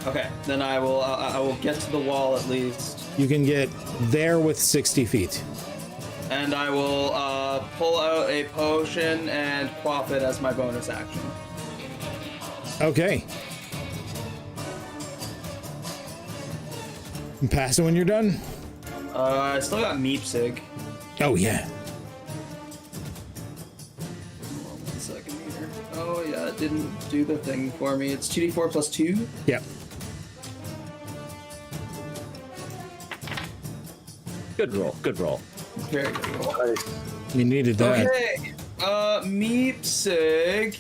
Okay, then I will get to the wall at least. You can get there with 60 feet. And I will pull out a potion and quaff it as my bonus action. Okay. And pass it when you're done. I still got Meepsig. Oh, yeah. Hold on 1 second here. Oh, yeah, it didn't do the thing for me. It's 2d4 plus 2. Yep. Good roll. Good roll. Very good roll. You needed that. Okay, Meepsig.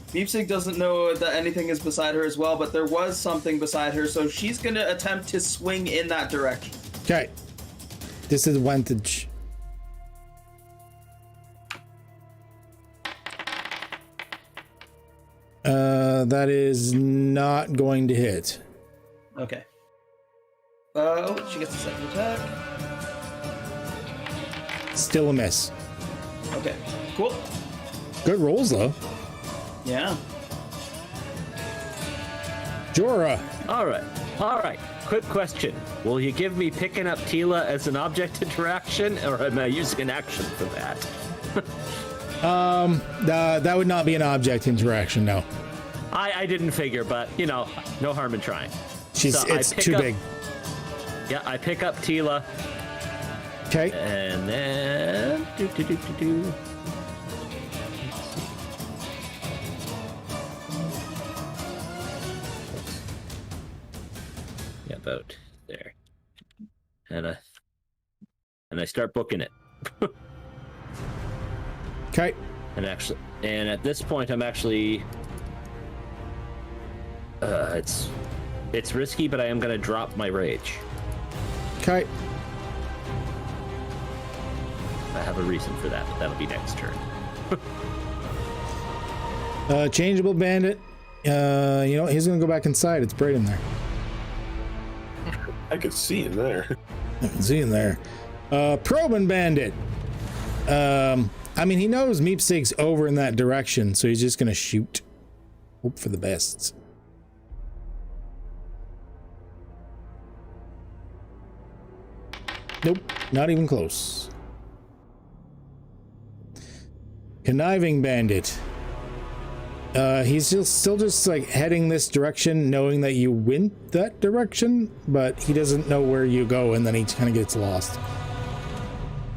Meepsig doesn't know that anything is beside her as well, but there was something beside her, so she's gonna attempt to swing in that direction. Okay. Disadvantage. That is not going to hit. Okay. She gets a second attack. Still a miss. Okay, cool. Good rolls, though. Yeah. Jorah. All right. Quick question. Will you give me picking up Tila as an object interaction, or am I using an action for that? That would not be an object interaction, no. I didn't figure, but, you know, no harm in trying. It's too big. Yeah, I pick up Tila. Okay. And then... Let's see. Yeah, about there. And I start booking it. Okay. And at this point, I'm actually... It's risky, but I am going to drop my rage. Okay. I have a reason for that, but that'll be next turn. Changeable bandit. You know, he's gonna go back inside. It's bright in there. I could see in there. I can see in there. Probing bandit. I mean, he knows Meepsig's over in that direction, so he's just gonna shoot. Hope for the best. Nope, not even close. Conniving bandit. He's still just like heading this direction, knowing that you went that direction, but he doesn't know where you go, and then he kind of gets lost.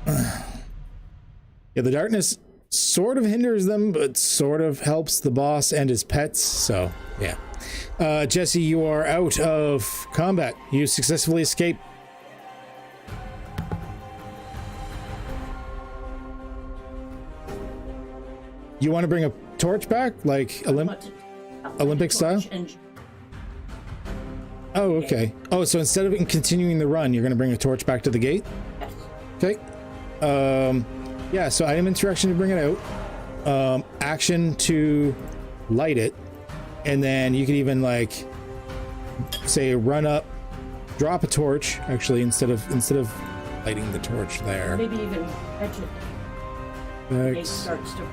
Yeah, the darkness sort of hinders them, but sort of helps the boss and his pets, so yeah. Jesse, you are out of combat. You successfully escape. You want to bring a torch back, like Olympic style? Oh, okay. Oh, so instead of continuing the run, you're going to bring a torch back to the gate? Yes. Okay. Yeah, so item interaction to bring it out. Action to light it. And then you could even, like, say run up, drop a torch, actually, instead of lighting the torch there. Maybe even fetch it. The gate starts to...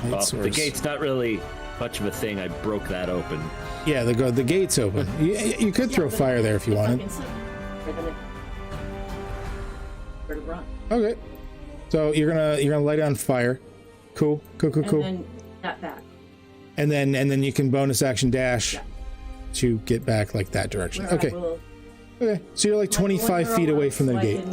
Well, the gate's not really much of a thing. I broke that open. Yeah, the gate's open. You could throw fire there if you wanted. Run. Okay. So you're gonna light it on fire. Cool. And then that back. And then you can bonus action dash to get back like that direction. Where Okay. Okay. So you're like 25 feet away from the gate.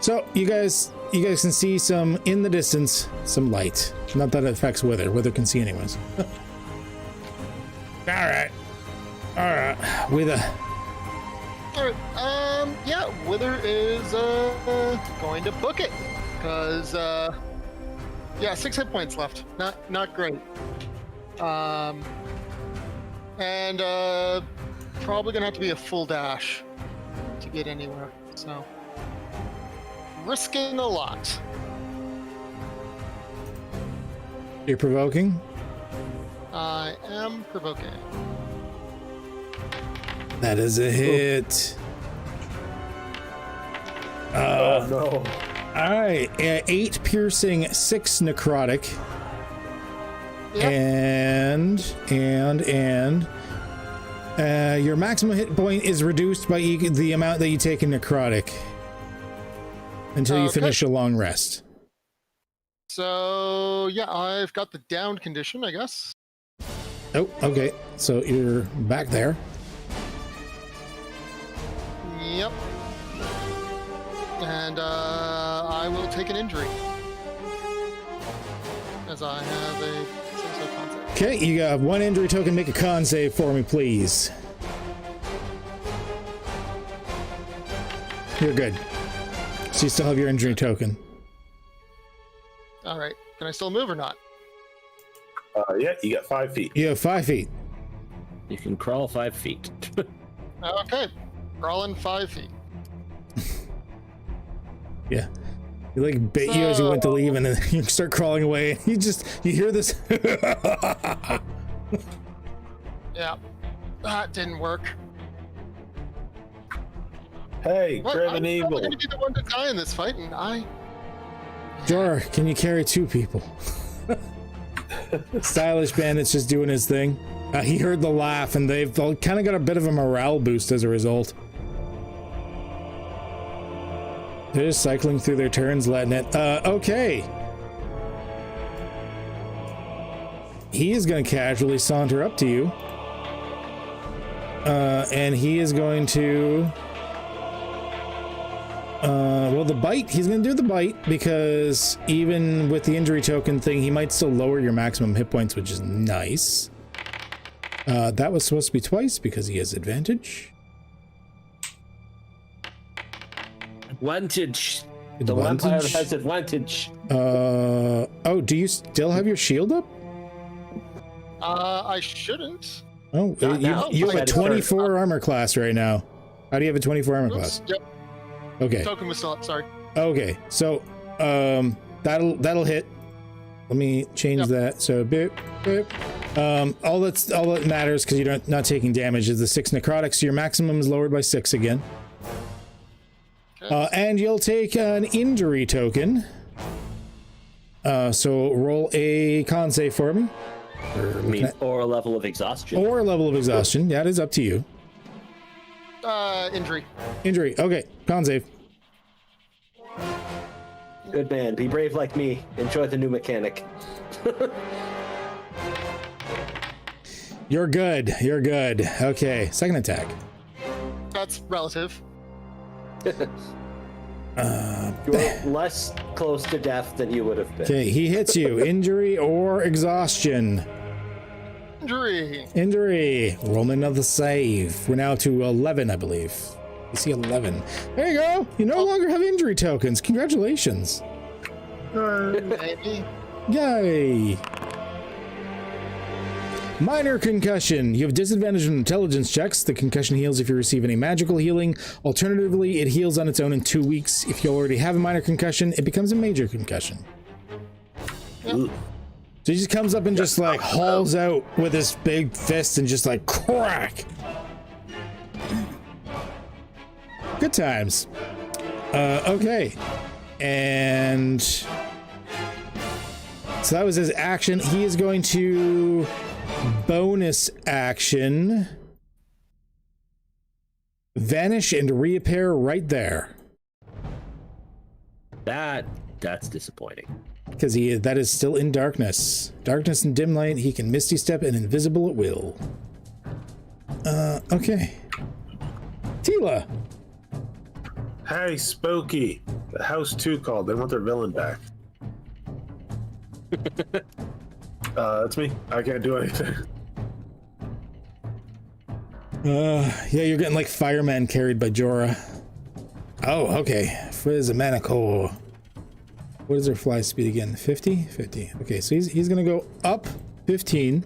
So you guys can see some in the distance, some light. Not that it affects Wither. Wither can see anyways. All right. Wither. All right. Yeah, Wither is going to book it because 6 hit points left. Not great. And probably gonna have to be a full dash to get anywhere. So risking a lot. You're provoking? I am provoking. That is a hit. Oh no. All right. 8 piercing, 6 necrotic. Yep. And Your maximum hit point is reduced by the amount that you take in necrotic until you finish a long rest. So, yeah, I've got the down condition, I guess. Oh, okay. So you're back there. Yep. And I will take an injury. As I have a so concept. Okay, you got 1 injury token. Make a con save for me, please. You're good. So you still have your injury token. All right. Can I still move or not? Yeah, you got 5 feet. You have 5 feet. You can crawl 5 feet. Okay. Crawling 5 feet. Yeah. You like bit you as you went to leave, and then you start crawling away. And you hear this. Yeah. That didn't work. Hey, What? Craven I'm Eagle. probably going to be the one to die in this fight, and Jar, can you carry 2 people? Stylish Bandit's just doing his thing. He heard the laugh, and they've kind of got a bit of a morale boost as a result. They're just cycling through their turns, letting it. Okay. He is going to casually saunter up to you. And he is going to... well, the bite, he's going to do the bite, because even with the injury token thing, he might still lower your maximum hit points, which is nice. That was supposed to be twice, because he has advantage. Advantage. The vampire has advantage. Oh, do you still have your shield up? I shouldn't. Oh, Not now. you have a But 24 armor class right now. How do you have a 24 armor class? Yep. Okay. Token was still up, sorry. Okay. So, that'll hit. Let me change that. So, boop, boop. All that matters, because you're not taking damage, is the 6 necrotic. So your maximum is lowered by 6 again. Okay. And you'll take an injury token. So roll a con save for me. Or a level of exhaustion. Or a level of exhaustion. Yeah, it is up to you. Injury. Injury. Okay. Con save. Good man. Be brave like me. Enjoy the new mechanic. You're good. You're good. Okay. Second attack. That's relative. You're less close to death than you would have been. Okay. He hits you. Injury or exhaustion. Injury. Injury. Roll me another save. We're now to 11, I believe. You see 11. There you go. You no longer have injury tokens. Congratulations. Maybe. Yay. Minor concussion. You have disadvantage on intelligence checks. The concussion heals if you receive any magical healing. Alternatively, it heals on its own in 2 weeks. If you already have a minor concussion, it becomes a major concussion. Yep. So he just comes up and just like hauls out with his big fist and just like crack. Good times. Okay. And so that was his action. He is going to bonus action vanish and reappear right there. That's disappointing. Because that is still in darkness. Darkness and dim light. He can misty step and invisible at will. Okay. Tila. Hey, Spooky. The House 2 called. They want their villain back. That's me. I can't do anything. Yeah, you're getting like fireman carried by Jorah. Oh, okay. Frizz a Manicore. What is their fly speed again? 50? 50. Okay, so he's gonna go up 15.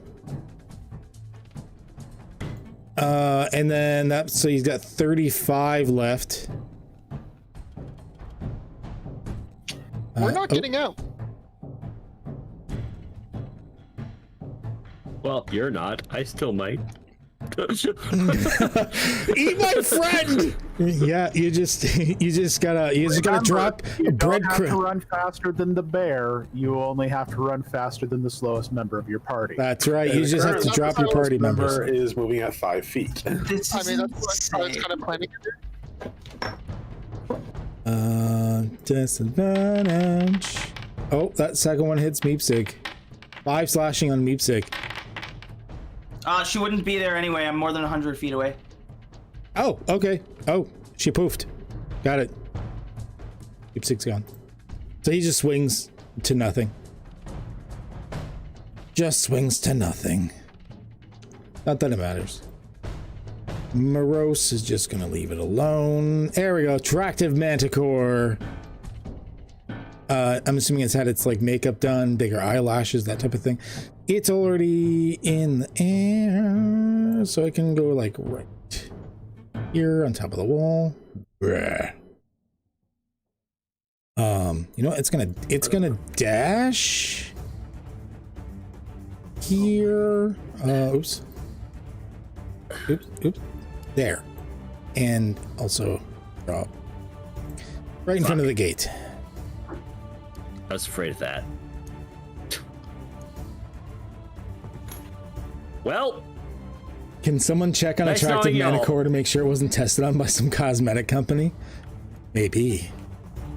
And then so he's got 35 left. We're not getting out. Well, you're not. I still might. Eat my friend. Yeah, you just gotta drop You a don't have to breadcrumb. run faster than the bear. You only have to run faster than the slowest member of your party. That's right. And You just have to currently, drop your the party member members. is moving at 5 feet. This I is mean, that's what I was insane. kind of planning to do. Disadvantage. Oh, that second one hits Meepsig. 5 slashing on Meepsig. She wouldn't be there anyway. I'm more than 100 feet away. Oh, okay. Oh, she poofed. Got it. Meepsig's gone. So he just swings to nothing. Just swings to nothing. Not that it matters. Morose is just gonna leave it alone. There we go. Attractive Manticore. I'm assuming it's had its like makeup done, bigger eyelashes, that type of thing. It's already in the air, so I can go like right here on top of the wall. Bruh. You know what? It's gonna dash here. Oops. There. And also drop right in front of the gate. I was afraid of that. Well, Can someone check on Nice attractive knowing y'all. Manticore to make sure it wasn't tested on by some cosmetic company? Maybe.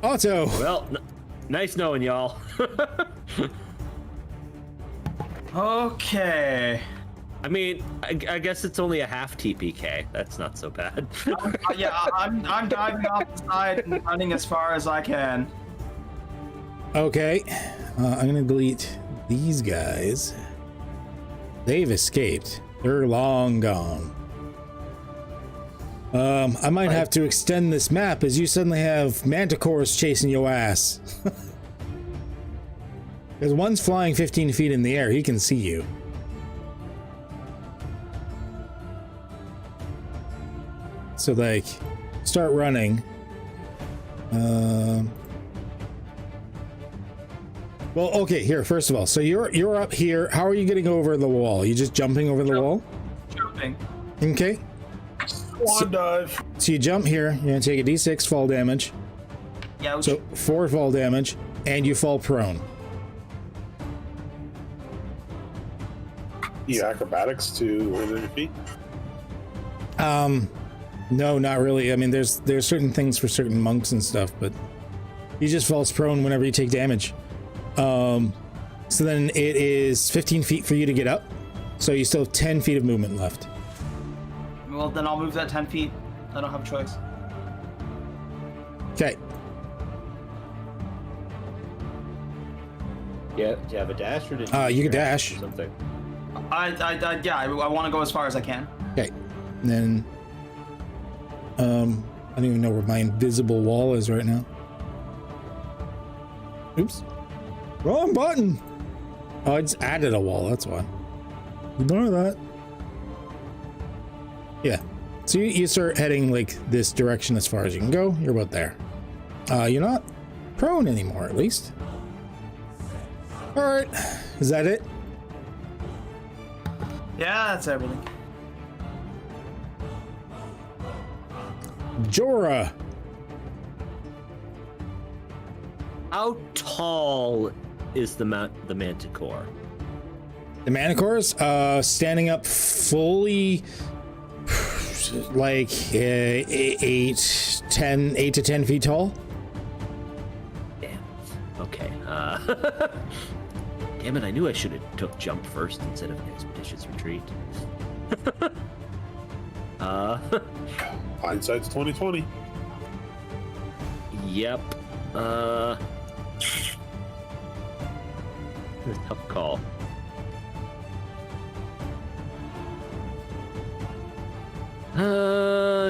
Otto! well, nice knowing y'all. Okay. I mean, I guess it's only a half TPK. That's not so bad. Yeah, I'm diving off the side and running as far as I can. Okay. I'm gonna delete these guys. They've escaped. They're long gone. I might have to extend this map as you suddenly have manticores chasing your ass. Because one's flying 15 feet in the air. He can see you. So, like, start running. Well, okay, here, first of all. So you're up here. How are you getting over the wall? Are you just jumping over the wall? Jumping. Okay. Swan dive. So you jump here. You're going to take a d6 fall damage. Yeah. So 4 fall damage. And you fall prone. You acrobatics to land on your feet. No, not really. I mean, there's certain things for certain monks and stuff, but he just falls prone whenever you take damage. So then it is 15 feet for you to get up. So you still have 10 feet of movement left. Well, then I'll move that 10 feet. I don't have a choice. Okay. Yeah, do you have a dash or did You can your action dash. or something? I want to go as far as I can. Okay. And then, I don't even know where my invisible wall is right now. Oops. Wrong button. Oh, I just added a wall. That's why. Ignore that. Yeah. So you start heading like this direction as far as you can go. You're about there. You're not prone anymore, at least. All right. Is that it? Yeah, that's everything. Jorah. How tall is the manticore? The Manticores, standing up fully, like 8 to 10 feet tall. Damn. Okay. Damn it! I knew I should have took jump first instead of expeditious retreat. Hindsight's 20/20. Yep. Tough call.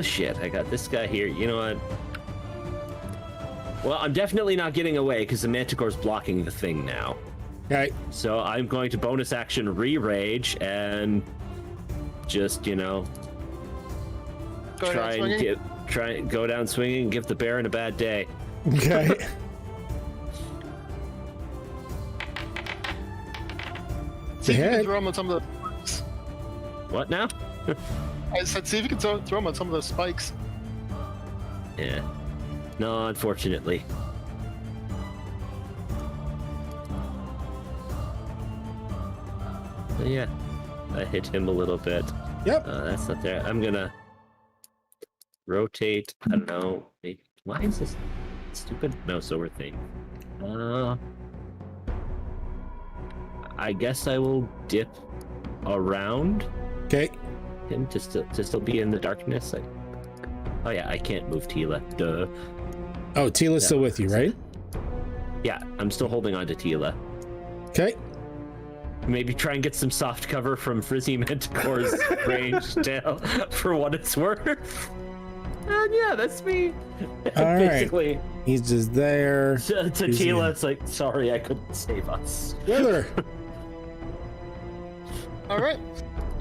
Shit. I got this guy here. You know what? Well, I'm definitely not getting away because the Manticore's blocking the thing now. Okay. So I'm going to bonus action re-rage and just, you know, Go ahead, swinging. go down swinging and give the Baron a bad day. Okay. See if you can Hit. throw him on some of the. What now? I said, see if you can throw them on some of those spikes. Yeah. No, unfortunately. But yeah, I hit him a little bit. Yep. That's not there. I'm gonna rotate. I don't know. Maybe, why is this stupid mouse over thing? I guess I will dip around Okay. him to still be in the darkness. Oh yeah, I can't move Tila. Duh. Oh, Tila's still with you, right? Yeah, I'm still holding on to Tila. Okay. Maybe try and get some soft cover from Frizzy Manticore's ranged tail for what it's worth. And yeah, that's me. All right. Basically, He's just there. to He's Tila, in. it's like, sorry, I couldn't save us. Wither. All right.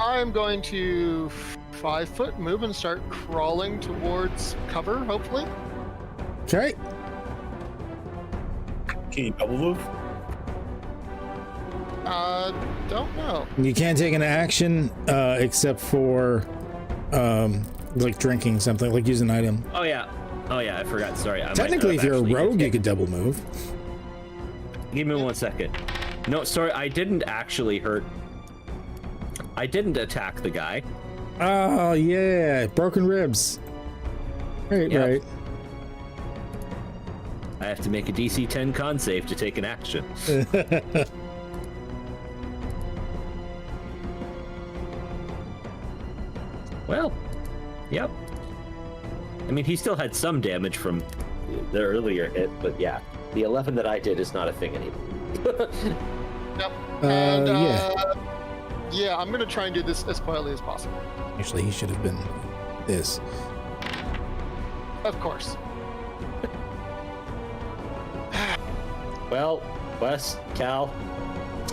I'm going to 5 foot move and start crawling towards cover, hopefully. Okay. Can you double move? Don't know. You can't take an action except for like drinking something, like use an item. Oh yeah, I forgot. Sorry. I might Technically, not if have you're a actually rogue, you could double move. Give me 1 second. No, sorry, I didn't actually hurt. I didn't attack the guy. Oh yeah, broken ribs. Right, Yep. right. I have to make a DC 10 con save to take an action. Well, yep. I mean, he still had some damage from the earlier hit, but yeah, the 11 that I did is not a thing anymore. Yep. And, yeah. Yeah, I'm gonna try and do this as quietly as possible. Actually, he should have been this. Of course. Well, Wes, Cal,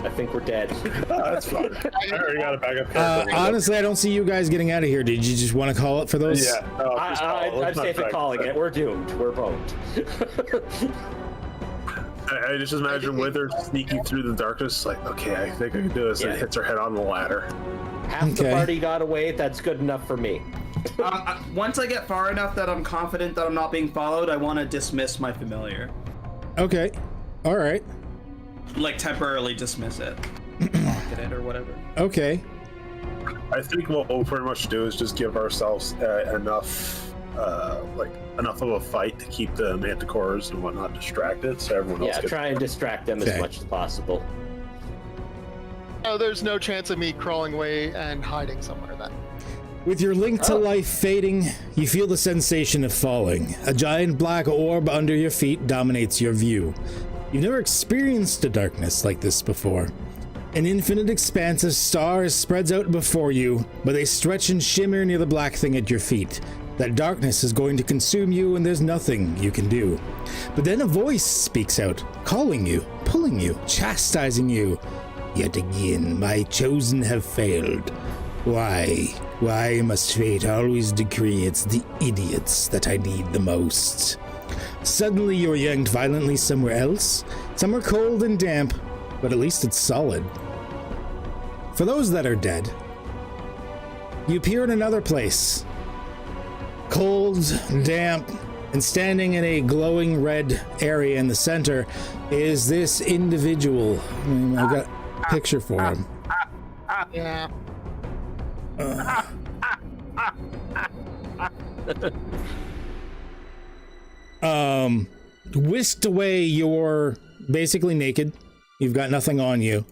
I think we're dead. That's fine. I already got a backup. Honestly, I don't see you guys getting out of here. Did you just want to call it for those? Yeah. No, just call it. I'm Let's not safe try at to- calling it. We're doomed. We're boned. I just imagine Wither sneaking through the darkness, like, okay, I think I can do this, and Yeah. hits her head on the ladder. Half the Okay. party got away. That's good enough for me. Once I get far enough that I'm confident that I'm not being followed, I want to dismiss my familiar. Okay. All right. Like, temporarily dismiss it. Lock it or whatever. Okay. I think what we'll pretty much do is just give ourselves enough of a fight to keep the manticores and whatnot distracted, so everyone else Yeah, gets. try and distract them Okay. as much as possible. Oh, there's no chance of me crawling away and hiding somewhere then. With your link to life fading, you feel the sensation of falling. A giant black orb under your feet dominates your view. You've never experienced a darkness like this before. An infinite expanse of stars spreads out before you, but they stretch and shimmer near the black thing at your feet. That darkness is going to consume you, and there's nothing you can do. But then a voice speaks out, calling you, pulling you, chastising you. Yet again, my chosen have failed. Why? Why must fate always decree it's the idiots that I need the most? Suddenly you're yanked violently somewhere else. Somewhere cold and damp, but at least it's solid. For those that are dead, you appear in another place. Cold, damp, and standing in a glowing red area in the center is this individual. I've got a picture for him. Yeah. Whisked away, you're basically naked. You've got nothing on you.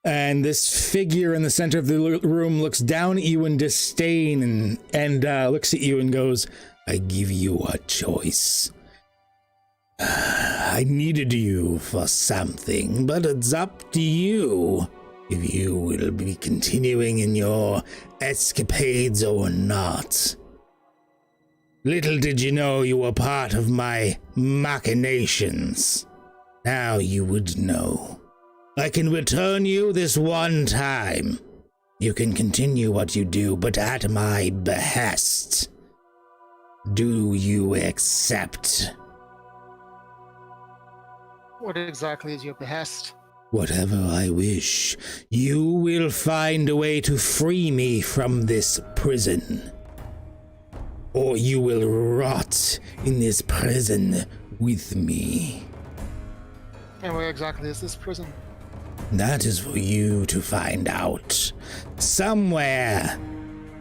And this figure in the center of the room looks down at you in disdain and looks at you and goes, I give you a choice. I needed you for something, but it's up to you if you will be continuing in your escapades or not. Little did you know you were part of my machinations. Now you would know. I can return you this one time. You can continue what you do, but at my behest. Do you accept? What exactly is your behest? Whatever I wish, you will find a way to free me from this prison. Or you will rot in this prison with me. And where exactly is this prison? That is for you to find out. Somewhere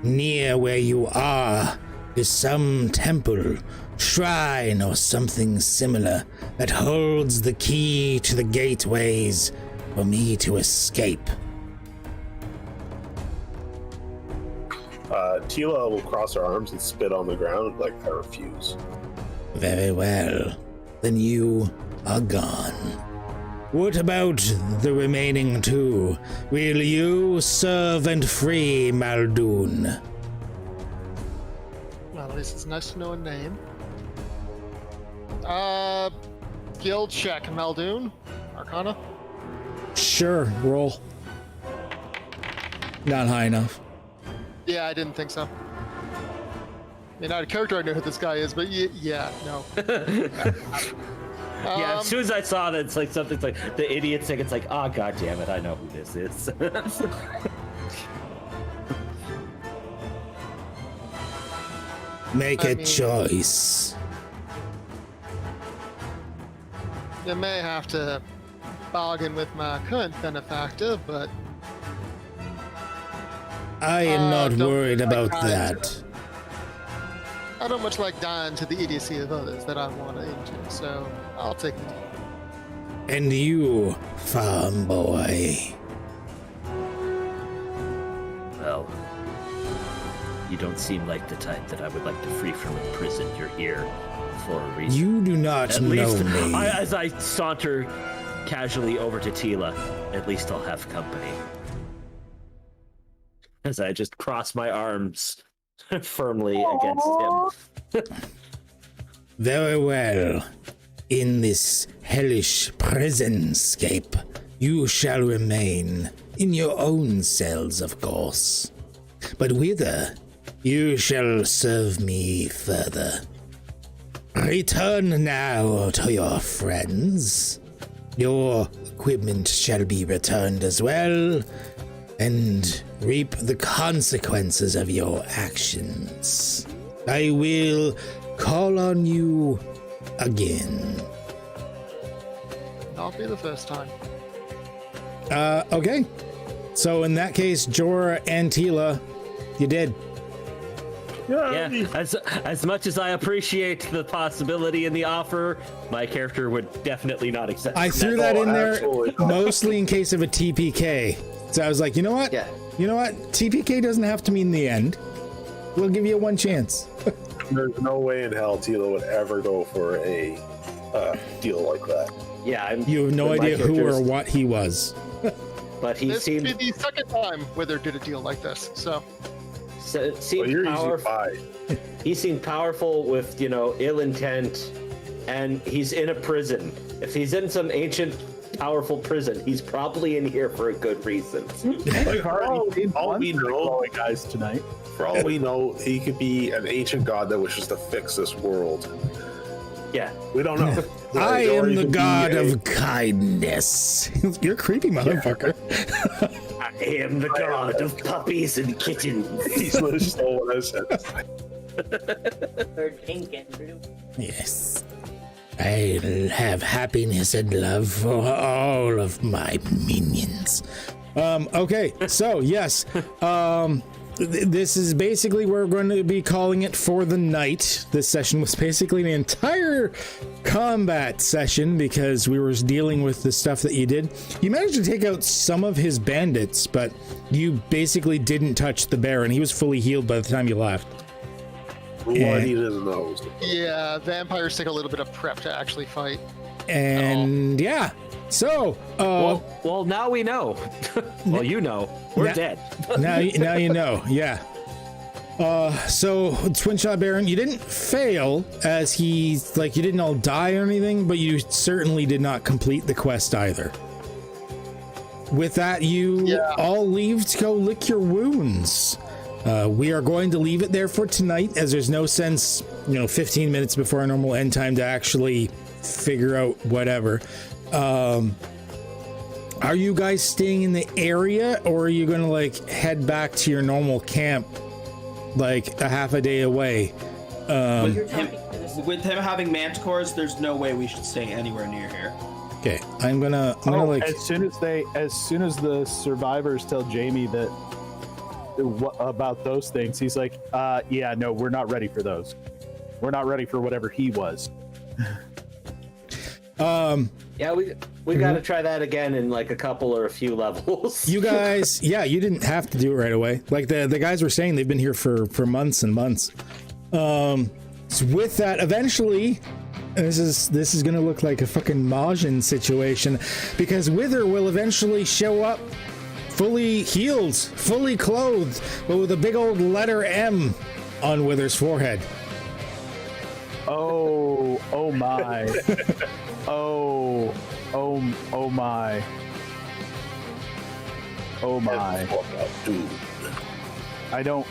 near where you are is some temple, shrine, or something similar that holds the key to the gateways for me to escape. Tila will cross her arms and spit on the ground like, I refuse. Very well. Then you are gone. What about the remaining two? Will you serve and free Muldoon? Well, at least it's nice to know a name. Guild check, Muldoon. Arcana. Sure, roll. Not high enough. Yeah, I didn't think so. I mean, out of character, I know who this guy is, but yeah, no. Yeah, as soon as I saw that, it's like something's like the idiot thing. It's like, oh god damn it, I know who this is. Make a choice. You may have to bargain with my current benefactor, but I am not don't worried like about dying that. I don't much like dying to the idiocy of others that I want into, so I'll take the deal. And you, farm boy. Well, you don't seem like the type that I would like to free from a prison. You're here for a reason. You do not At know least, me. as I saunter casually over to Tila, at least I'll have company. As I just cross my arms firmly against him. Very well. In this hellish prisonscape, you shall remain in your own cells, of course. But whither, you shall serve me further. Return now to your friends. Your equipment shall be returned as well, and reap the consequences of your actions. I will call on you again. Not be the first time. Okay. So in that case, Jorah and Tila, you did. Yeah, as much as I appreciate the possibility in the offer, my character would definitely not accept I threw that in there absolutely not. mostly in case of a TPK. So I was like, you know what? Yeah. You know what? TPK doesn't have to mean the end. We'll give you one chance. There's no way in hell Tila would ever go for a deal like that. Yeah, You have no but my idea who character's- or what he was. But he This would be seemed the second time Wither did a deal like this, so Well, seemed you're easy powerful. by. He seemed powerful with, ill intent, and he's in a prison. If he's in some ancient, powerful prison, he's probably in here for a good reason. Like, for all we know, guys, tonight. for all we know, he could be an ancient god that wishes to fix this world. Yeah. We don't know. I Or am he the could be god a- of kindness. You're a creepy motherfucker. I am the god of puppies and kittens. He's literally stole what I said. Or pink and blue. Yes. I'll have happiness and love for all of my minions. Okay, so yes. This is basically we're going to be calling it for the night. This session was basically an entire combat session because we were dealing with the stuff that you did. You managed to take out some of his bandits, but you basically didn't touch the Baron. He was fully healed by the time you left. What he doesn't know. yeah, vampires take a little bit of prep to actually fight. And yeah, so Well, now we know. Well, we're Yeah. dead. now you know, yeah. So Twin Shot Baron, you didn't fail as you didn't all die or anything, but you certainly did not complete the quest either. With that, you all leave to go lick your wounds. We are going to leave it there for tonight, as there's no sense, 15 minutes before our normal end time to actually figure out whatever. Are you guys staying in the area, or are you gonna like head back to your normal camp, like a half a day away? With him having manticores, there's no way we should stay anywhere near here. Okay, I'm gonna like as soon as the survivors tell Jamie that about those things, he's like, yeah, no, we're not ready for those. We're not ready for whatever he was. Yeah, we got to try that again in like a couple or a few levels. You guys, yeah, you didn't have to do it right away. Like the guys were saying, they've been here for months and months. So with that, eventually, this is gonna look like a fucking Majin situation, because Wither will eventually show up, fully healed, fully clothed, but with a big old letter M on Wither's forehead. Oh my. Oh my. Oh my. I don't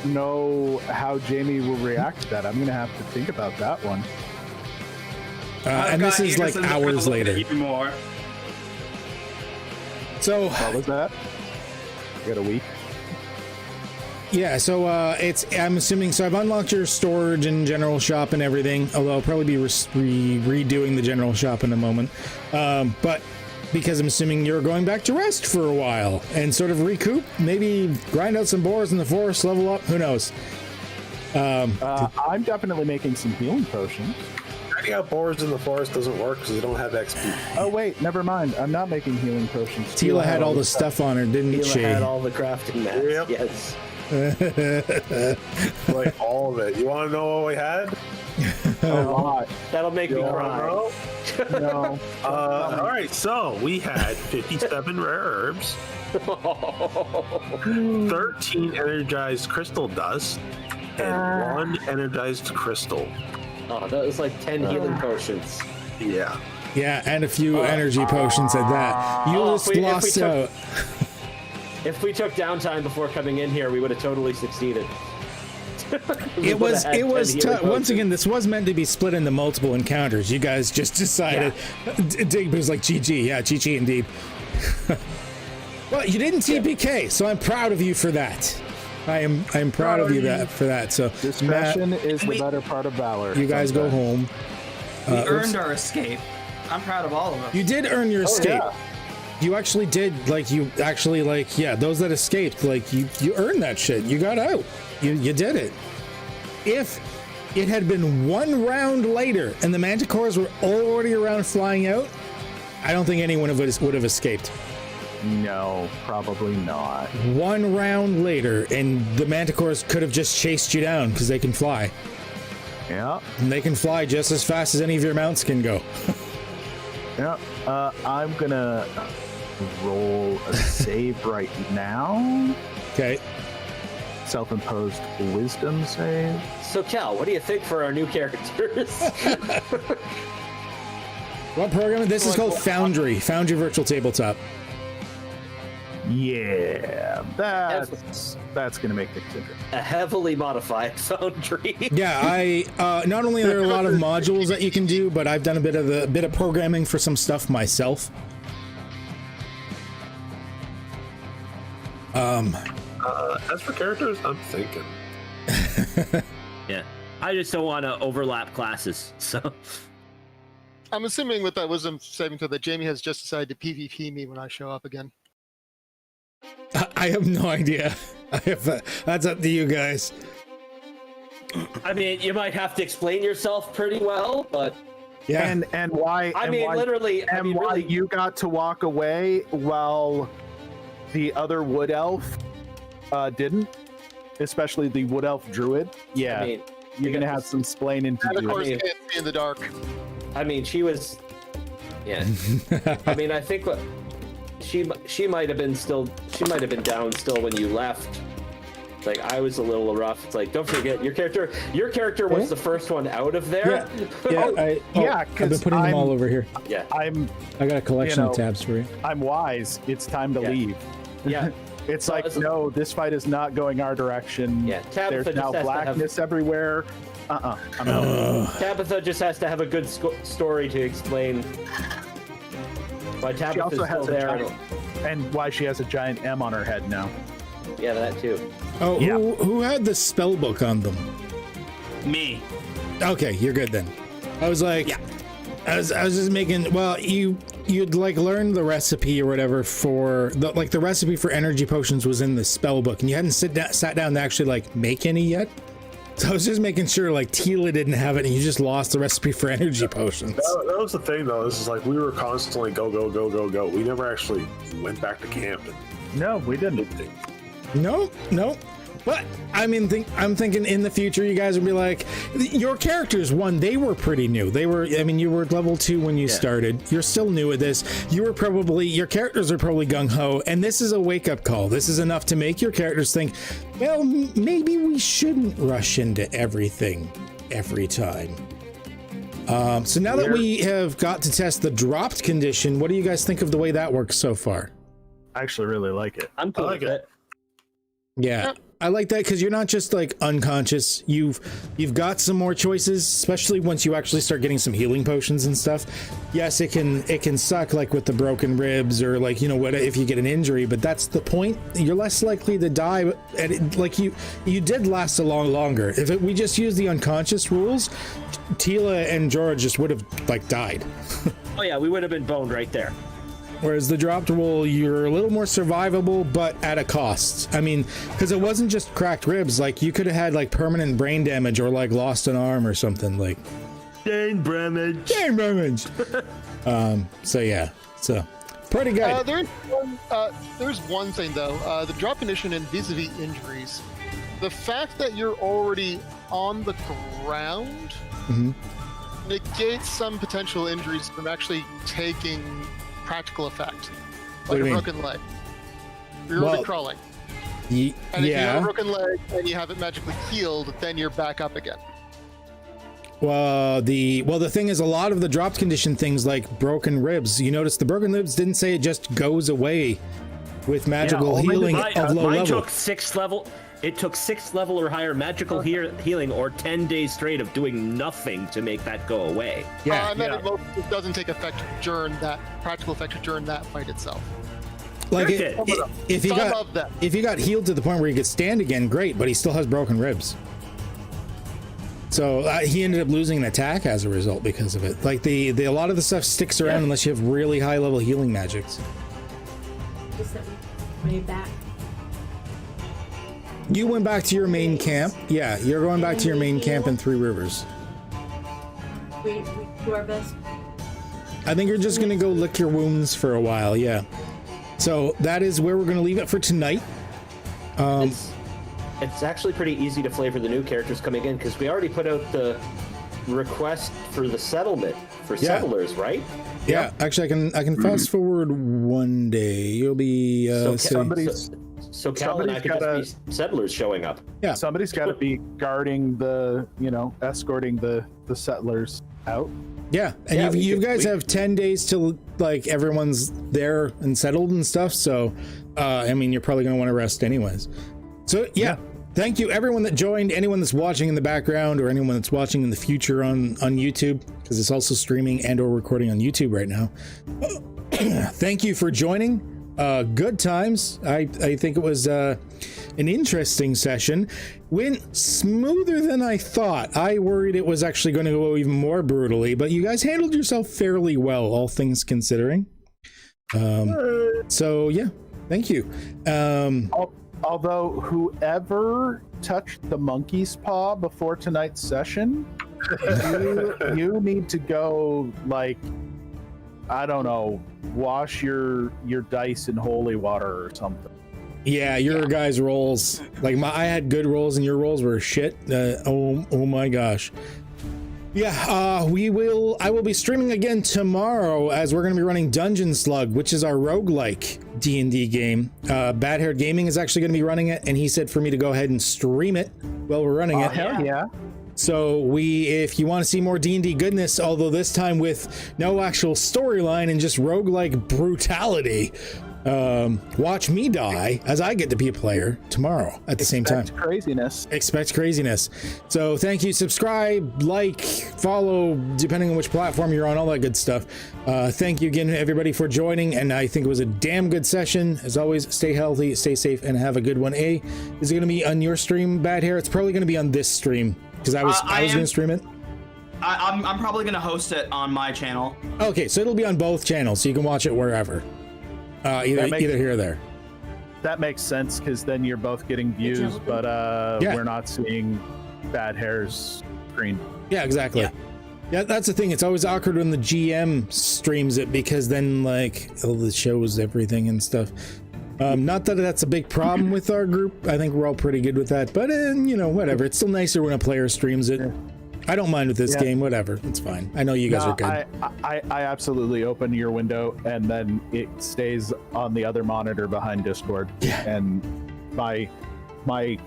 know how Jamie will react to that. I'm gonna have to think about that one. And this is like hours later. Even more. So What was that? You got a week? yeah, so I'm assuming, so I've unlocked your storage and general shop and everything, although I'll probably be redoing the general shop in a moment. But because I'm assuming you're going back to rest for a while and sort of recoup, maybe grind out some boars in the forest, level up, who knows? I'm definitely making some healing potions. Grinding out boars in the forest doesn't work because you don't have XP. Oh wait, never mind. I'm not making healing potions. Tila had all the stuff on her, didn't Tila she? had all the crafting mats. Yep. Yes. Like all of it. You want to know what we had? A lot. That'll make me You wanna cry. know? No. All right, so we had 57 rare herbs, 13 energized crystal dust, and 1 energized crystal. Oh, that was like 10 healing potions. Yeah. Yeah, and a few energy potions at that. You Oh, just if we lost took- out. If we took downtime before coming in here, we would have totally succeeded. It was tough. Once again, this was meant to be split into multiple encounters. You guys just decided. Dig was like GG, yeah, GG indeed. Well, you didn't TPK, so I'm proud of you for that. I am proud of you for that. So Discretion Matt, is the better part of valor. you guys go sometimes. home. We earned our escape. I'm proud of all of us. You did earn your escape. yeah. You actually did, those that escaped, you earned that shit. You got out. You did it. If it had been one round later and the manticores were already around flying out, I don't think anyone would have escaped. No, probably not. One round later and the manticores could have just chased you down because they can fly. Yeah. And they can fly just as fast as any of your mounts can go. Yeah. I'm gonna roll a save right now. Okay. Self-imposed wisdom save. So, Cal, what do you think for our new characters? What program? This is called Foundry Virtual Tabletop. Yeah, that's gonna make things interesting. A heavily modified foundry. Yeah, I not only are there a lot of modules that you can do, but I've done a bit of programming for some stuff myself. As for characters, I'm thinking. Yeah. I just don't want to overlap classes. So I'm assuming with that wisdom saving throw that Jamie has just decided to PvP me when I show up again. I have no idea. That's up to you guys. I mean, you might have to explain yourself pretty well, but Yeah. And why? I and mean, why, literally, I and mean, why really, you got to walk away while the other wood elf didn't, especially the wood elf druid. Yeah, I mean, you're gonna have some explaining to And of do. course, mean- can't see in the dark. I mean, she was. Yeah. I mean, I think what she might have been down still when you left. Like, I was a little rough. It's like, don't forget your character was the first one out of there. Yeah, I've been 'cause putting them all I'm- over here. Yeah. I got a collection of tabs for you. I'm wise. It's time to Yeah. leave. Yeah. It's So like, it's- no, this fight is not going our direction. Yeah, Tabitha There's just now has to have- blackness everywhere. I'm out. Tabitha just has to have a good story to explain. My She tablet is also still has a there. giant, and why she has a giant M on her head now. Yeah, that too. Oh, Yeah. who had the spell book on them? Me. Okay, you're good then. I was like, Yeah. I was just making. Well, you'd like learn the recipe or whatever for the recipe for energy potions was in the spell book, and you hadn't sat down to actually like make any yet. So I was just making sure like Tila didn't have it, and you just lost the recipe for energy potions. That was the thing, though. This is like we were constantly go, go, go, go, go. We never actually went back to camp. No, we didn't. No. But I mean, I'm thinking in the future, you guys would be like, your characters, they were pretty new. You were level 2 when you started. You're still new at this. Your characters are probably gung-ho, and this is a wake-up call. This is enough to make your characters think, well, maybe we shouldn't rush into everything every time. So now that we have got to test the dropped condition, what do you guys think of the way that works so far? I actually really like it. I'm cool with it. Yeah, I like that because you're not just like unconscious. You've got some more choices, especially once you actually start getting some healing potions and stuff. Yes, it can suck like with the broken ribs or like what if you get an injury, but that's the point. You're less likely to die, and like you did last a lot longer. If we just used the unconscious rules, Tila and Jorah just would have like died. Oh yeah, we would have been boned right there. Whereas the dropped rule, you're a little more survivable, but at a cost. I mean, because it wasn't just cracked ribs. Like, you could have had, like, permanent brain damage or, like, lost an arm or something. Like, Brain damage. So, yeah. So, pretty good. There's one thing, though. The drop condition and vis-a-vis injuries. The fact that you're already on the ground negates some potential injuries from actually taking practical effect, like a broken leg. You're already crawling, and if you have a broken leg and you have it magically healed, then you're back up again. Well, the thing is, a lot of the dropped condition things like broken ribs, you notice the broken ribs didn't say it just goes away with magical healing of low mine level. took 6th level. It took 6th level or higher magical healing or 10 days straight of doing nothing to make that go away. And then it doesn't take effect during that practical effect during that fight itself. Like if he got healed to the point where he could stand again, great, but he still has broken ribs. So he ended up losing an attack as a result because of it. Like a lot of the stuff sticks around unless you have really high level healing magics. Is that way back? You went back to your main camp. Yeah, you're going back to your main camp in Three Rivers. We do our best. I think you're just going to go lick your wounds for a while, yeah. So that is where we're going to leave it for tonight. It's actually pretty easy to flavor the new characters coming in because we already put out the request for the settlement for settlers, right? Yeah, actually I can fast forward one day. You'll be so Cal and I could just be settlers showing up. Yeah. Somebody's got to be guarding escorting the settlers out. Yeah, and you guys have 10 days till like everyone's there and settled and stuff. So, you're probably going to want to rest anyways. So yeah, thank you everyone that joined, anyone that's watching in the background or anyone that's watching in the future on YouTube, because it's also streaming and or recording on YouTube right now. Thank you for joining. Good times. I think it was an interesting session. Went smoother than I thought. I worried it was actually going to go even more brutally, but you guys handled yourself fairly well, all things considering. So yeah, thank you. Although whoever touched the monkey's paw before tonight's session, you need to go, like, I don't know, wash your dice in holy water or something. Yeah, your guys' rolls, like I had good rolls and your rolls were shit. Oh my gosh. Yeah, I will be streaming again tomorrow as we're going to be running Dungeon Slug, which is our roguelike D&D game. Bad Haired Gaming is actually going to be running it, and he said for me to go ahead and stream it while we're running it. Hell yeah. So if you want to see more D&D goodness, although this time with no actual storyline and just roguelike brutality, watch me die as I get to be a player tomorrow at the same time. Craziness. Expect craziness. So thank you. Subscribe, like, follow, depending on which platform you're on, all that good stuff. Thank you again, everybody, for joining. And I think it was a damn good session. As always, stay healthy, stay safe, and have a good one. Is it going to be on your stream, Bad Hair? It's probably going to be on this stream because I was going to stream it. I'm probably gonna host it on my channel. Okay, so it'll be on both channels, so you can watch it wherever. Either here or there. That makes sense because then you're both getting views, but we're not seeing Bad Hair's screen. Yeah, exactly. Yeah, that's the thing. It's always awkward when the GM streams it because then like all the shows, everything and stuff. Not that that's a big problem with our group. I think we're all pretty good with that. But you know, whatever. It's still nicer when a player streams it. I don't mind with this game. Whatever, it's fine. I know you guys are good. I absolutely open your window and then it stays on the other monitor behind Discord. Yeah. And my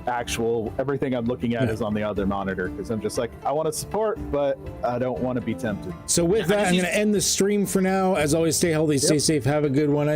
actual everything I'm looking at is on the other monitor because I'm just like I want to support, but I don't want to be tempted. So with that, I'm going to end the stream for now. As always, stay healthy, stay safe, have a good one.